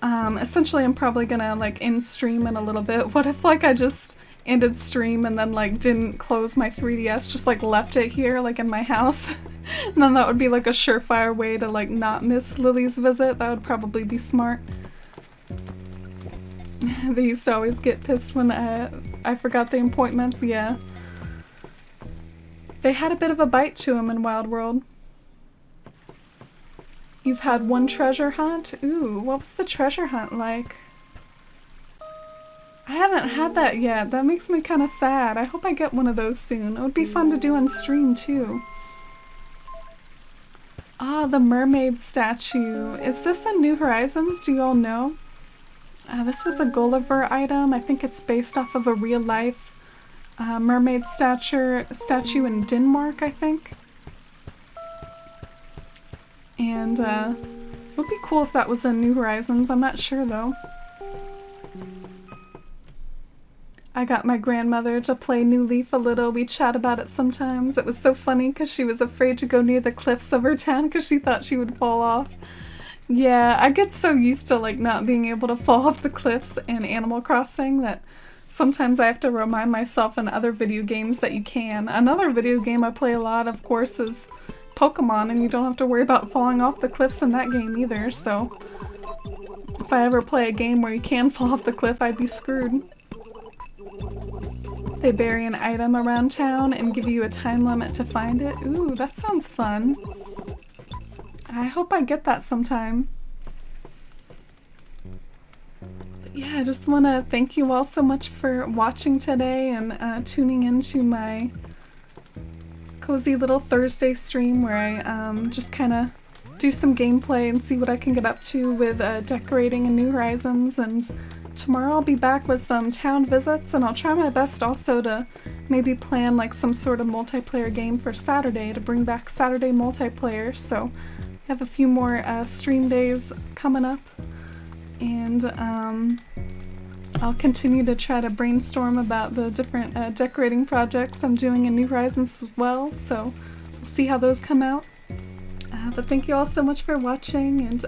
Essentially I'm probably gonna like end stream in a little bit. What if like I just ended stream and then like didn't close my 3DS, just like left it here like in my house? And then that would be like a surefire way to like not miss Lily's visit. That would probably be smart. They used to always get pissed when I forgot the appointments, yeah. They had a bit of a bite to them in Wild World. You've had one treasure hunt? Ooh, what was the treasure hunt like? I haven't had that yet. That makes me kind of sad. I hope I get one of those soon. It would be fun to do on stream too. Ah, the mermaid statue. Is this in New Horizons? Do you all know? This was a Gulliver item. I think it's based off of a real life mermaid statue in Denmark, I think. And it would be cool if that was in New Horizons. I'm not sure though. I got my grandmother to play New Leaf a little. We chat about it sometimes. It was so funny because she was afraid to go near the cliffs of her town because she thought she would fall off. Yeah, I get so used to like not being able to fall off the cliffs in Animal Crossing that sometimes I have to remind myself in other video games that you can. Another video game I play a lot, of course, is Pokemon, and you don't have to worry about falling off the cliffs in that game either, so if I ever play a game where you can fall off the cliff, I'd be screwed. They bury an item around town and give you a time limit to find it. Ooh, that sounds fun. I hope I get that sometime. But yeah, I just want to thank you all so much for watching today and tuning into my cozy little Thursday stream where I just kind of do some gameplay and see what I can get up to with decorating in New Horizons. And tomorrow I'll be back with some town visits, and I'll try my best also to maybe plan like some sort of multiplayer game for Saturday to bring back Saturday multiplayer. So I have a few more stream days coming up, and I'll continue to try to brainstorm about the different decorating projects I'm doing in New Horizons as well, so we'll see how those come out. But thank you all so much for watching, and